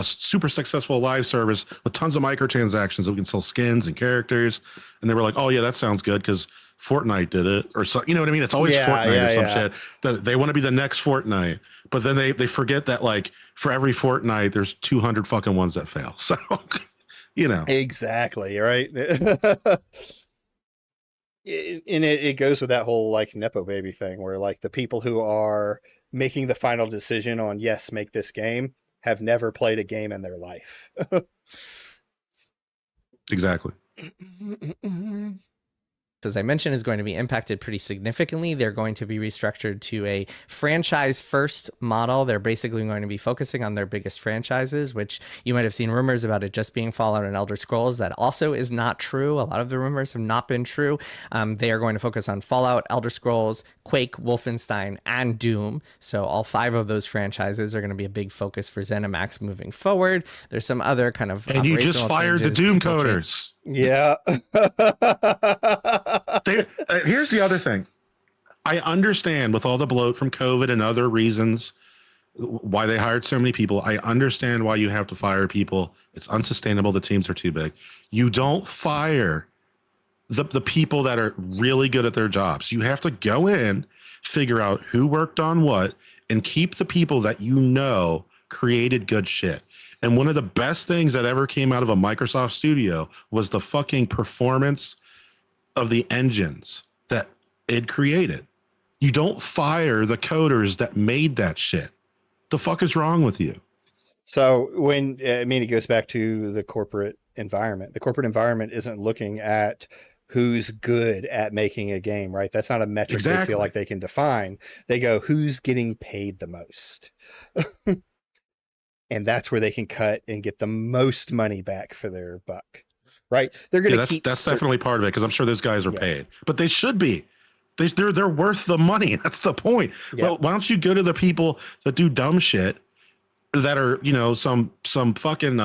S7: super successful live service with tons of microtransactions that we can sell skins and characters. And they were like, oh yeah, that sounds good because Fortnite did it or so, you know what I mean? It's always Fortnite or some shit that they want to be the next Fortnite, but then they forget that like for every Fortnite, there's 200 fucking ones that fail. So,
S3: Exactly. Right. And it goes with that whole like Nepo baby thing where like the people who are making the final decision on, yes, make this game have never played a game in their life.
S7: Exactly.
S8: As I mentioned, is going to be impacted pretty significantly. They're going to be restructured to a franchise first model. They're basically going to be focusing on their biggest franchises, which you might have seen rumors about it just being Fallout and Elder Scrolls. That also is not true. A lot of the rumors have not been true. They are going to focus on Fallout, Elder Scrolls, Quake, Wolfenstein, and Doom. So all 5 of those franchises are going to be a big focus for ZeniMax moving forward. There's some other kind of
S7: and you just fired the Doom coders.
S3: Yeah.
S7: Here's the other thing. I understand with all the bloat from COVID and other reasons why they hired so many people. I understand why you have to fire people. It's unsustainable. The teams are too big. You don't fire the people that are really good at their jobs. You have to go in, figure out who worked on what, and keep the people that created good shit. And one of the best things that ever came out of a Microsoft studio was the fucking performance of the engines that it created. You don't fire the coders that made that shit. The fuck is wrong with you?
S3: So it goes back to the corporate environment. The corporate environment isn't looking at who's good at making a game, right? That's not a metric they
S7: Exactly.
S3: feel like they can define. They go, who's getting paid the most? And that's where they can cut and get the most money back for their buck, right? They're going
S7: Yeah,
S3: to keep
S7: that's definitely part of it because I'm sure those guys are
S3: Yeah.
S7: paid, but they should be. They're worth the money. That's the point.
S3: Yeah.
S7: Well, why don't you go to the people that do dumb shit that are, you know, some fucking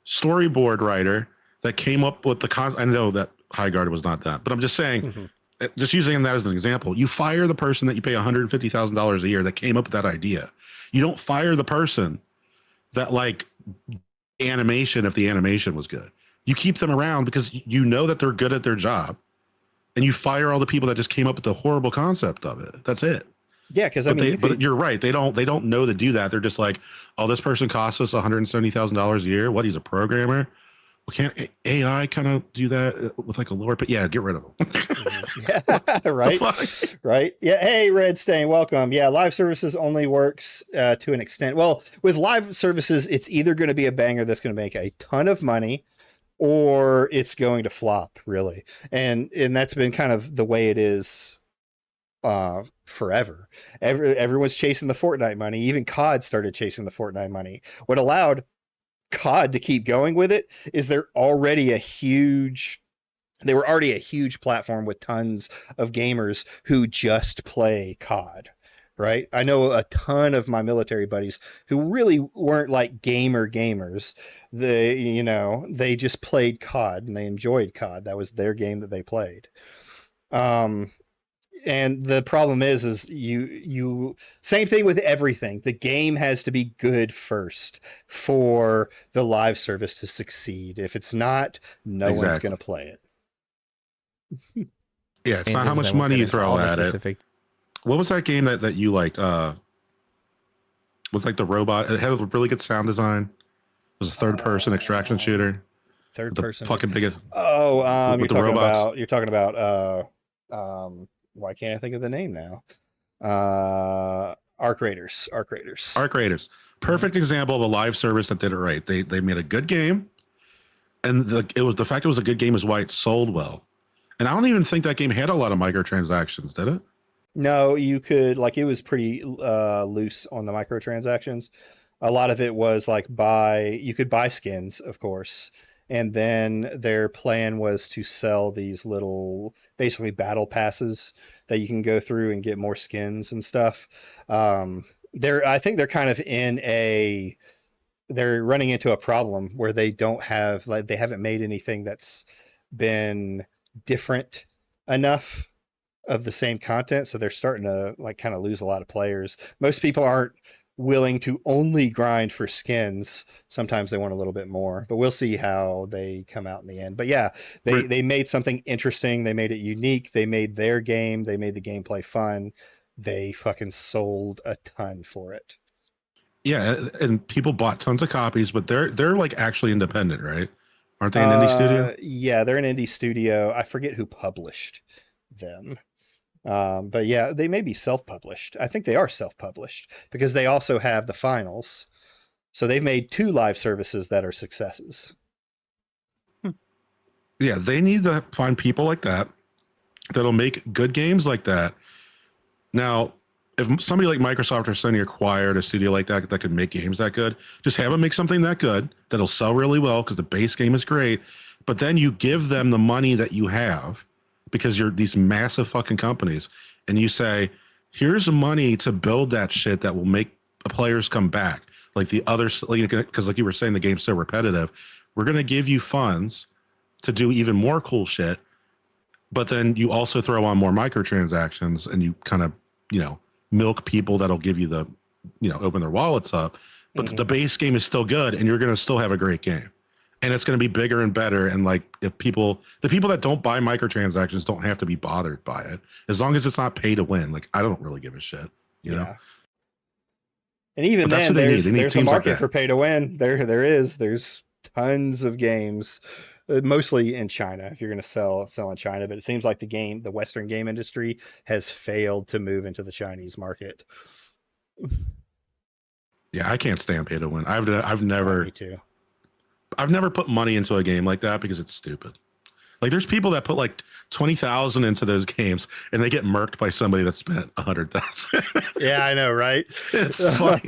S7: storyboard writer that came up with the I know that Highguard was not that, but I'm just saying, just using that as an example, you fire the person that you pay $150,000 a year that came up with that idea. You don't fire the person that like animation if the animation was good. You keep them around because you know that they're good at their job, and you fire all the people that just came up with the horrible concept of it. That's it.
S3: Yeah, because I mean,
S7: but you're right. They don't know to do that. They're just like, oh, this person costs us $170,000 a year. What? He's a programmer. Well, can't AI kind of do that with like a lower? But yeah, get rid of them.
S3: Yeah, right, right. Yeah. Hey, Red Stain, welcome. Yeah, live services only works to an extent. Well, with live services, it's either going to be a banger that's going to make a ton of money, or it's going to flop, really. And that's been kind of the way it is forever. Everyone's chasing the Fortnite money. Even COD started chasing the Fortnite money. What allowed COD to keep going with it is they were already a huge platform with tons of gamers who just play COD, right? I know a ton of my military buddies who really weren't like gamers. They just played COD and they enjoyed COD. That was their game that they played. And the problem is you same thing with everything. The game has to be good first for the live service to succeed. If it's not, no one's going to play it.
S7: Yeah, it's not how much money you throw at it. What was that game that you liked? With like the robot, it had a really good sound design. It was a third-person extraction shooter.
S3: Third person.
S7: Fucking biggest.
S3: Oh,
S7: with the robots.
S3: You're talking about. Why can't I think of the name now? Arc Raiders.
S7: Perfect example of a live service that did it right. They made a good game, and the fact it was a good game is why it sold well. And I don't even think that game had a lot of microtransactions, did it?
S3: No, you could, like, it was pretty loose on the microtransactions. A lot of it was like you could buy skins, of course. And then their plan was to sell these little, basically battle passes that you can go through and get more skins and stuff. I think they're kind of they're running into a problem where they haven't made anything that's been different enough of the same content. So they're starting to like kind of lose a lot of players. Most people aren't willing to only grind for skins. Sometimes they want a little bit more, but we'll see how they come out in the end. But yeah, they made something interesting. They made it unique. They made their game. They made the gameplay fun. They fucking sold a ton for it.
S7: Yeah, and people bought tons of copies, but they're like actually independent, right? Aren't they an indie studio?
S3: Yeah, they're an indie studio. I forget who published them. But yeah, they may be self-published. I think they are self-published because they also have the finals. So they've made 2 live services that are successes.
S7: Yeah, they need to find people like that that'll make good games like that. Now, if somebody like Microsoft or Sony acquired a studio like that that could make games that good, just have them make something that good that'll sell really well because the base game is great. But then you give them the money that you have, because you're these massive fucking companies, and you say, here's money to build that shit that will make players come back. Like the others, because like you were saying, the game's so repetitive. We're going to give you funds to do even more cool shit, but then you also throw on more microtransactions and you kind of, milk people that'll give you the, open their wallets up. But the base game is still good, and you're going to still have a great game. And it's going to be bigger and better. And like, the people that don't buy microtransactions don't have to be bothered by it, as long as it's not pay to win. Like, I don't really give a shit, you know?
S3: And even
S7: but
S3: then, there's a market
S7: like
S3: for pay to win. There's tons of games, mostly in China, if you're going to sell in China. But it seems like the Western game industry has failed to move into the Chinese market.
S7: Yeah, I can't stand pay to win. I've never.
S3: Me too.
S7: I've never put money into a game like that because it's stupid. Like there's people that put like 20,000 into those games and they get murked by somebody that spent 100,000.
S3: Yeah, I know, right?
S7: It's funny.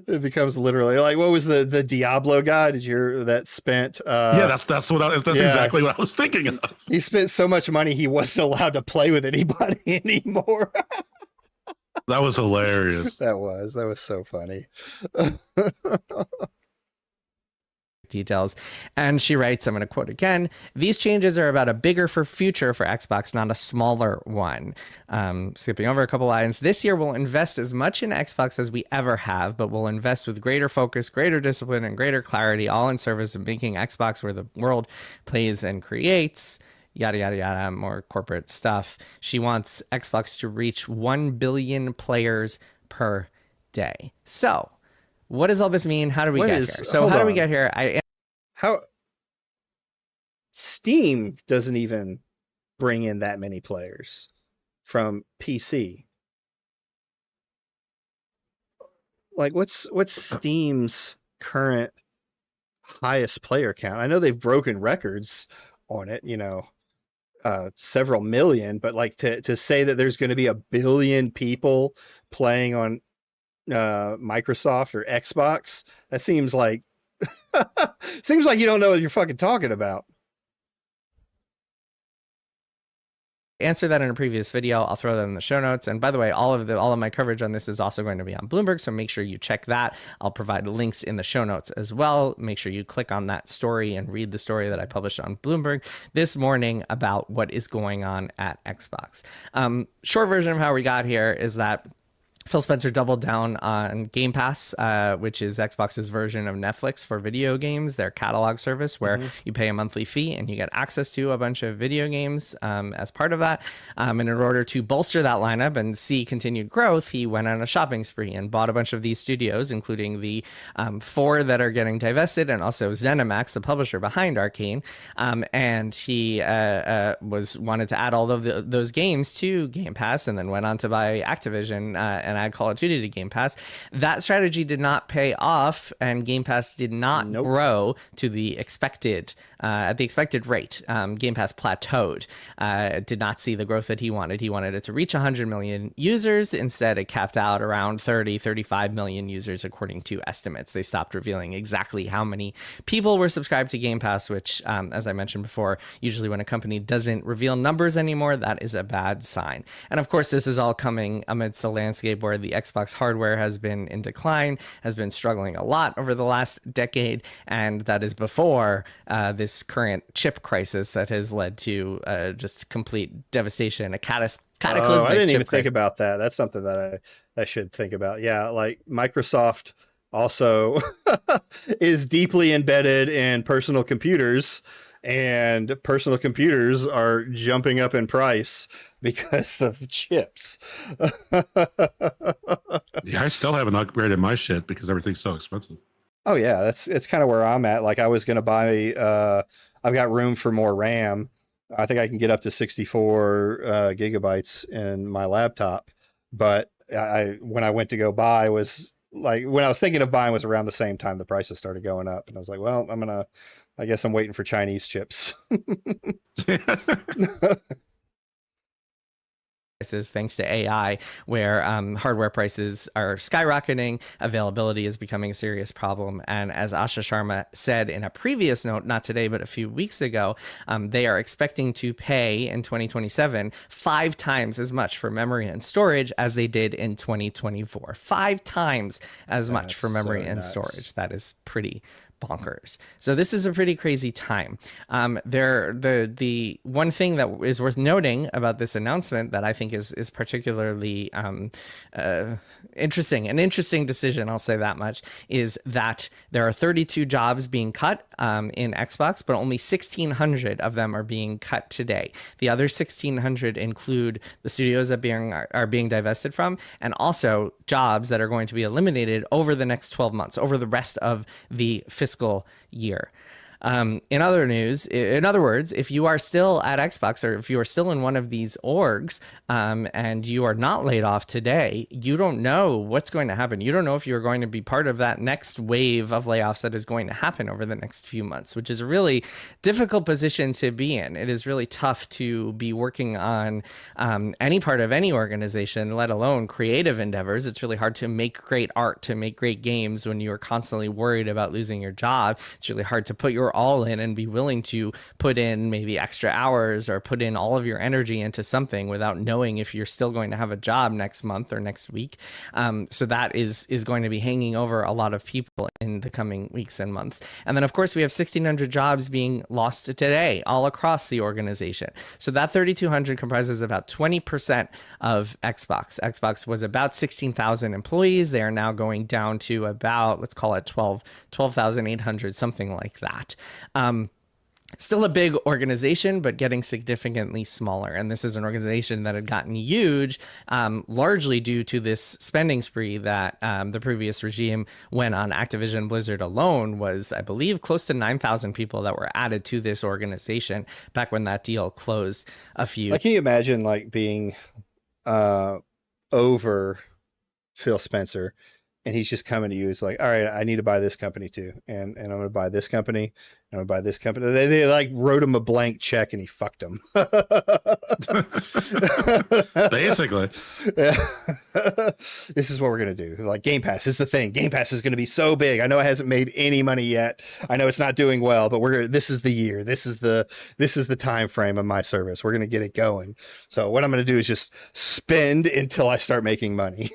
S3: It becomes literally like, what was the Diablo guy? That spent?
S7: Yeah, that's exactly what I was thinking of.
S3: He spent so much money he wasn't allowed to play with anybody anymore.
S7: That was hilarious.
S3: That was so funny.
S8: Details. And she writes, I'm going to quote again, these changes are about a bigger future for Xbox, not a smaller one. Skipping over a couple lines. This year we'll invest as much in Xbox as we ever have, but we'll invest with greater focus, greater discipline, and greater clarity, all in service of making Xbox where the world plays and creates. Yada, yada, yada, more corporate stuff. She wants Xbox to reach 1 billion players per day. So, what does all this mean? How do we get here? So, how do we get here?
S3: How Steam doesn't even bring in that many players from PC. Like, what's Steam's current highest player count? I know they've broken records on it, several million, but like to say that there's going to be 1 billion people playing on Microsoft or Xbox, that seems like you don't know what you're fucking talking about.
S8: Answer that in a previous video. I'll throw that in the show notes. And by the way, all of my coverage on this is also going to be on Bloomberg, so make sure you check that. I'll provide links in the show notes as well. Make sure you click on that story and read the story that I published on Bloomberg this morning about what is going on at Xbox. Short version of how we got here is that Phil Spencer doubled down on Game Pass, which is Xbox's version of Netflix for video games, their catalog service where you pay a monthly fee and you get access to a bunch of video games as part of that. And in order to bolster that lineup and see continued growth, he went on a shopping spree and bought a bunch of these studios, including the 4 that are getting divested and also ZeniMax, the publisher behind Arcane. And he wanted to add all of those games to Game Pass and then went on to buy Activision and add Call of Duty to Game Pass. That strategy did not pay off, and Game Pass did not grow to the expected at the expected rate. Game Pass plateaued. Did not see the growth that he wanted. He wanted it to reach 100 million users. Instead, it capped out around 35 million users, according to estimates. They stopped revealing exactly how many people were subscribed to Game Pass, which, as I mentioned before, usually when a company doesn't reveal numbers anymore, that is a bad sign. And of course, this is all coming amidst a landscape where the Xbox hardware has been in decline, has been struggling a lot over the last decade, and that is before this current chip crisis that has led to just complete devastation, a cataclysmic
S3: I didn't even
S8: crisis.
S3: think about that. That's something that I should think about. Yeah, like Microsoft also is deeply embedded in personal computers, and personal computers are jumping up in price because of the chips.
S7: Yeah, I still haven't upgraded my shit because everything's so expensive.
S3: Oh yeah, it's kind of where I'm at. Like I was gonna buy. I've got room for more RAM. I think I can get up to 64 gigabytes in my laptop. But when I went to go buy was like when I was thinking of buying was around the same time the prices started going up, and I was like, well, I guess I'm waiting for Chinese chips.
S8: Thanks to AI, where hardware prices are skyrocketing, availability is becoming a serious problem. And as Asha Sharma said in a previous note, not today, but a few weeks ago, they are expecting to pay in 2027 5 times as much for memory and storage as they did in 2024. 5 times as much for memory and storage. That is pretty bonkers. So this is a pretty crazy time. The one thing that is worth noting about this announcement that I think is particularly interesting, an interesting decision, I'll say that much, is that there are 32 jobs being cut in Xbox, but only 1,600 of them are being cut today. The other 1,600 include the studios that are being divested from, and also jobs that are going to be eliminated over the next 12 months, over the rest of the fiscal year. In other news, in other words, if you are still at Xbox or if you are still in one of these orgs and you are not laid off today, you don't know what's going to happen. You don't know if you're going to be part of that next wave of layoffs that is going to happen over the next few months, which is a really difficult position to be in. It is really tough to be working on any part of any organization, let alone creative endeavors. It's really hard to make great art, to make great games when you're constantly worried about losing your job. It's really hard to put your all in and be willing to put in maybe extra hours or put in all of your energy into something without knowing if you're still going to have a job next month or next week. So that is going to be hanging over a lot of people in the coming weeks and months. And then, of course, we have 1,600 jobs being lost today all across the organization. So that 3,200 comprises about 20% of Xbox. Xbox was about 16,000 employees. They are now going down to about, let's call it 12,800, something like that. Still a big organization, but getting significantly smaller. And this is an organization that had gotten huge, largely due to this spending spree that the previous regime went on. Activision Blizzard alone was, I believe, close to 9,000 people that were added to this organization back when that deal closed a few.
S3: Like, can you imagine like being over Phil Spencer? And he's just coming to you. It's like, all right, I need to buy this company too. And I'm going to buy this company. I'm going to buy this company. They like wrote him a blank check and he fucked them.
S7: Basically.
S3: Yeah. This is what we're going to do. Like, Game Pass is the thing. Game Pass is going to be so big. I know it hasn't made any money yet. I know it's not doing well, but this is the year. This is the time frame of my service. We're going to get it going. So what I'm going to do is just spend until I start making money.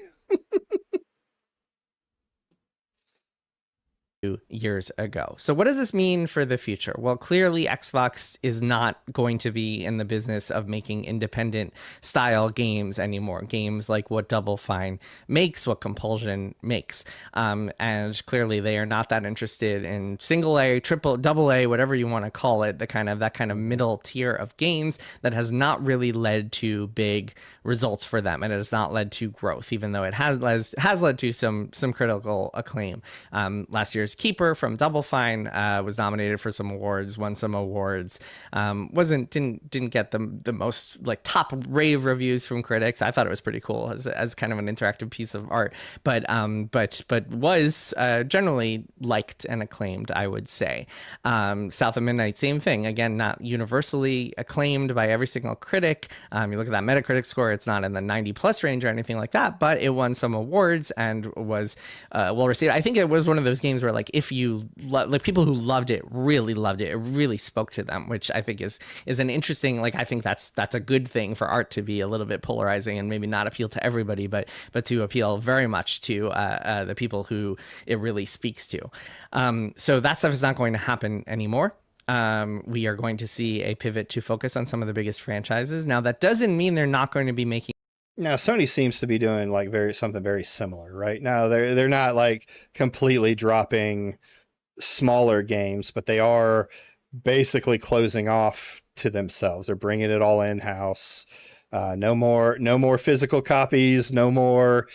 S8: Years ago. So what does this mean for the future? Well, clearly Xbox is not going to be in the business of making independent style games anymore. Games like what Double Fine makes, what Compulsion makes. And clearly they are not that interested in single A, triple, double A, whatever you want to call it, that kind of middle tier of games that has not really led to big results for them. And it has not led to growth, even though it has led to some critical acclaim. Last year's Keeper from Double Fine was nominated for some awards, won some awards, didn't get the most like top rave reviews from critics. I thought it was pretty cool as kind of an interactive piece of art, but was generally liked and acclaimed, I would say. South of Midnight, same thing. Again, not universally acclaimed by every single critic. You look at that Metacritic score, it's not in the 90+ range or anything like that, but it won some awards and was well received. I think it was one of those games where like if you like people who loved it really spoke to them, which I think is an interesting, like I think that's a good thing for art to be a little bit polarizing and maybe not appeal to everybody, but to appeal very much to the people who it really speaks to. So that stuff is not going to happen anymore. We are going to see a pivot to focus on some of the biggest franchises. Now that doesn't mean they're not going to be making.
S3: Now Sony seems to be doing like something very similar right now. They're not like completely dropping smaller games, but they are basically closing off to themselves. They're bringing it all in house. No more physical copies. No more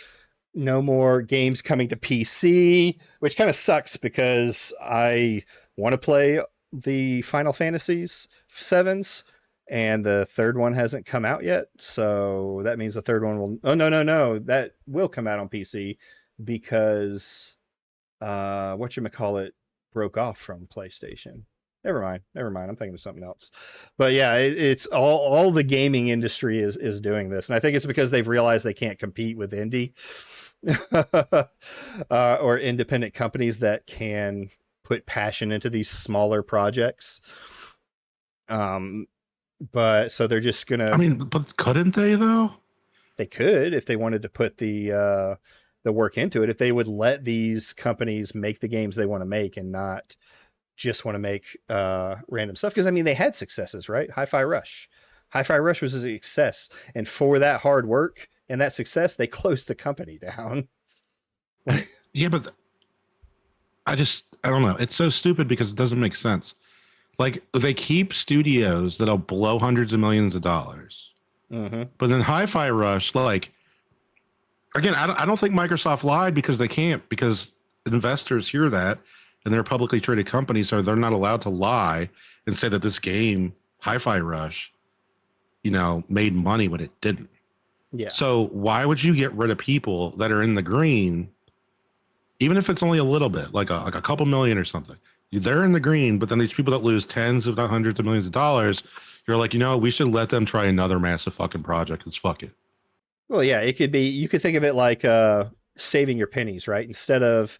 S3: games coming to PC, which kind of sucks because I want to play the Final Fantasies 7s. And the third one hasn't come out yet, so that means the third one will. Oh no, that will come out on PC because whatchamacallit broke off from PlayStation. Never mind. I'm thinking of something else. But yeah, it's all the gaming industry is doing this, and I think it's because they've realized they can't compete with indie or independent companies that can put passion into these smaller projects. But so they're just gonna.
S7: I mean, but couldn't they though?
S3: They could if they wanted to put the work into it. If they would let these companies make the games they want to make and not just want to make random stuff. Because I mean, they had successes, right? Hi-Fi Rush. Hi-Fi Rush was a success, and for that hard work and that success, they closed the company down.
S7: Yeah, but I don't know. It's so stupid because it doesn't make sense. Like, they keep studios that'll blow hundreds of millions of dollars.
S3: Mm-hmm.
S7: But then Hi-Fi Rush, like, again, I don't think Microsoft lied because they can't, because investors hear that and they're a publicly traded company, so they're not allowed to lie and say that this game, Hi-Fi Rush, made money when it didn't.
S3: Yeah.
S7: So why would you get rid of people that are in the green, even if it's only a little bit, like a couple million or something? They're in the green, but then these people that lose tens, if not hundreds of millions of dollars, you're like, we should let them try another massive fucking project. Let's fuck it.
S3: Well, yeah, it could be. You could think of it like saving your pennies, right? Instead of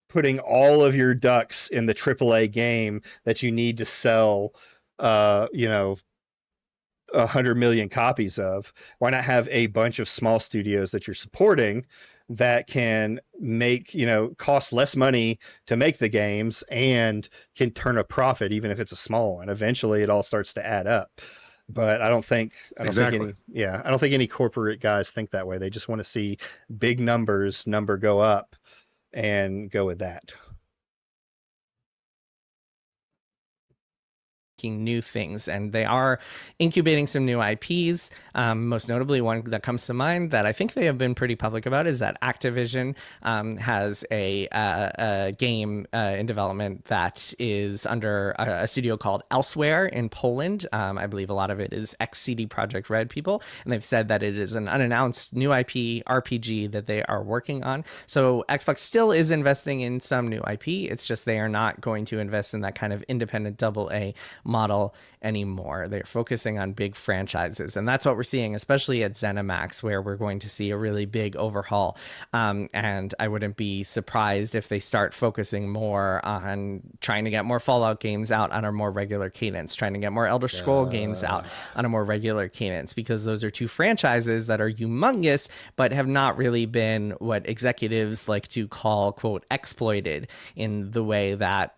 S3: putting all of your ducks in the AAA game that you need to sell, 100 million copies of, why not have a bunch of small studios that you're supporting that can make, cost less money to make the games and can turn a profit, even if it's a small one. Eventually it all starts to add up. But I don't think any corporate guys think that way. They just want to see big number go up and go with that.
S8: New things, and they are incubating some new IPs. Most notably, one that comes to mind that I think they have been pretty public about is that Activision has a game in development that is under a studio called Elsewhere in Poland. I believe a lot of it is ex-CD Projekt Red people, and they've said that it is an unannounced new IP RPG that they are working on. So Xbox still is investing in some new IP. It's just they are not going to invest in that kind of independent AA model anymore. They're focusing on big franchises, and that's what we're seeing, especially at ZeniMax, where we're going to see a really big overhaul. And I wouldn't be surprised if they start focusing more on trying to get more Fallout games out on a more regular cadence, trying to get more Elder Scroll games out on a more regular cadence, because those are two franchises that are humongous, but have not really been what executives like to call, quote, exploited in the way that,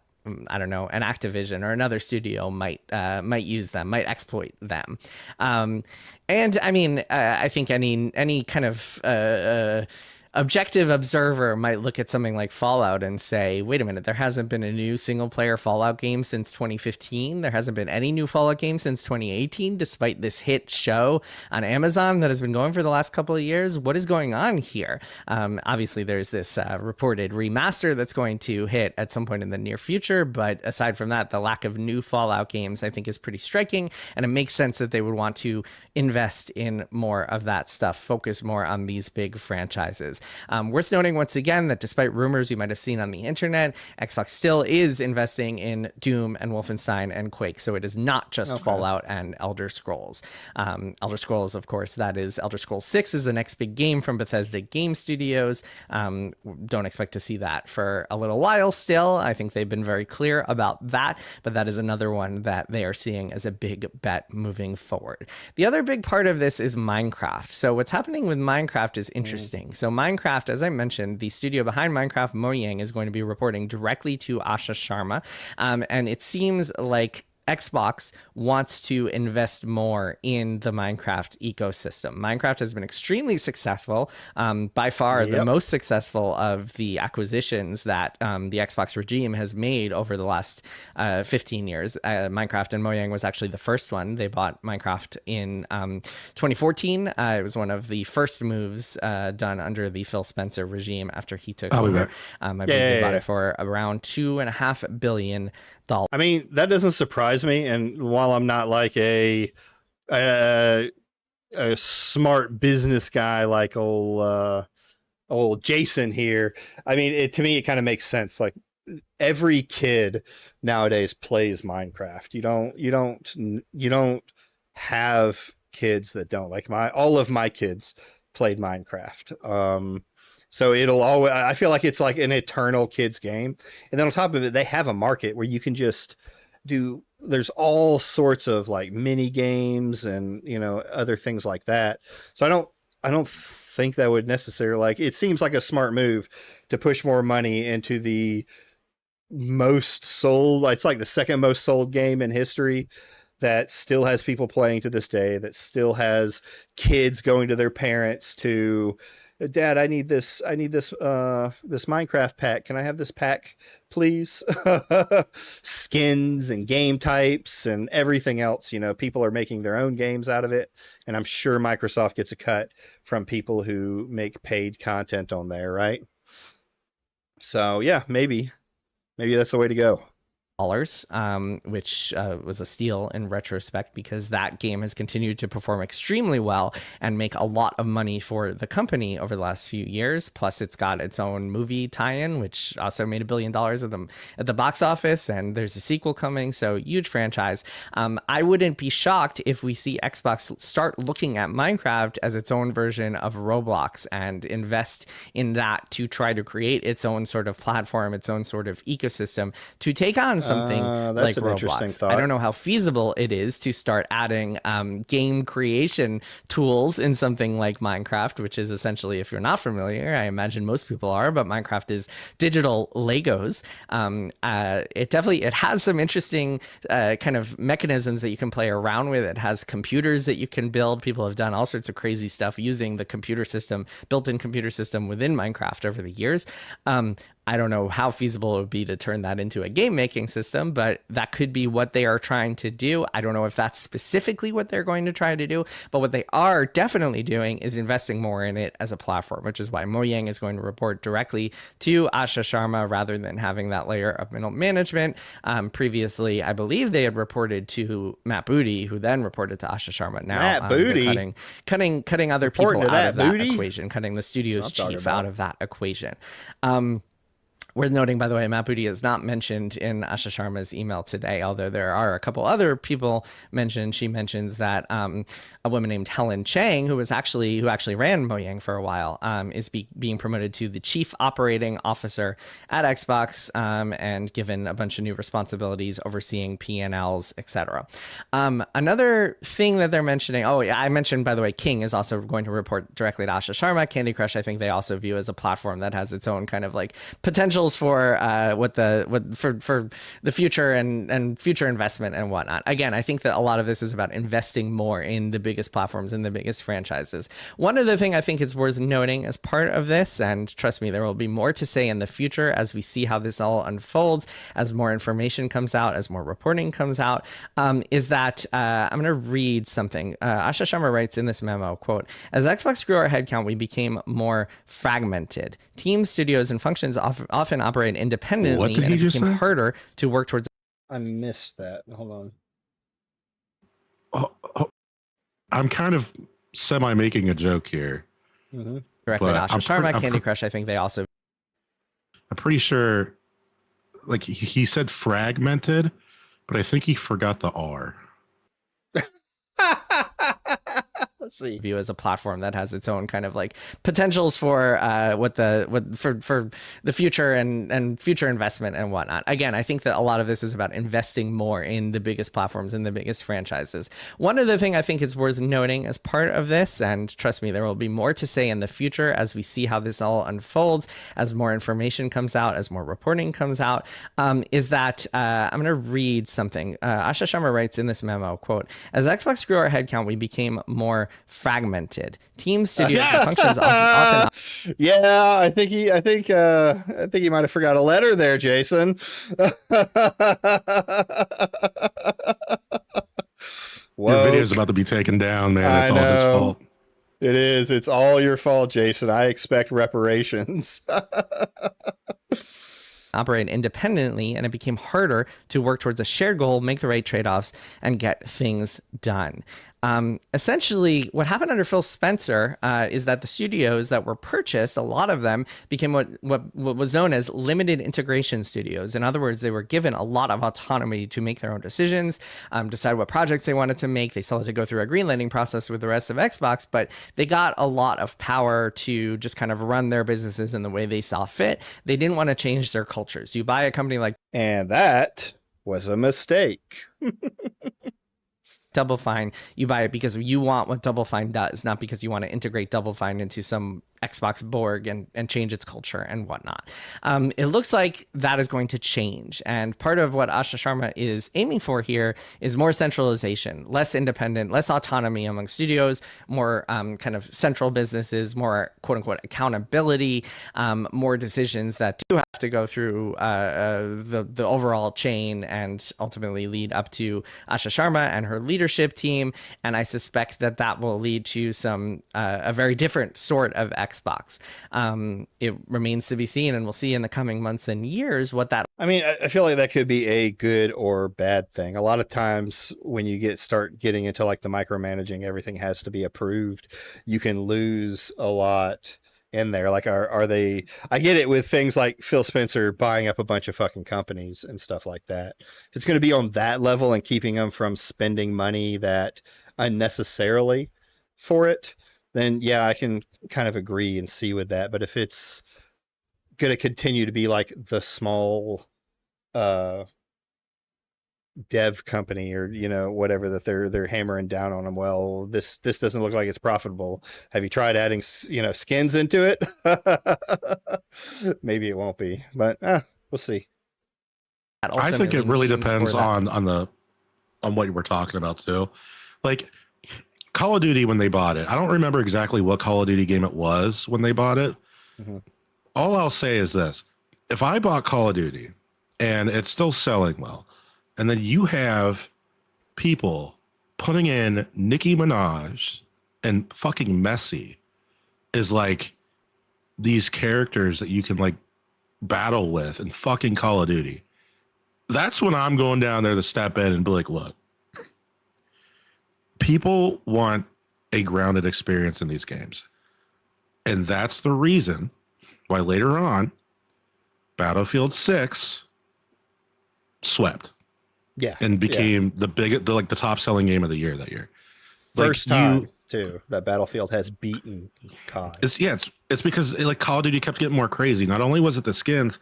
S8: I don't know, an Activision or another studio might use them, might exploit them. And I mean, I think any kind of objective observer might look at something like Fallout and say, wait a minute, there hasn't been a new single player Fallout game since 2015. There hasn't been any new Fallout game since 2018, despite this hit show on Amazon that has been going for the last couple of years. What is going on here? Obviously, there's this reported remaster that's going to hit at some point in the near future. But aside from that, the lack of new Fallout games, I think, is pretty striking. And it makes sense that they would want to invest in more of that stuff, focus more on these big franchises. Worth noting once again that despite rumors you might have seen on the internet, Xbox still is investing in Doom and Wolfenstein and Quake. So it is not just Fallout and Elder Scrolls. Elder Scrolls, of course, that is Elder Scrolls 6 is the next big game from Bethesda Game Studios. Don't expect to see that for a little while still. I think they've been very clear about that, but that is another one that they are seeing as a big bet moving forward. The other big part of this is Minecraft. So what's happening with Minecraft is interesting. So Minecraft, as I mentioned, the studio behind Minecraft, Mojang, is going to be reporting directly to Asha Sharma. And it seems like Xbox wants to invest more in the Minecraft ecosystem. Minecraft has been extremely successful, by far the most successful of the acquisitions that the Xbox regime has made over the last 15 years. Minecraft and Mojang was actually the first one. They bought Minecraft in 2014. It was one of the first moves done under the Phil Spencer regime after he took over. I believe they bought it for around $2.5 billion.
S3: I mean, that doesn't surprise me. And while I'm not like a smart business guy like old Jason here, I mean, to me, it kind of makes sense. Like, every kid nowadays plays Minecraft. You don't have kids that don't. Like, all of my kids played Minecraft. So it'll always, I feel like it's like an eternal kids game. And then on top of it, they have a market where you can just there's all sorts of like mini games and, other things like that. So I don't think that would necessarily, it seems like a smart move to push more money into the most sold, it's like the second most sold game in history that still has people playing to this day, that still has kids going to their parents to, Dad, I need this Minecraft pack. Can I have this pack, please? Skins and game types and everything else. People are making their own games out of it. And I'm sure Microsoft gets a cut from people who make paid content on there, right? So yeah, maybe that's the way to go.
S8: Which was a steal in retrospect because that game has continued to perform extremely well and make a lot of money for the company over the last few years. Plus, it's got its own movie tie-in, which also made $1 billion at the box office, and there's a sequel coming. So huge franchise. I wouldn't be shocked if we see Xbox start looking at Minecraft as its own version of Roblox and invest in that to try to create its own sort of platform, its own sort of ecosystem to take on something like
S3: that's an interesting
S8: Roblox.
S3: thought.
S8: I don't know how feasible it is to start adding game creation tools in something like Minecraft, which is essentially, if you're not familiar, I imagine most people are, but Minecraft is digital Legos. It has some interesting kind of mechanisms that you can play around with. It has computers that you can build. People have done all sorts of crazy stuff using the built-in computer system within Minecraft over the years. I don't know how feasible it would be to turn that into a game making system, but that could be what they are trying to do. I don't know if that's specifically what they're going to try to do, but what they are definitely doing is investing more in it as a platform, which is why Mojang is going to report directly to Asha Sharma rather than having that layer of middle management. Previously, I believe they had reported to Matt Booty, who then reported to Asha Sharma. Now,
S3: Matt Booty?
S8: cutting other people
S3: Reporting
S8: out
S3: to
S8: of
S3: that
S8: that
S3: Booty?
S8: equation, cutting the studio's
S3: I'm talking
S8: chief
S3: about.
S8: out of that equation. Worth noting, by the way, Matt Booty is not mentioned in Asha Sharma's email today, although there are a couple other people mentioned. She mentions that a woman named Helen Chang, who actually ran Mojang for a while, is being promoted to the chief operating officer at Xbox and given a bunch of new responsibilities overseeing P&Ls, etc. Another thing that they're mentioning, I mentioned, by the way, King is also going to report directly to Asha Sharma. Candy Crush, I think they also view as a platform that has its own kind of like potentials for for the future and future investment and whatnot. Again, I think that a lot of this is about investing more in the biggest platforms and the biggest franchises. One other thing I think is worth noting as part of this, and trust me, there will be more to say in the future as we see how this all unfolds, as more information comes out, as more reporting comes out, is that I'm going to read something. Asha Sharma writes in this memo, quote, "As Xbox grew our headcount, we became more fragmented. Teams, studios, and functions often operate independently,
S7: What did
S8: and
S7: he
S8: it
S7: just
S8: became
S7: say?
S8: harder to work towards."
S3: I missed that. Hold on.
S7: I'm kind of semi making a joke here.
S3: Mm-hmm.
S8: Directly to
S7: But
S8: Asha Sharma. Candy Crush, I think they also
S7: I'm pretty sure, like he said fragmented, but I think he forgot the R.
S3: Let's see.
S8: view as a platform that has its own kind of like potentials for for the future and future investment and whatnot. Again, I think that a lot of this is about investing more in the biggest platforms and the biggest franchises. One other thing I think is worth noting as part of this, and trust me, there will be more to say in the future as we see how this all unfolds, as more information comes out, as more reporting comes out, is that I'm going to read something. Asha Sharma writes in this memo, quote, "As Xbox grew our headcount, we became more fragmented. Teams, studios, and functions often
S3: Yeah, I think he might have forgot a letter there, Jason.
S7: Your video's about to be taken down, man. It's all his fault.
S3: It is. It's all your fault, Jason. I expect reparations.
S8: operate independently, and it became harder to work towards a shared goal, make the right trade-offs, and get things done. Essentially, what happened under Phil Spencer is that the studios that were purchased, a lot of them became what was known as limited integration studios. In other words, they were given a lot of autonomy to make their own decisions, decide what projects they wanted to make. They still had to go through a greenlighting process with the rest of Xbox, but they got a lot of power to just kind of run their businesses in the way they saw fit. They didn't want to change their cultures. You buy a company like
S3: And that was a mistake.
S8: Double Fine, you buy it because you want what Double Fine does, not because you want to integrate Double Fine into some Xbox Borg and change its culture and whatnot. It looks like that is going to change. And part of what Asha Sharma is aiming for here is more centralization, less independent, less autonomy among studios, more kind of central businesses, more quote unquote accountability, more decisions that do have to go through the overall chain and ultimately lead up to Asha Sharma and her leadership team. And I suspect that will lead to some a very different sort of Xbox. It remains to be seen, and we'll see in the coming months and years what that.
S3: I mean, I feel like that could be a good or bad thing. A lot of times when you start getting into like the micromanaging, everything has to be approved. You can lose a lot in there. Like, are they? I get it with things like Phil Spencer buying up a bunch of fucking companies and stuff like that. If it's going to be on that level and keeping them from spending money that unnecessarily for it, then yeah, I can kind of agree and see with that. But if it's going to continue to be like the small dev company or whatever that they're hammering down on them, well, this doesn't look like it's profitable. Have you tried adding skins into it? Maybe it won't be, but we'll see.
S7: I think it really depends on what we're talking about too. Like Call of Duty, when they bought it, I don't remember exactly what Call of Duty game it was when they bought it.
S3: Mm-hmm.
S7: All I'll say is this: if I bought Call of Duty and it's still selling well, and then you have people putting in Nicki Minaj and fucking Messi is like these characters that you can like battle with in fucking Call of Duty, that's when I'm going down there to step in and be like, look, people want a grounded experience in these games. And that's the reason why later on Battlefield 6 swept.
S3: Yeah.
S7: And became the top selling game of the year that year.
S3: First time too that Battlefield has beaten COD.
S7: It's because like Call of Duty kept getting more crazy. Not only was it the skins,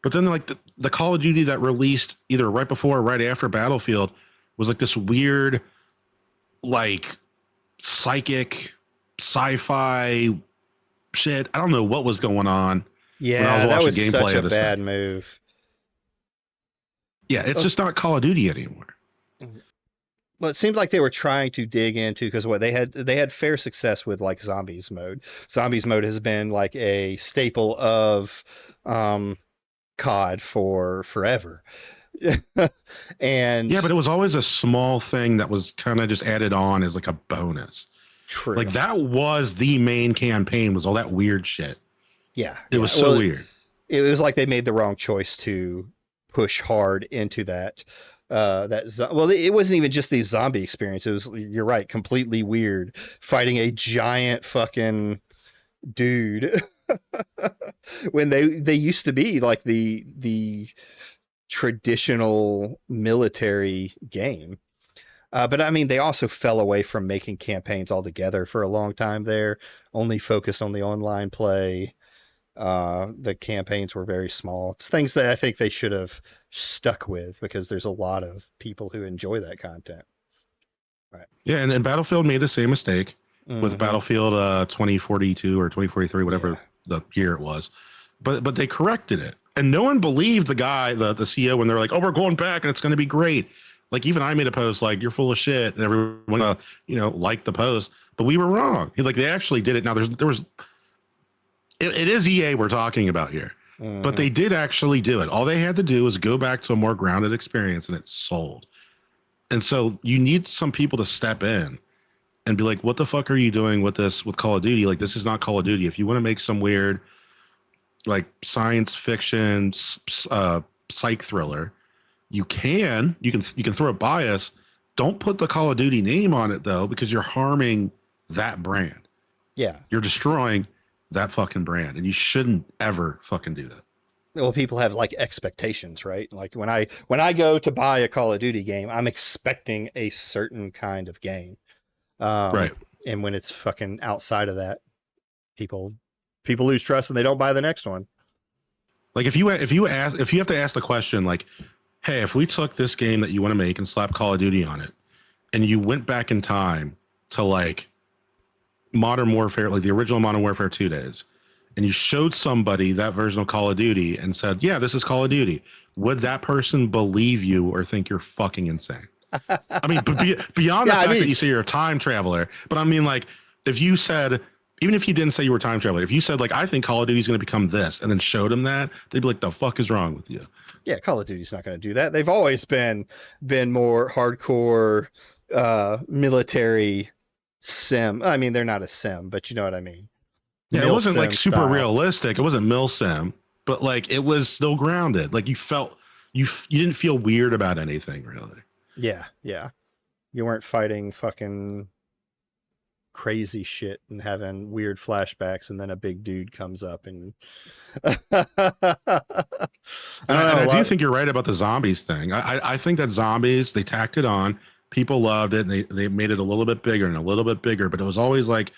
S7: but then like the Call of Duty that released either right before or right after Battlefield was like this weird, like psychic sci-fi shit. I don't know what was going on.
S3: Yeah,
S7: when I was
S3: that
S7: watching
S3: was
S7: gameplay
S3: such a
S7: of this
S3: bad
S7: thing.
S3: move.
S7: Yeah, it's just not Call of Duty anymore.
S3: Well, it seemed like they were trying to dig into, because what they had fair success with like zombies mode. Zombies mode has been like a staple of COD for forever. And
S7: yeah, but it was always a small thing that was kind of just added on as like a bonus.
S3: True.
S7: Like that was the main campaign, was all that weird shit.
S3: Yeah.
S7: It was so weird.
S3: It was like they made the wrong choice to push hard into that. Well, it wasn't even just the zombie experience. It was, you're right, completely weird, fighting a giant fucking dude when they used to be like the traditional military game. But I mean, they also fell away from making campaigns altogether for a long time there, only focused on the online play. The campaigns were very small. It's things that I think they should have stuck with, because there's a lot of people who enjoy that content. Right.
S7: Yeah, and Battlefield made the same mistake with Battlefield 2042 or 2043, whatever the year it was. But they corrected it. And no one believed the guy, the CEO, when they're like, oh, we're going back and it's going to be great. Like, even I made a post like, you're full of shit, and everyone liked the post, but we were wrong. They actually did it. Now there was it is EA we're talking about here. But they did actually do it. All they had to do was go back to a more grounded experience, and it sold. And so you need some people to step in and be like, what the fuck are you doing with this, with Call of Duty? Like, this is not Call of Duty. If you want to make some weird, like, science fiction, psych thriller, you can throw a bias. Don't put the Call of Duty name on it, though, because you're harming that brand.
S3: Yeah.
S7: You're destroying that fucking brand, and you shouldn't ever fucking do that.
S3: Well, people have like expectations, right? Like when I go to buy a Call of Duty game, I'm expecting a certain kind of game.
S7: Right.
S3: And when it's fucking outside of that, people lose trust and they don't buy the next one.
S7: Like if you have to ask the question, like, hey, if we took this game that you want to make and slap Call of Duty on it, and you went back in time to like Modern Warfare, like the original Modern Warfare 2 days, and you showed somebody that version of Call of Duty and said, yeah, this is Call of Duty, would that person believe you or think you're fucking insane? I mean, beyond the fact that you say you're a time traveler, but I mean, like, if you said, even if you didn't say you were a time traveler, if you said, like, I think Call of Duty is going to become this, and then showed them that, they'd be like, the fuck is wrong with you?
S3: Yeah, Call of Duty's not going to do that. They've always been more hardcore military sim. I mean, they're not a sim, but you know what I mean.
S7: Yeah, it wasn't like
S3: Milsim
S7: super
S3: style.
S7: realistic. It wasn't milsim, but like it was still grounded. Like you felt you didn't feel weird about anything really.
S3: Yeah, yeah. You weren't fighting fucking crazy shit and having weird flashbacks, and then a big dude comes up and I don't know.
S7: I
S3: A
S7: do
S3: lot.
S7: think you're right about the zombies thing. I think that zombies, they tacked it on. People loved it. And they made it a little bit bigger and a little bit bigger, but it was always like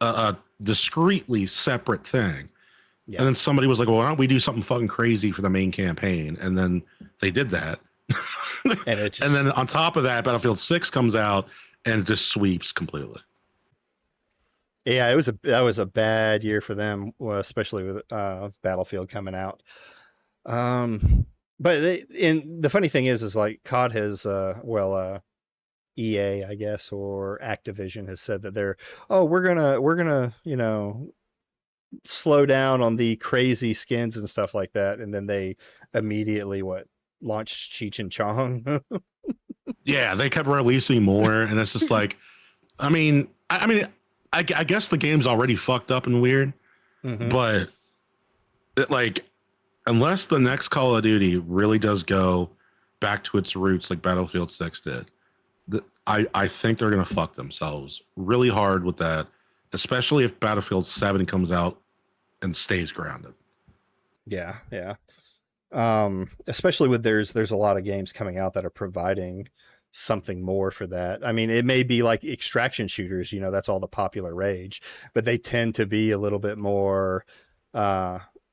S7: a discreetly separate thing.
S3: Yeah.
S7: And then somebody was like, well, why don't we do something fucking crazy for the main campaign? And then they did that.
S3: And it just,
S7: And then on top of that, Battlefield 6 comes out and it just sweeps completely.
S3: yeah, that was a bad year for them, well, especially with Battlefield coming out. But the funny thing is like COD has EA, I guess, or Activision has said that we're gonna slow down on the crazy skins and stuff like that, and then they immediately launched Cheech and Chong.
S7: Yeah, they kept releasing more, and it's just like, I guess the game's already fucked up and weird, but like, unless the next Call of Duty really does go back to its roots like Battlefield 6 did, I think they're gonna fuck themselves really hard with that, especially if Battlefield 7 comes out and stays grounded.
S3: Yeah, yeah. Especially with there's a lot of games coming out that are providing something more for that. I mean, it may be like extraction shooters, that's all the popular rage, but they tend to be a little bit more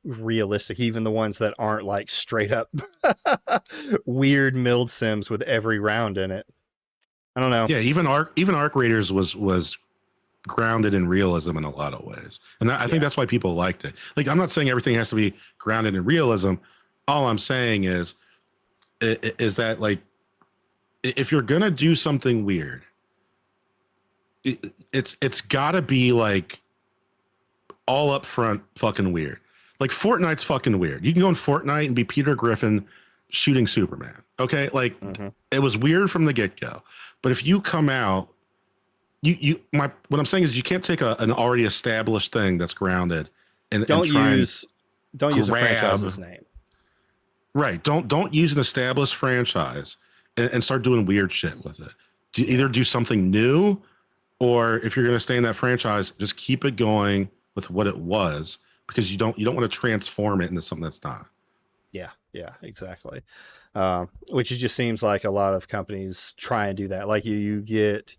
S3: realistic, even the ones that aren't like straight up weird milled sims with every round in it. I don't know.
S7: Yeah, even Arc Raiders was grounded in realism in a lot of ways, and I think that's why people liked it. Like, I'm not saying everything has to be grounded in realism. All I'm saying is that, like, if you're gonna do something weird, it's gotta be like all up front fucking weird. Like, Fortnite's fucking weird. You can go in Fortnite and be Peter Griffin shooting Superman. Okay, like it was weird from the get go. But if you come out, what I'm saying is you can't take an already established thing that's grounded and
S3: don't use a
S7: grab
S3: franchise's name.
S7: Right. Don't use an established franchise and start doing weird shit with it. Either do something new, or if you're going to stay in that franchise, just keep it going with what it was, because you don't want to transform it into something that's not.
S3: Yeah, exactly. Which it just seems like a lot of companies try and do that. Like you get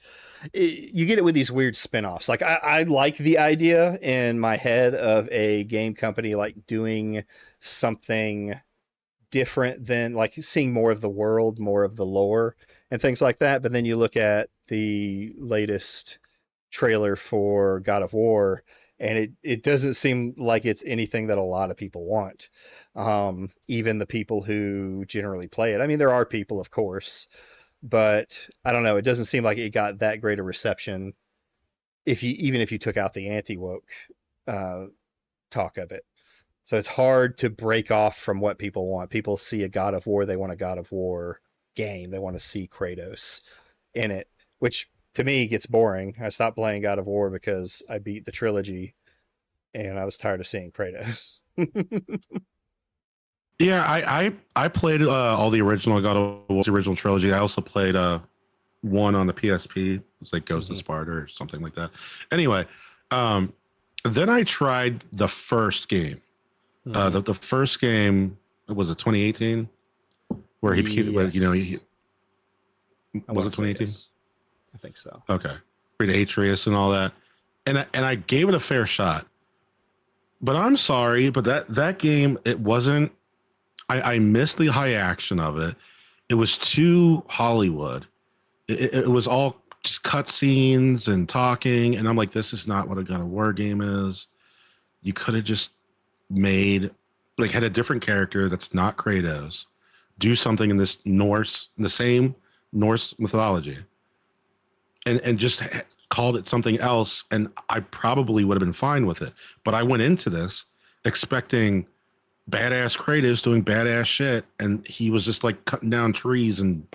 S3: it with these weird spin-offs. Like I like the idea in my head of a game company like doing something different than like seeing more of the world, more of the lore and things like that. But then you look at the latest trailer for God of War, and it doesn't seem like it's anything that a lot of people want. Even the people who generally play it. I mean, there are people, of course, but I don't know. It doesn't seem like it got that great a reception. Even if you took out the anti-woke talk of it. So it's hard to break off from what people want. People see a God of War, they want a God of War game. They want to see Kratos in it, which to me gets boring. I stopped playing God of War because I beat the trilogy and I was tired of seeing Kratos.
S7: Yeah, I played all the original God of War, the original trilogy. I also played one on the PSP. It's like Ghost of Sparta or something like that. Anyway, then I tried the first game. The first game, was it 2018? Where he became,
S3: Yes.
S7: was it 2018?
S3: Yes. I think so.
S7: Okay. Read Atreus and all that. And I gave it a fair shot. But I'm sorry, but that game, it wasn't, I missed the high action of it. It was too Hollywood. It was all just cutscenes and talking, and I'm like, this is not what a God of War game is. You could have just had a different character that's not Kratos, do something in this the same Norse mythology, and just called it something else, and I probably would have been fine with it. But I went into this expecting badass Kratos doing badass shit, and he was just like cutting down trees and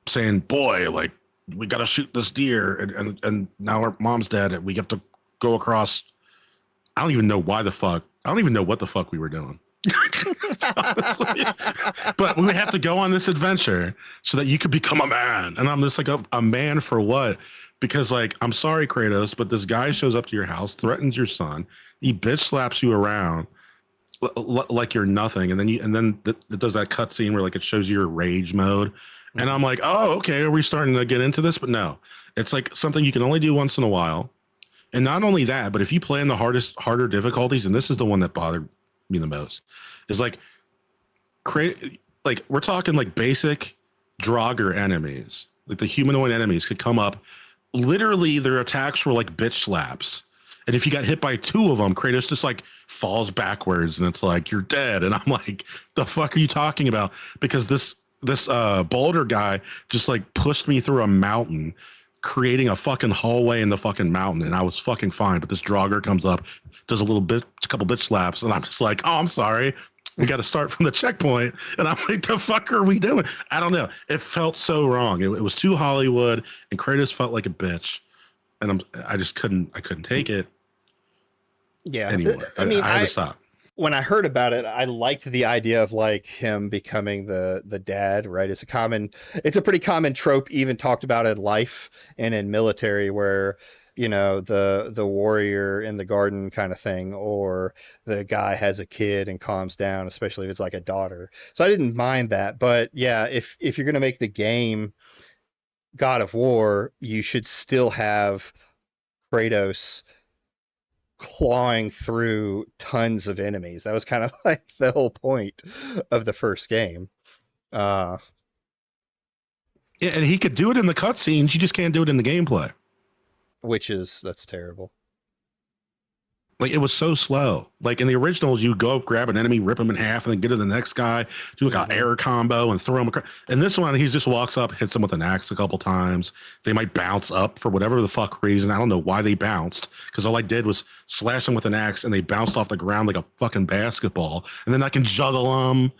S7: saying, boy, like, we got to shoot this deer, and now our mom's dead and we have to go across I don't even know why the fuck. I don't even know what the fuck we were doing. Honestly. But we have to go on this adventure so that you could become a man. And I'm just like, a man for what? Because like, I'm sorry, Kratos, but this guy shows up to your house, threatens your son. He bitch slaps you around like you're nothing. And then it does that cutscene where like it shows you your rage mode. And I'm like, oh, okay. Are we starting to get into this? But no, it's like something you can only do once in a while. And not only that, but if you play in the harder difficulties, and this is the one that bothered me the most, is like we're talking like basic Draugr enemies, like the humanoid enemies could come up. Literally, their attacks were like bitch slaps. And if you got hit by 2 of them, Kratos just like falls backwards, and it's like you're dead. And I'm like, the fuck are you talking about? Because this boulder guy just like pushed me through a mountain, creating a fucking hallway in the fucking mountain, and I was fucking fine. But this Draugr comes up, does a couple bitch slaps, and I'm just like, oh, I'm sorry. We got to start from the checkpoint. And I'm like, the fuck are we doing? I don't know. It felt so wrong. It was too Hollywood, and Kratos felt like a bitch. And I couldn't take it.
S3: Yeah.
S7: Anymore. I had to stop.
S3: When I heard about it, I liked the idea of like him becoming the dad, right? It's a pretty common trope, even talked about in life and in military, where, you know, the warrior in the garden kind of thing, or the guy has a kid and calms down, especially if it's like a daughter. So I didn't mind that. But yeah, if you're going to make the game God of War, you should still have Kratos clawing through tons of enemies. That was kind of like the whole point of the first game.
S7: Yeah, and he could do it in the cutscenes. You just can't do it in the gameplay.
S3: That's terrible.
S7: Like, it was so slow. Like in the originals, you go grab an enemy, rip him in half, and then get to the next guy, do like an air combo and throw him across. And this one, he just walks up, hits him with an axe a couple times. They might bounce up for whatever the fuck reason. I don't know why they bounced, because all I did was slash them with an axe, and they bounced off the ground like a fucking basketball. And then I can juggle them.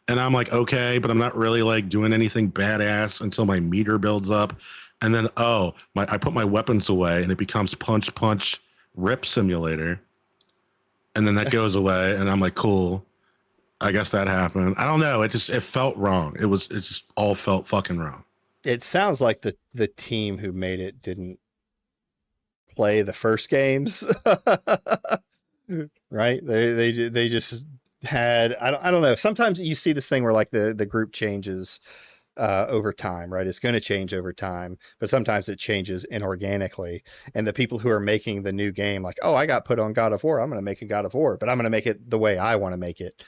S7: And I'm like, okay, but I'm not really like doing anything badass until my meter builds up. And then, I put my weapons away, and it becomes punch, punch, rip simulator. And then that goes away, and I'm like, cool. I guess that happened. I don't know. It felt wrong. It just all felt fucking wrong.
S3: It sounds like the team who made it didn't play the first games, right? They just had, I don't know. Sometimes you see this thing where like the group changes over time, right? It's going to change over time, but sometimes it changes inorganically. And the people who are making the new game, like, oh, I got put on God of War, I'm going to make a God of War, but I'm going to make it the way I want to make it.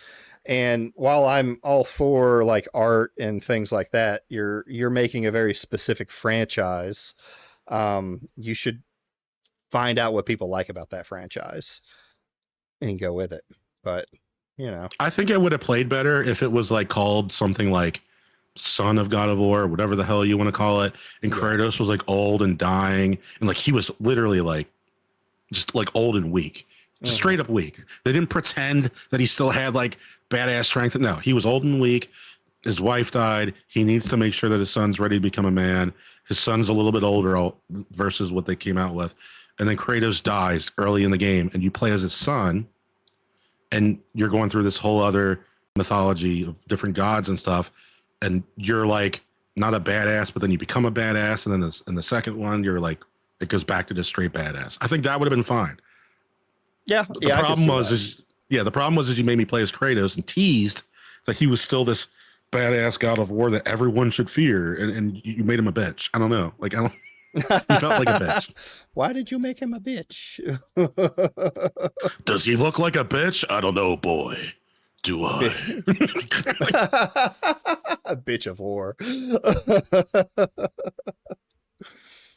S3: And while I'm all for like art and things like that, you're making a very specific franchise. You should find out what people like about that franchise and go with it. But, you know,
S7: I think it would have played better if it was like called something like Son of God of War, whatever the hell you want to call it. And Kratos was like old and dying, and like he was literally like just like old and weak, straight up weak. They didn't pretend that he still had like badass strength. No, he was old and weak. His wife died. He needs to make sure that his son's ready to become a man. His son's a little bit older versus what they came out with. And then Kratos dies early in the game, and you play as his son, and you're going through this whole other mythology of different gods and stuff. And you're like not a badass, but then you become a badass. And then in the second one, you're like, it goes back to just straight badass. I think that would have been fine.
S3: Yeah.
S7: The problem was you made me play as Kratos and teased that he was still this badass God of War that everyone should fear. And you made him a bitch. I don't know. Like, he felt like a bitch.
S3: Why did you make him a bitch?
S7: Does he look like a bitch? I don't know, boy. Do I?
S3: A bitch of war.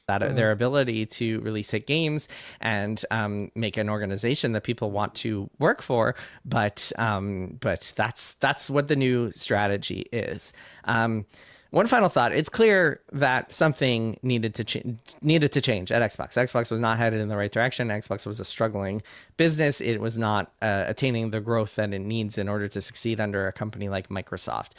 S8: That their ability to release hit games and make an organization that people want to work for, but that's what the new strategy is. One final thought: it's clear that something needed to change at Xbox. Xbox was not headed in the right direction. Xbox was a struggling business. It was not attaining the growth that it needs in order to succeed under a company like Microsoft.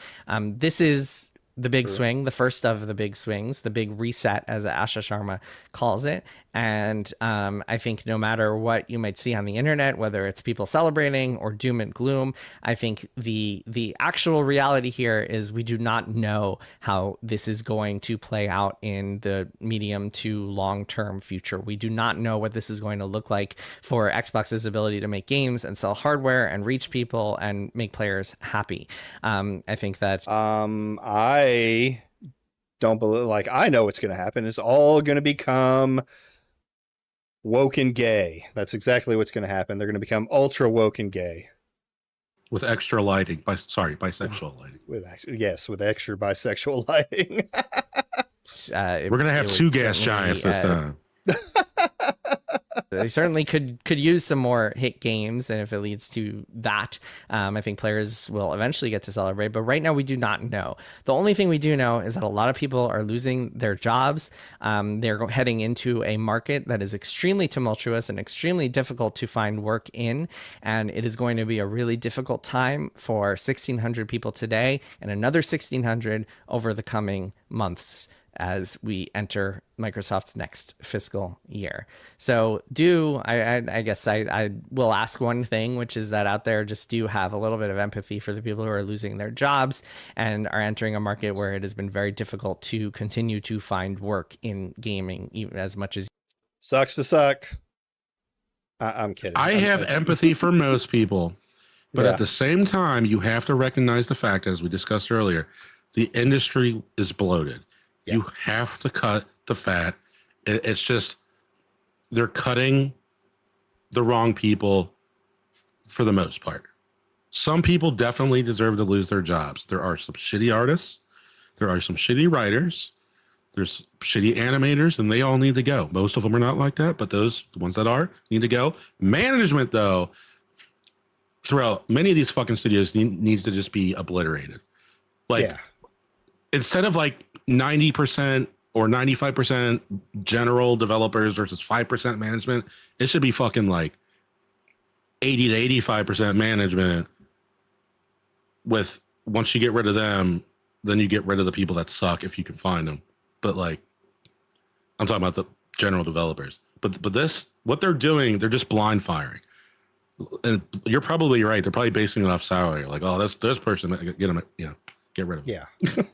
S8: This is the big swing, the first of the big swings, the big reset, as Asha Sharma calls it. And I think no matter what you might see on the internet, whether it's people celebrating or doom and gloom, I think the actual reality here is we do not know how this is going to play out in the medium to long-term future. We do not know what this is going to look like for Xbox's ability to make games and sell hardware and reach people and make players happy. I think that
S3: I don't believe, like, I know what's going to happen. It's all going to become woke and gay. That's exactly what's going to happen. They're going to become ultra woke and gay.
S7: With extra lighting. Bisexual lighting.
S3: With extra bisexual lighting.
S7: We're going to have two gas giants this time.
S8: They certainly could use some more hit games, and if it leads to that, I think players will eventually get to celebrate. But right now, we do not know. The only thing we do know is that a lot of people are losing their jobs. They're heading into a market that is extremely tumultuous and extremely difficult to find work in, and it is going to be a really difficult time for 1,600 people today and another 1,600 over the coming months as we enter Microsoft's next fiscal year. So I guess I will ask one thing, which is that out there, just do have a little bit of empathy for the people who are losing their jobs and are entering a market where it has been very difficult to continue to find work in gaming, even as much as
S3: Sucks to suck. I'm kidding.
S7: I have empathy for most people, but at the same time, you have to recognize the fact, as we discussed earlier, the industry is bloated. Yeah. You have to cut the fat. It's just they're cutting the wrong people for the most part. Some people definitely deserve to lose their jobs. There are some shitty artists. There are some shitty writers. There's shitty animators, and they all need to go. Most of them are not like that, but the ones that are need to go. Management, though, throughout many of these fucking studios needs to just be obliterated. Like, instead of like 90% or 95% general developers versus 5% management, it should be fucking like 80 to 85% management. With once you get rid of them, then you get rid of the people that suck if you can find them. But like, I'm talking about the general developers. But this, what they're doing, they're just blind firing. And you're probably right. They're probably basing it off salary. Like, oh, this person, get them, get rid of them.
S3: Yeah.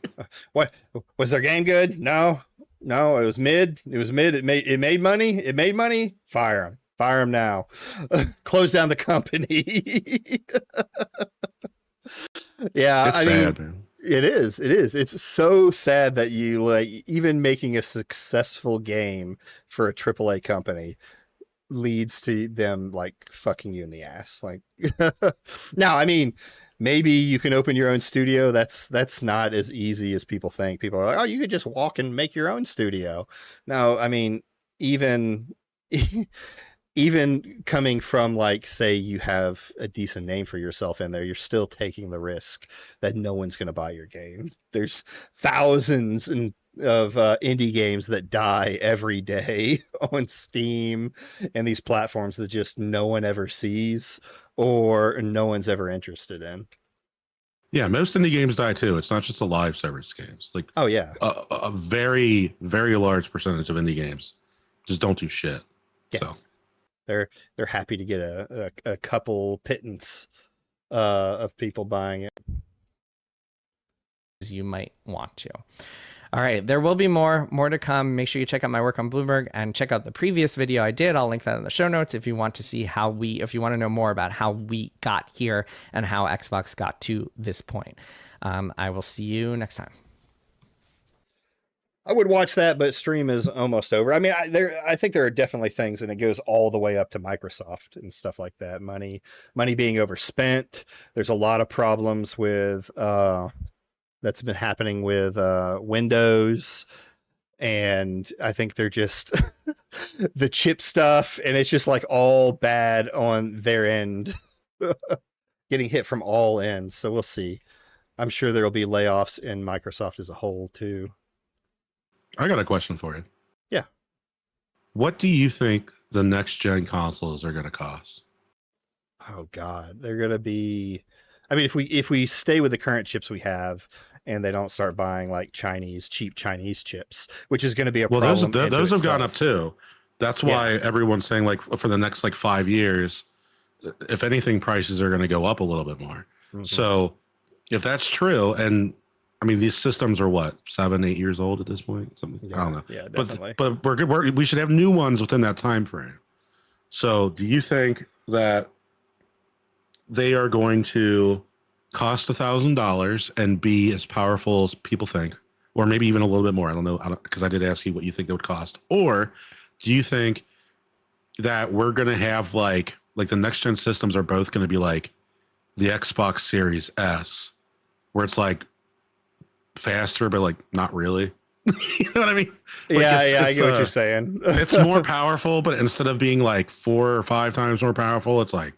S3: What was their game good? No, it was mid. It made money. It made money. Fire them now. Close down the company. Yeah,
S7: it's sad, man.
S3: It is. It's so sad that you, like, even making a successful game for a AAA company leads to them like fucking you in the ass. Like, now, I mean, maybe you can open your own studio. That's not as easy as people think. People are like, oh, you could just walk and make your own studio. No, I mean, even coming from, like, say you have a decent name for yourself in there, you're still taking the risk that no one's going to buy your game. There's thousands of indie games that die every day on Steam and these platforms that just no one ever sees or no one's ever interested in.
S7: Yeah, most indie games die too. It's not just the live service games. Like,
S3: oh yeah,
S7: a very, very large percentage of indie games just don't do shit. Yeah. So
S3: they're happy to get a couple pittance of people buying it.
S8: You might want to. All right, there will be more to come. Make sure you check out my work on Bloomberg and check out the previous video I did. I'll link that in the show notes if you want to see if you want to know more about how we got here and how Xbox got to this point. I will see you next time.
S3: I would watch that, but stream is almost over. I mean, I think there are definitely things, and it goes all the way up to Microsoft and stuff like that. Money being overspent. There's a lot of problems with that's been happening with Windows, and I think they're just the chip stuff, and it's just like all bad on their end, getting hit from all ends. So we'll see. I'm sure there'll be layoffs in Microsoft as a whole too.
S7: I got a question for you.
S3: Yeah.
S7: What do you think the next gen consoles are going to cost?
S3: Oh God, they're going to be. I mean, if we stay with the current chips we have, and they don't start buying like cheap Chinese chips, which is going to be a problem.
S7: Well, those have gone up too. That's why everyone's saying like for the next like 5 years, if anything, prices are going to go up a little bit more.
S3: Mhm.
S7: So if that's true, and I mean these systems are what 7-8 years old at this point, something I don't know.
S3: Yeah, definitely.
S7: But we're good. We should have new ones within that time frame. So do you think that they are going to cost $1,000 and be as powerful as people think, or maybe even a little bit more? I don't know, because I did ask you what you think they would cost. Or do you think that we're going to have like the next gen systems are both going to be like the Xbox Series S, where it's like faster, but like not really? You know what I mean? Like
S3: I get what you're saying.
S7: It's more powerful, but instead of being like 4 or 5 times more powerful, it's like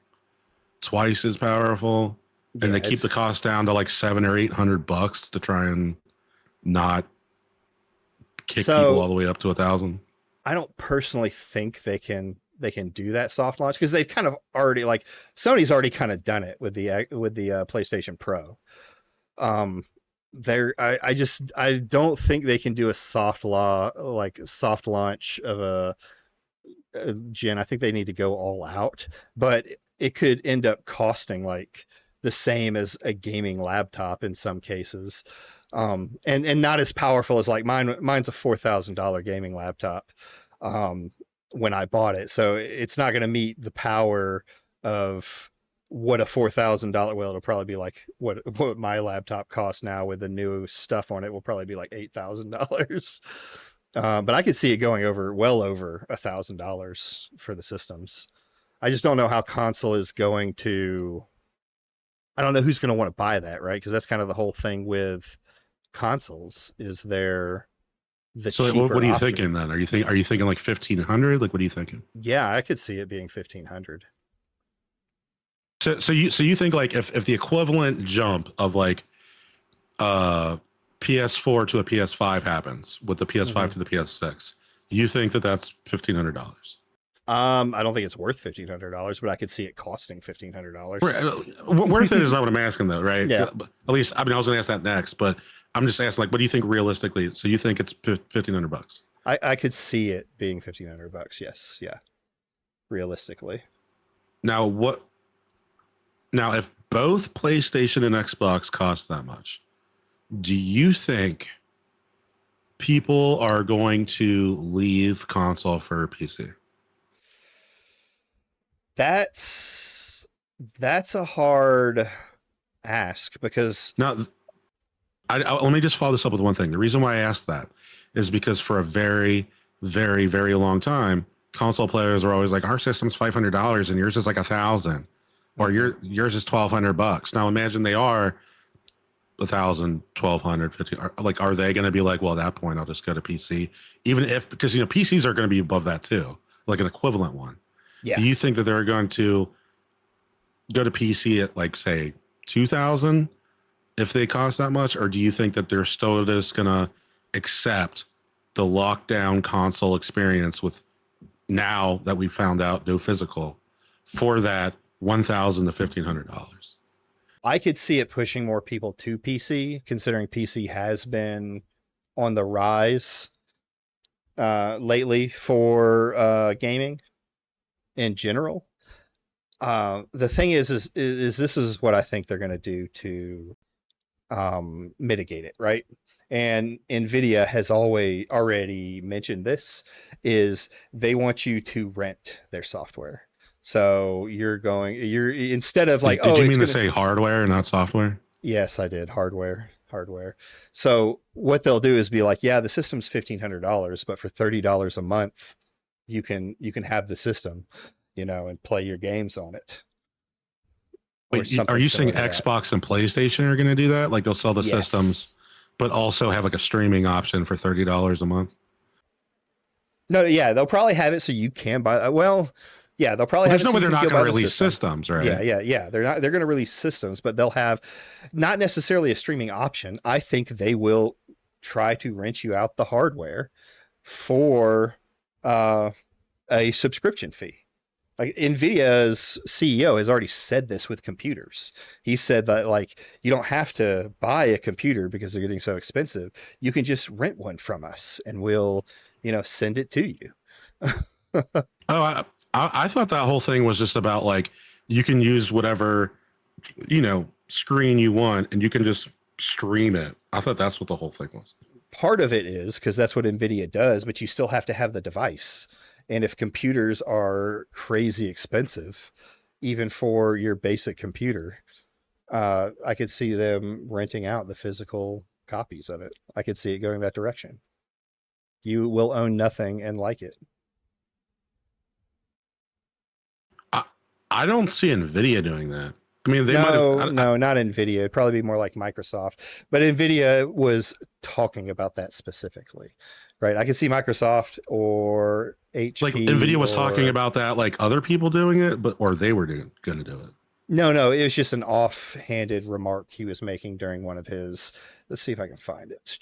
S7: twice as powerful. And they keep the cost down to like $700 or $800 to try and not kick people all the way up to 1,000.
S3: I don't personally think they can do that soft launch, because they've kind of already, like, Sony's already kind of done it with the PlayStation Pro. I don't think they can do a soft launch of a gen. I think they need to go all out, but it could end up costing like the same as a gaming laptop in some cases, and not as powerful as like mine's a $4,000 gaming laptop when I bought it, so it's not going to meet the power of what a $4,000, well, it'll probably be like what my laptop costs now with the new stuff on it, will probably be like $8,000. But I could see it going well over $1,000 for the systems. I just don't know how console is going to. I don't know who's going to want to buy that, right? Because that's kind of the whole thing with consoles. Is there the
S7: so
S3: cheaper
S7: what are you
S3: option?
S7: thinking then? Are you thinking like 1,500? Like what are you thinking?
S3: Yeah, I could see it being 1,500.
S7: So you think like if the equivalent jump of like PS4 to a PS5 happens with the PS5 to the PS6, you think that that's $1,500?
S3: I don't think it's worth $1,500, but I could see it costing $1,500.
S7: Worth it is not what I'm asking though, right?
S3: Yeah.
S7: At least, I mean, I was going to ask that next, but I'm just asking, like, what do you think realistically? So you think it's $1,500?
S3: I could see it being $1,500. Yes, yeah, realistically.
S7: Now if both PlayStation and Xbox cost that much, do you think people are going to leave console for PC?
S3: That's a hard ask, because
S7: now let me just follow this up with one thing. The reason why I asked that is because for a very, very, very long time, console players are always like, our system's $500 and yours is like $1,000, or yours is $1,200. Now imagine they are $1,000, $1,200, $1,500. Like, are they going to be like, well, at that point, I'll just go to PC, even if, because PCs are going to be above that too, like an equivalent one.
S3: Yeah.
S7: Do you think that they're going to go to PC at like say 2,000 if they cost that much, or do you think that they're still just going to accept the lockdown console experience with, now that we found out no physical, for that $1,000 to $1,500?
S3: I could see it pushing more people to PC, considering PC has been on the rise lately for gaming in general. The thing is this is what I think they're going to do to mitigate it, right? And NVIDIA has already mentioned this, is they want you to rent their software. So you're instead of like,
S7: did you mean to say hardware and not software?
S3: Yes, I did. Hardware. So what they'll do is be like, yeah, the system's $1,500, but for $30 a month, you can have the system, and play your games on it.
S7: Wait, are you saying Xbox and PlayStation are going to do that? Like they'll sell the systems, but also have like a streaming option for $30 a month?
S3: No, yeah, they'll probably have it so you can buy. Well, yeah, they'll probably.
S7: There's no way they're not going to release systems, right?
S3: Yeah. They're going to release systems, but they'll have not necessarily a streaming option. I think they will try to rent you out the hardware for a subscription fee. Like NVIDIA's CEO has already said this with computers. He said that like you don't have to buy a computer because they're getting so expensive. You can just rent one from us, and we'll send it to you.
S7: I thought that whole thing was just about like you can use whatever screen you want and you can just stream it. I thought that's what the whole thing was.
S3: Part of it is because that's what NVIDIA does, but you still have to have the device. And if computers are crazy expensive, even for your basic computer, I could see them renting out the physical copies of it. I could see it going that direction. You will own nothing and like it.
S7: I don't see NVIDIA doing that. I mean, they might have.
S3: No, not NVIDIA. It'd probably be more like Microsoft. But NVIDIA was talking about that specifically, right? I could see Microsoft or HP.
S7: Like NVIDIA was talking about that, like other people doing it, or they were going to do it.
S3: No, it was just an offhanded remark he was making during one of his. Let's see if I can find it.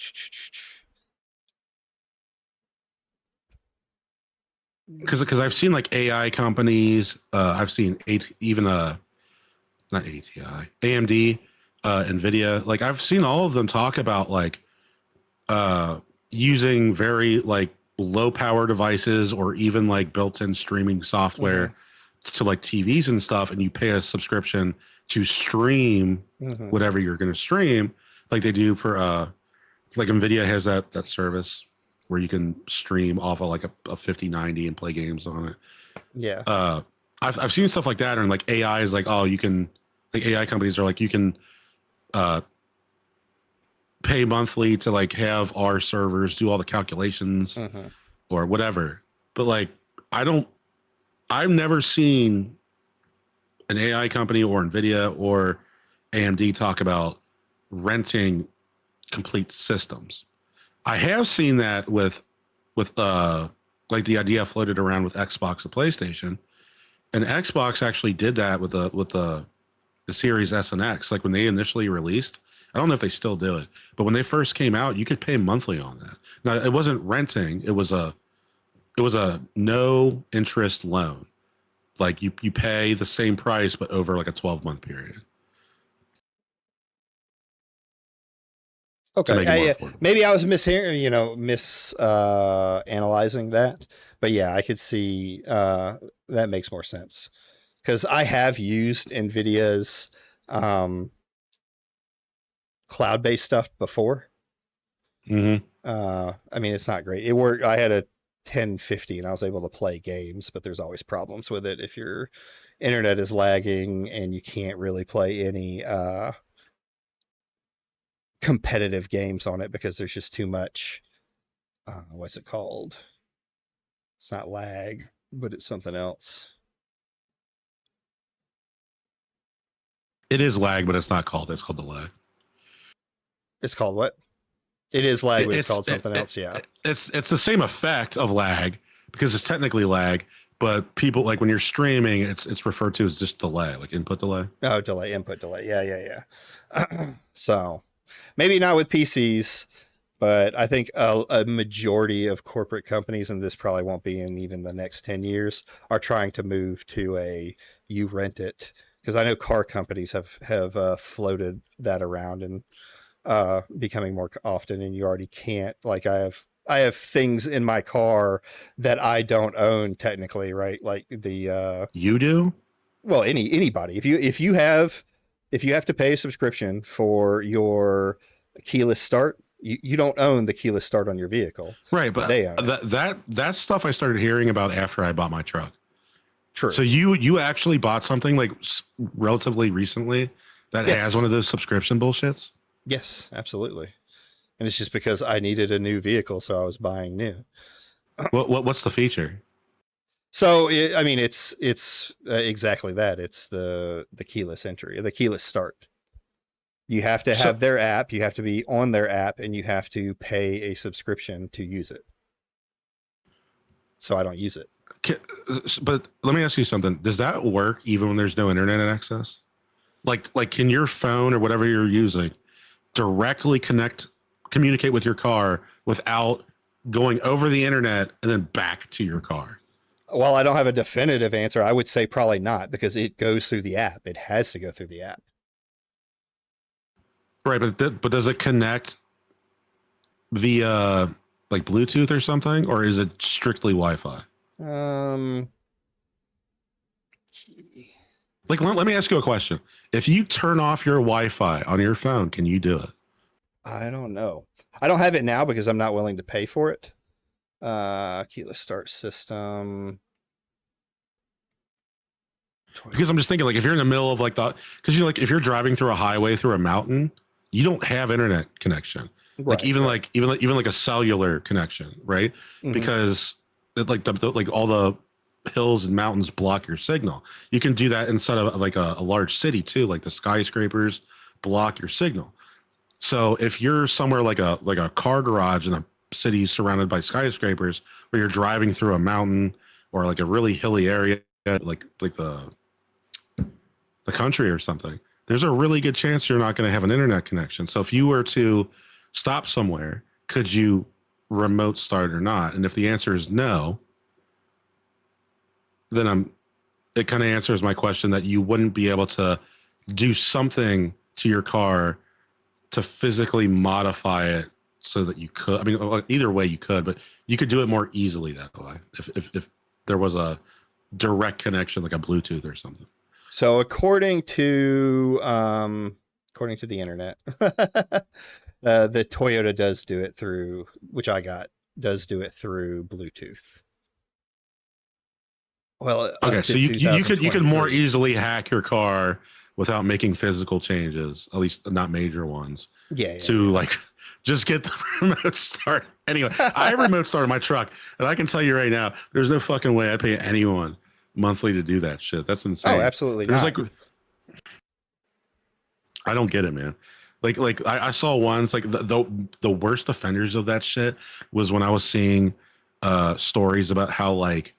S7: Because I've seen like AI companies. I've seen not ATI, AMD, NVIDIA. Like I've seen all of them talk about like using very like low power devices or even like built-in streaming software to like TVs and stuff, and you pay a subscription to stream whatever you're going to stream, like they do for like NVIDIA has that service where you can stream off of like a 5090 and play games on it.
S3: Yeah.
S7: I've seen stuff like that, and like AI is like, oh, you can, like AI companies are like, you can pay monthly to like have our servers do all the calculations or whatever. But like, I've never seen an AI company or NVIDIA or AMD talk about renting complete systems. I have seen that with like the idea floated around with Xbox and PlayStation, and Xbox actually did that with the Series S and X. Like when they initially released, I don't know if they still do it, but when they first came out, you could pay monthly on that. Now it wasn't renting; it was a no interest loan. Like you pay the same price, but over like a 12-month period.
S3: Okay, maybe I was analyzing that, but yeah, I could see that makes more sense because I have used NVIDIA's cloud-based stuff before. I mean, it's not great. It worked. I had a 1050 and I was able to play games, but there's always problems with it if your internet is lagging and you can't really play any competitive games on it because there's just too much what's it called? It's not lag, but it's something else.
S7: It is lag, but it's not called. It's called the lag.
S3: It's called what? It is lag, but it's called something else. Yeah.
S7: It's the same effect of lag because it's technically lag, but people like when you're streaming, it's referred to as just delay, like input delay.
S3: Oh, delay, input delay. Yeah. So maybe not with PCs, but I think a majority of corporate companies, and this probably won't be in even the next 10 years, are trying to move to you rent it. Because I know car companies have floated that around and becoming more often, and you already can't. Like I have things in my car that I don't own technically, right? Like the
S7: you do?
S3: Well, anybody. If you have to pay a subscription for your keyless start, you don't own the keyless start on your vehicle.
S7: Right, but
S3: they own
S7: that stuff I started hearing about after I bought my truck.
S3: True.
S7: So you actually bought something like relatively recently that has one of those subscription bullshits?
S3: Yes, absolutely. And it's just because I needed a new vehicle, so I was buying new.
S7: What's the feature?
S3: So it's exactly that. It's the keyless entry, the keyless start. You have to have their app. You have to be on their app, and you have to pay a subscription to use it. So I don't use it.
S7: But let me ask you something. Does that work even when there's no internet access? Like can your phone or whatever you're using directly communicate with your car without going over the internet and then back to your car?
S3: Well, I don't have a definitive answer. I would say probably not because it goes through the app. It has to go through the app.
S7: Right, but does it connect via like Bluetooth or something, or is it strictly Wi-Fi?
S3: Um,
S7: Like, let me ask you a question. If you turn off your Wi-Fi on your phone, can you do it?
S3: I don't know. I don't have it now because I'm not willing to pay for it. Keyless start system.
S7: Because I'm just thinking, like, if you're in the middle of like because you like if you're driving through a highway through a mountain, you don't have internet connection. Like
S3: Right,
S7: even
S3: right.
S7: even like a cellular connection, right?
S3: Mhm.
S7: Because like like all the hills and mountains block your signal. You can do that inside of like a large city too. Like the skyscrapers block your signal. So if you're somewhere like a car garage in a city surrounded by skyscrapers, where you're driving through a mountain or like a really hilly area, like the country or something, there's a really good chance you're not going to have an internet connection. So if you were to stop somewhere, could you remote start or not? And if the answer is no, then it kind of answers my question that you wouldn't be able to do something to your car to physically modify it so that you could. I mean, either way you could, but you could do it more easily that way if there was a direct connection, like a Bluetooth or something.
S3: So according to the internet, the Toyota does do it through, which I got, does do it through Bluetooth. Well,
S7: Okay, so you could more
S3: 2023.
S7: easily hack your car without making physical changes, at least not major ones,
S3: Yeah.
S7: to like just get the remote start. Anyway, I remote started my truck, and I can tell you right now, there's no fucking way I pay anyone monthly to do that shit. That's insane.
S3: Oh, absolutely
S7: There's
S3: not.
S7: like, I don't get it, man. Like I saw ones like the worst offenders of that shit was when I was seeing stories about how like,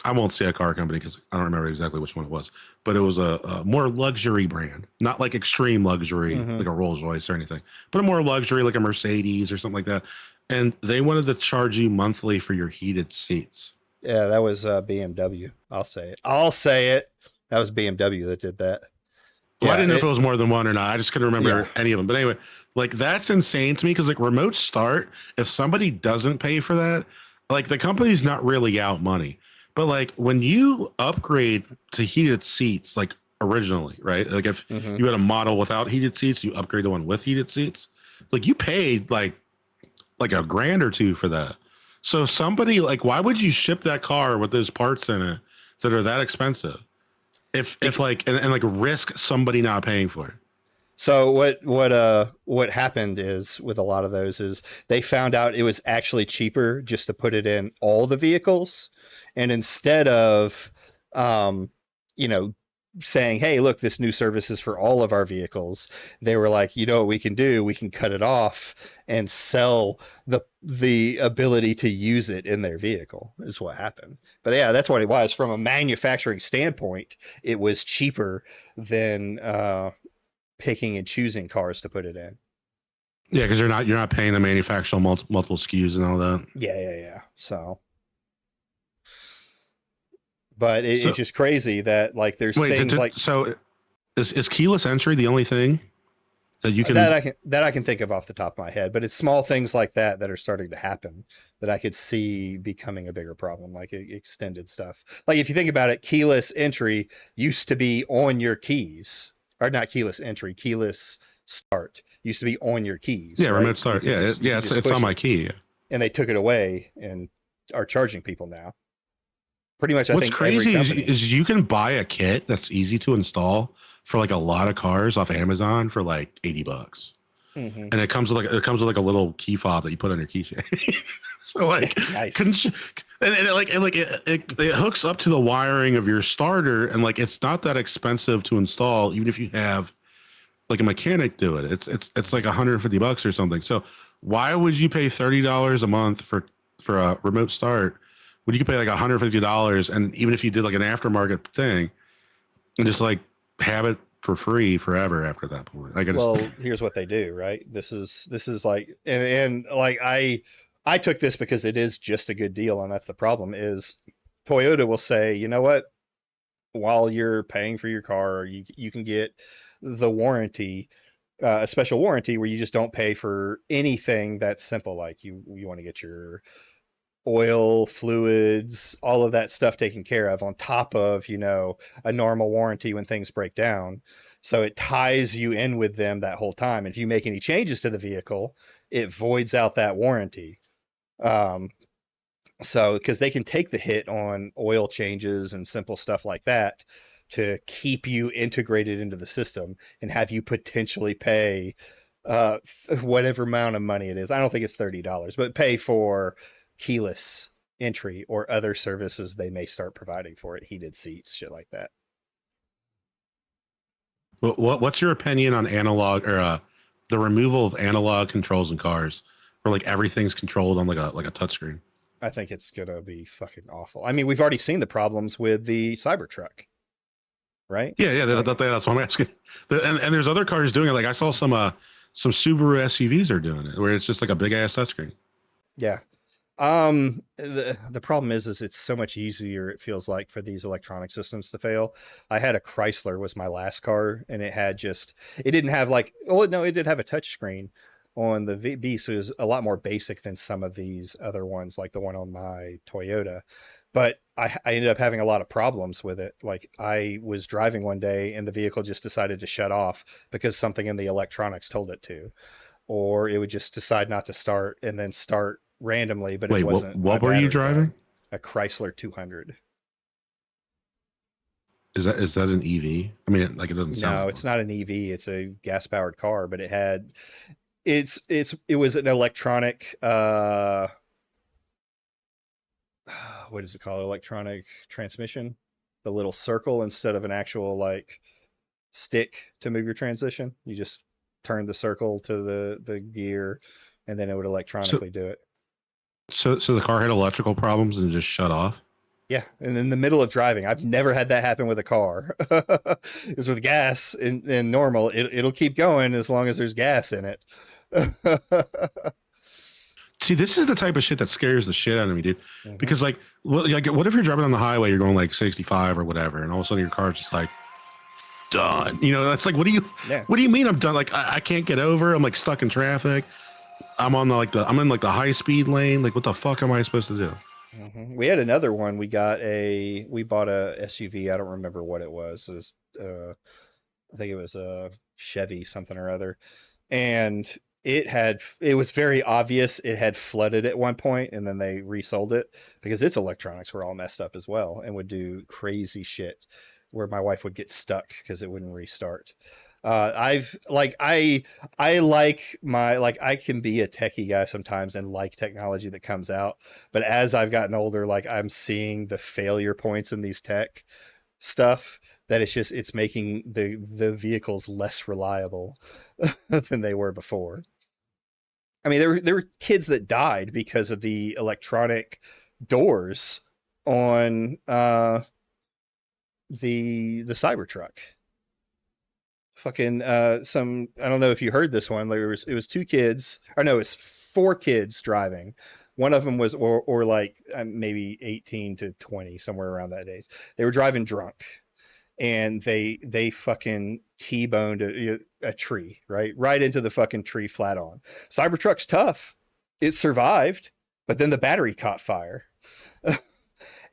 S7: I won't say a car company because I don't remember exactly which one it was, but it was a more luxury brand, not like extreme luxury, like a Rolls Royce or anything, but a more luxury, like a Mercedes or something like that. And they wanted to charge you monthly for your heated seats.
S3: Yeah, that was BMW. I'll say it. That was BMW that did that.
S7: Well, I
S3: Yeah,
S7: didn't know if it was more than one or not. I just couldn't remember
S3: Yeah.
S7: any of them. But anyway, like that's insane to me because like remote start, if somebody doesn't pay for that, like the company's not really out money. But like when you upgrade to heated seats, like originally, right? Like if
S3: Mhm.
S7: you had a model without heated seats, you upgrade the one with heated seats. It's like you paid like $1,000 or $2,000 for that. So somebody like, why would you ship that car with those parts in it that are that expensive? If like and like risk somebody not paying for it.
S3: So what happened is with a lot of those is they found out it was actually cheaper just to put it in all the vehicles, and instead of you know saying, hey, look, this new service is for all of our vehicles, they were like, you know what we can do, we can cut it off and sell the ability to use it in their vehicle is what happened. But yeah, that's what it was. From a manufacturing standpoint, it was cheaper than picking and choosing cars to put it in.
S7: Yeah, because you're not paying the manufacturer multiple SKUs and all that.
S3: Yeah. So, but
S7: So
S3: it's just crazy that like there's
S7: wait,
S3: things like
S7: so is keyless entry the only thing that you can?
S3: that I can think of off the top of my head. But it's small things like that that are starting to happen that I could see becoming a bigger problem, like extended stuff. Like if you think about it, keyless entry used to be on your keys, or not keyless entry, keyless start used to be on your keys.
S7: Yeah,
S3: right?
S7: remote start. Yeah, it's on my key. Yeah.
S3: And they took it away and are charging people now. Pretty much, I
S7: What's
S3: think
S7: crazy
S3: every company.
S7: is you can buy a kit that's easy to install for like a lot of cars off Amazon for like $80.
S3: Mhm.
S7: And it comes with like a little key fob that you put on your keychain. So like,
S3: Nice.
S7: and it hooks up to the wiring of your starter, and like it's not that expensive to install, even if you have like a mechanic do it. It's like $150 or something. So why would you pay $30 a month for a remote start when you could pay like $150, and even if you did like an aftermarket thing and just like have it for free forever after that point? Like,
S3: Well, here's what they do, right? This is like, and like I took this because it is just a good deal, and that's the problem is Toyota will say, you know what, while you're paying for your car, you can get the warranty, a special warranty where you just don't pay for anything that's simple, like you want to get your oil, fluids, all of that stuff taken care of on top of, you know, a normal warranty when things break down. So it ties you in with them that whole time. If you make any changes to the vehicle, it voids out that warranty. So because they can take the hit on oil changes and simple stuff like that to keep you integrated into the system and have you potentially pay whatever amount of money it is. I don't think it's $30, but pay for keyless entry or other services they may start providing for it, heated seats, shit like that.
S7: What's your opinion on analog or the removal of analog controls in cars, where like everything's controlled on like a touchscreen?
S3: I think it's gonna be fucking awful. I mean, we've already seen the problems with the Cybertruck, right?
S7: Yeah, that's what I'm asking. And there's other cars doing it. Like I saw some Subaru SUVs are doing it, where it's just like a big ass touchscreen.
S3: Yeah. The problem is it's so much easier, it feels like, for these electronic systems to fail. I had a Chrysler, was my last car, and it didn't have like, oh no, it did have a touch screen on the VB, so it was a lot more basic than some of these other ones, like the one on my Toyota. But I ended up having a lot of problems with it. Like I was driving one day and the vehicle just decided to shut off because something in the electronics told it to, or it would just decide not to start and then start randomly. But
S7: wait,
S3: it wasn't.
S7: What were you driving?
S3: A Chrysler 200.
S7: Is that an EV? I mean, like it doesn't sound.
S3: No, it's not an EV. It's a gas powered car, but it was an electronic what is it called? Electronic transmission. The little circle instead of an actual like stick to move your transition. You just turn the circle to the gear, and then it would electronically do it.
S7: So the car had electrical problems and just shut off?
S3: Yeah, and in the middle of driving. I've never had that happen with a car. Because with gas and normal, it'll keep going as long as there's gas in it.
S7: See, this is the type of shit that scares the shit out of me, dude.
S3: Mhm.
S7: Because like what if you're driving on the highway, you're going like 65 or whatever, and all of a sudden your car's just like done. You know, that's like, what do you mean I'm done? Like I can't get over. I'm like stuck in traffic. I'm in like the high speed lane. Like what the fuck am I supposed to do?
S3: Mm-hmm. We had another one. We bought a SUV. I don't remember what it was. It was I think it was a Chevy something or other, and it was very obvious it had flooded at one point, and then they resold it because its electronics were all messed up as well and would do crazy shit where my wife would get stuck because it wouldn't restart. I can be a techie guy sometimes and like technology that comes out, but as I've gotten older, like I'm seeing the failure points in these tech stuff that it's making the vehicles less reliable than they were before. I mean, there were kids that died because of the electronic doors on the Cybertruck. Fucking I don't know if you heard this one. It was two kids, or no, it's four kids driving. One of them was or like maybe 18 to 20, somewhere around that age. They were driving drunk, and they fucking T-boned a tree, right into the fucking tree flat on. Cybertruck's tough. It survived, but then the battery caught fire.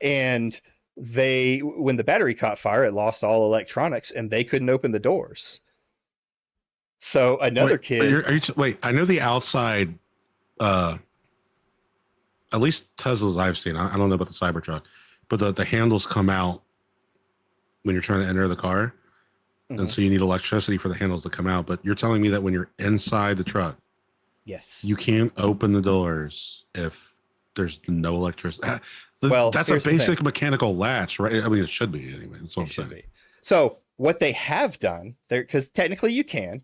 S3: And when the battery caught fire, it lost all electronics and they couldn't open the doors. So another kid.
S7: I know the outside, at least Teslas I've seen, I don't know about the Cybertruck, but the handles come out when you're trying to enter the car. Mm-hmm. And so you need electricity for the handles to come out. But you're telling me that when you're inside the truck,
S3: yes,
S7: you can't open the doors if there's no electricity.
S3: Well,
S7: that's a basic mechanical latch, right? I mean, it should be anyway. That's what I'm saying.
S3: So what they have done there, because technically you can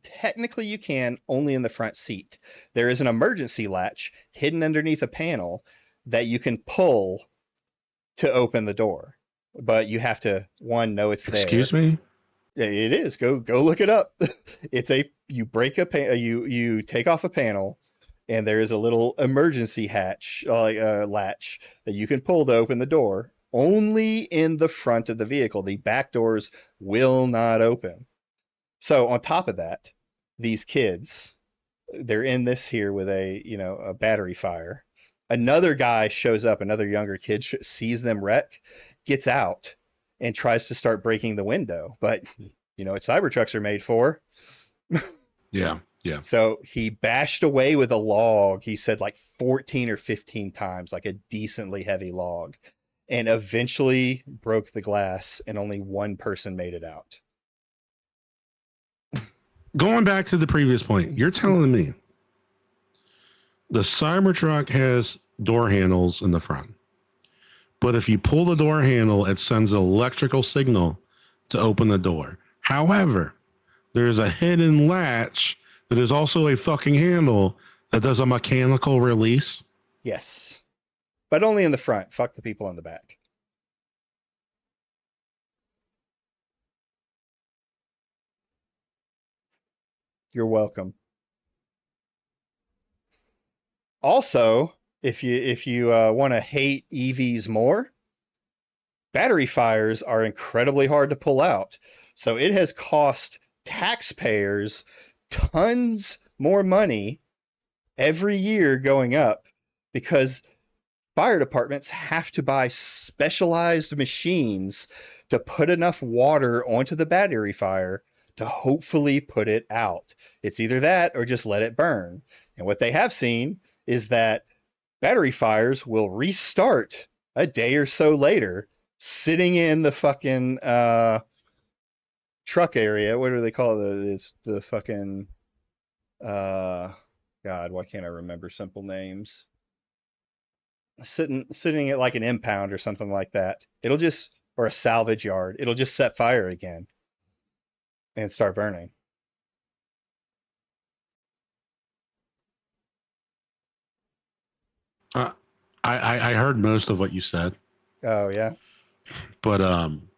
S3: only in the front seat. There is an emergency latch hidden underneath a panel that you can pull to open the door, but you have to know it's there.
S7: Excuse me?
S3: It is. Go look it up. You break you take off a panel, and there is a little emergency latch that you can pull to open the door. Only in the front of the vehicle. The back doors will not open. So on top of that, these kids, they're in this here with a battery fire, Another guy shows up, another younger kid sees them wreck, gets out, and tries to start breaking the window. But you know what Cybertrucks are made for.
S7: Yeah. Yeah.
S3: So he bashed away with a log, he said like 14 or 15 times, like a decently heavy log, and eventually broke the glass, and only one person made it out.
S7: Going back to the previous point, you're telling me the Cybertruck has door handles in the front, but if you pull the door handle, it sends an electrical signal to open the door. However, there's a hidden latch that is also a fucking handle that does a mechanical release.
S3: Yes. But only in the front. Fuck the people in the back. You're welcome. Also, if you want to hate EVs more, battery fires are incredibly hard to pull out. So it has cost taxpayers tons more money every year going up, because fire departments have to buy specialized machines to put enough water onto the battery fire to hopefully put it out. It's either that or just let it burn. And what they have seen is that battery fires will restart a day or so later, sitting in the fucking truck area. What do they call it? It's the fucking God, why can't I remember simple names? Sitting at like an impound or something like that. It'll just, or a salvage yard. It'll just set fire again and start burning.
S7: I heard most of what you said.
S3: Oh yeah.
S7: But I'm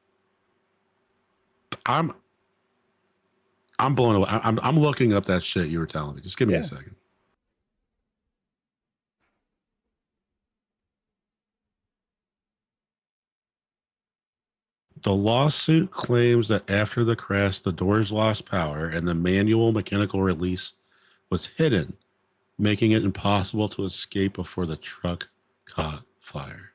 S7: blown away. I'm looking up that shit you were telling me. Just give me a second. The lawsuit claims that after the crash, the doors lost power and the manual mechanical release was hidden, making it impossible to escape before the truck caught fire.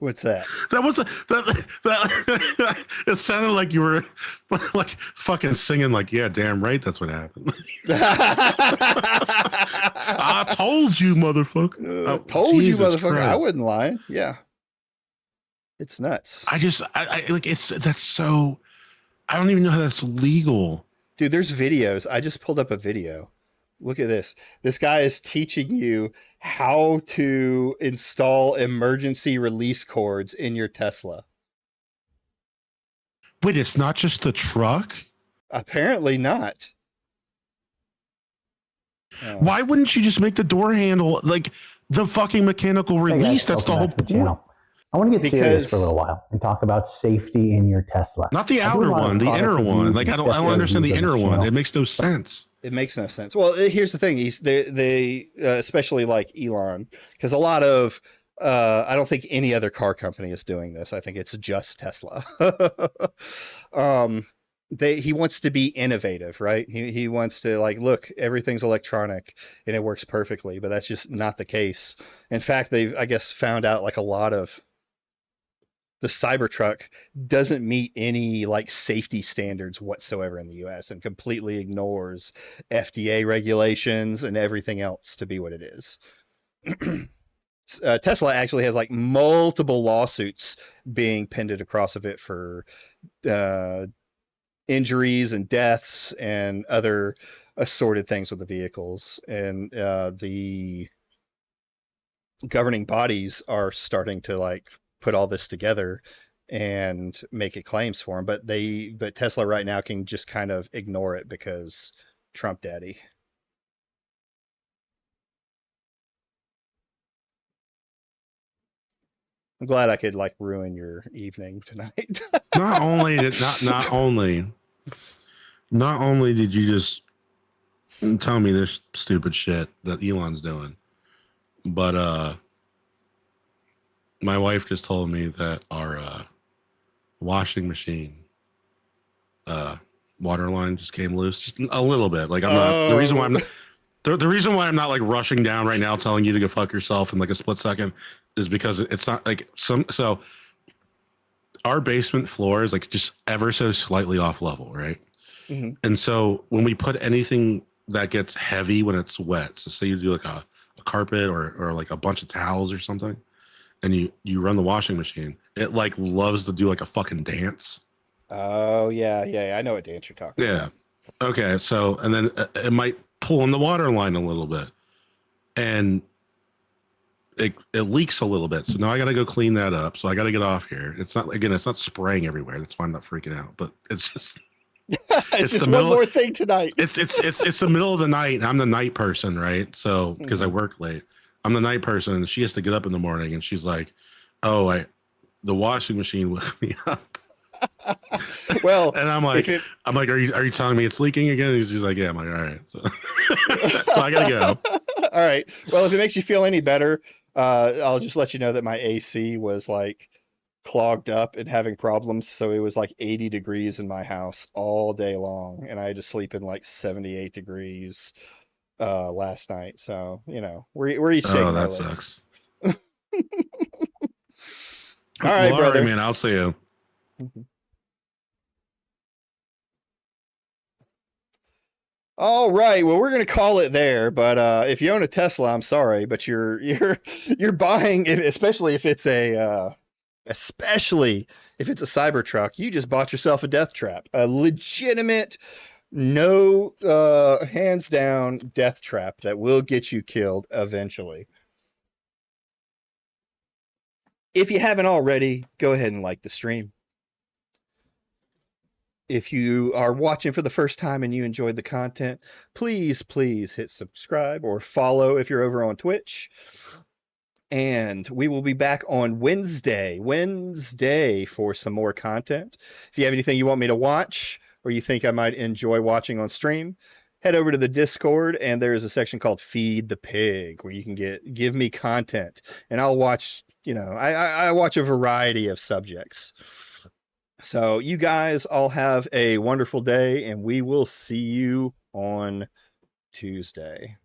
S3: What's that?
S7: That was that it sounded like you were like fucking singing like, yeah, damn right, that's what happened. I told you, motherfucker.
S3: Told
S7: Jesus
S3: you, motherfucker.
S7: Christ.
S3: I wasn't lying. Yeah. It's nuts.
S7: I like that's so, I don't even know how that's legal.
S3: Dude, there's videos. I just pulled up a video. Look at this. This guy is teaching you how to install emergency release cords in your Tesla.
S7: Wait, it's not just the truck?
S3: Apparently not.
S7: Why wouldn't you just make the door handle like the fucking mechanical release? That's the whole point.
S9: I want to get serious for a little while and talk about safety in your Tesla.
S7: Not the outer one, the inner one. Like I don't understand the inner one. It makes no sense.
S3: It makes no sense. Well, here's the thing. They especially like Elon, because a lot of I don't think any other car company is doing this. I think it's just Tesla. He wants to be innovative, right? He wants to like, look, everything's electronic and it works perfectly, but that's just not the case. In fact, they've, I guess, found out like a lot of the Cybertruck doesn't meet any like safety standards whatsoever in the US and completely ignores FDA regulations and everything else to be what it is. Tesla actually has like multiple lawsuits being pinned across of it for injuries and deaths and other assorted things with the vehicles. And the governing bodies are starting to like put all this together and make it claims for them, but Tesla right now can just kind of ignore it because Trump daddy. I'm glad I could like ruin your evening tonight.
S7: Not only did you just and tell me this stupid shit that Elon's doing. But my wife just told me that our washing machine water line just came loose, just a little bit. Like I'm not the reason why I'm not, the reason why I'm not like rushing down right now, telling you to go fuck yourself in like a split second, is because it's not like so. Our basement floor is like just ever so slightly off level, right?
S3: Mhm.
S7: And so when we put anything that gets heavy when it's wet, so say you do like a carpet or like a bunch of towels or something, and you run the washing machine, it like loves to do like a fucking dance.
S3: Oh yeah. I know what dance you're talking about.
S7: Yeah. Okay. So and then it might pull in the water line a little bit, and it leaks a little bit. So now I got to go clean that up. So I got to get off here. It's not spraying everywhere. That's why I'm not freaking out. But it's just
S3: it's just one more thing tonight.
S7: It's the middle of the night. And I'm the night person, right? So because I work late, I'm the night person, and she has to get up in the morning, and she's like, "Oh, the washing machine woke me up."
S3: Well,
S7: and I'm like, are you telling me it's leaking again? And she's like, yeah. I'm like, all right. So, so I gotta go.
S3: All right. Well, if it makes you feel any better, I'll just let you know that my AC was like clogged up and having problems. So it was like 80 degrees in my house all day long, and I had to sleep in like 78 degrees last night. So we're each taking
S7: that
S3: our
S7: sucks.
S3: all right, brother. All right,
S7: man. I'll see you.
S3: All right. Well, we're gonna call it there. But if you own a Tesla, I'm sorry, but you're buying it, especially if it's a Cybertruck. You just bought yourself a death trap, a legitimate, no hands down death trap that will get you killed eventually. If you haven't already, go ahead and like the stream. If you are watching for the first time and you enjoyed the content, please hit subscribe or follow if you're over on Twitch. And we will be back on Wednesday for some more content. If you have anything you want me to watch or you think I might enjoy watching on stream, head over to the Discord, and there is a section called Feed the Pig where you can give me content, and I'll watch, I watch a variety of subjects. So you guys all have a wonderful day, and we will see you on Tuesday.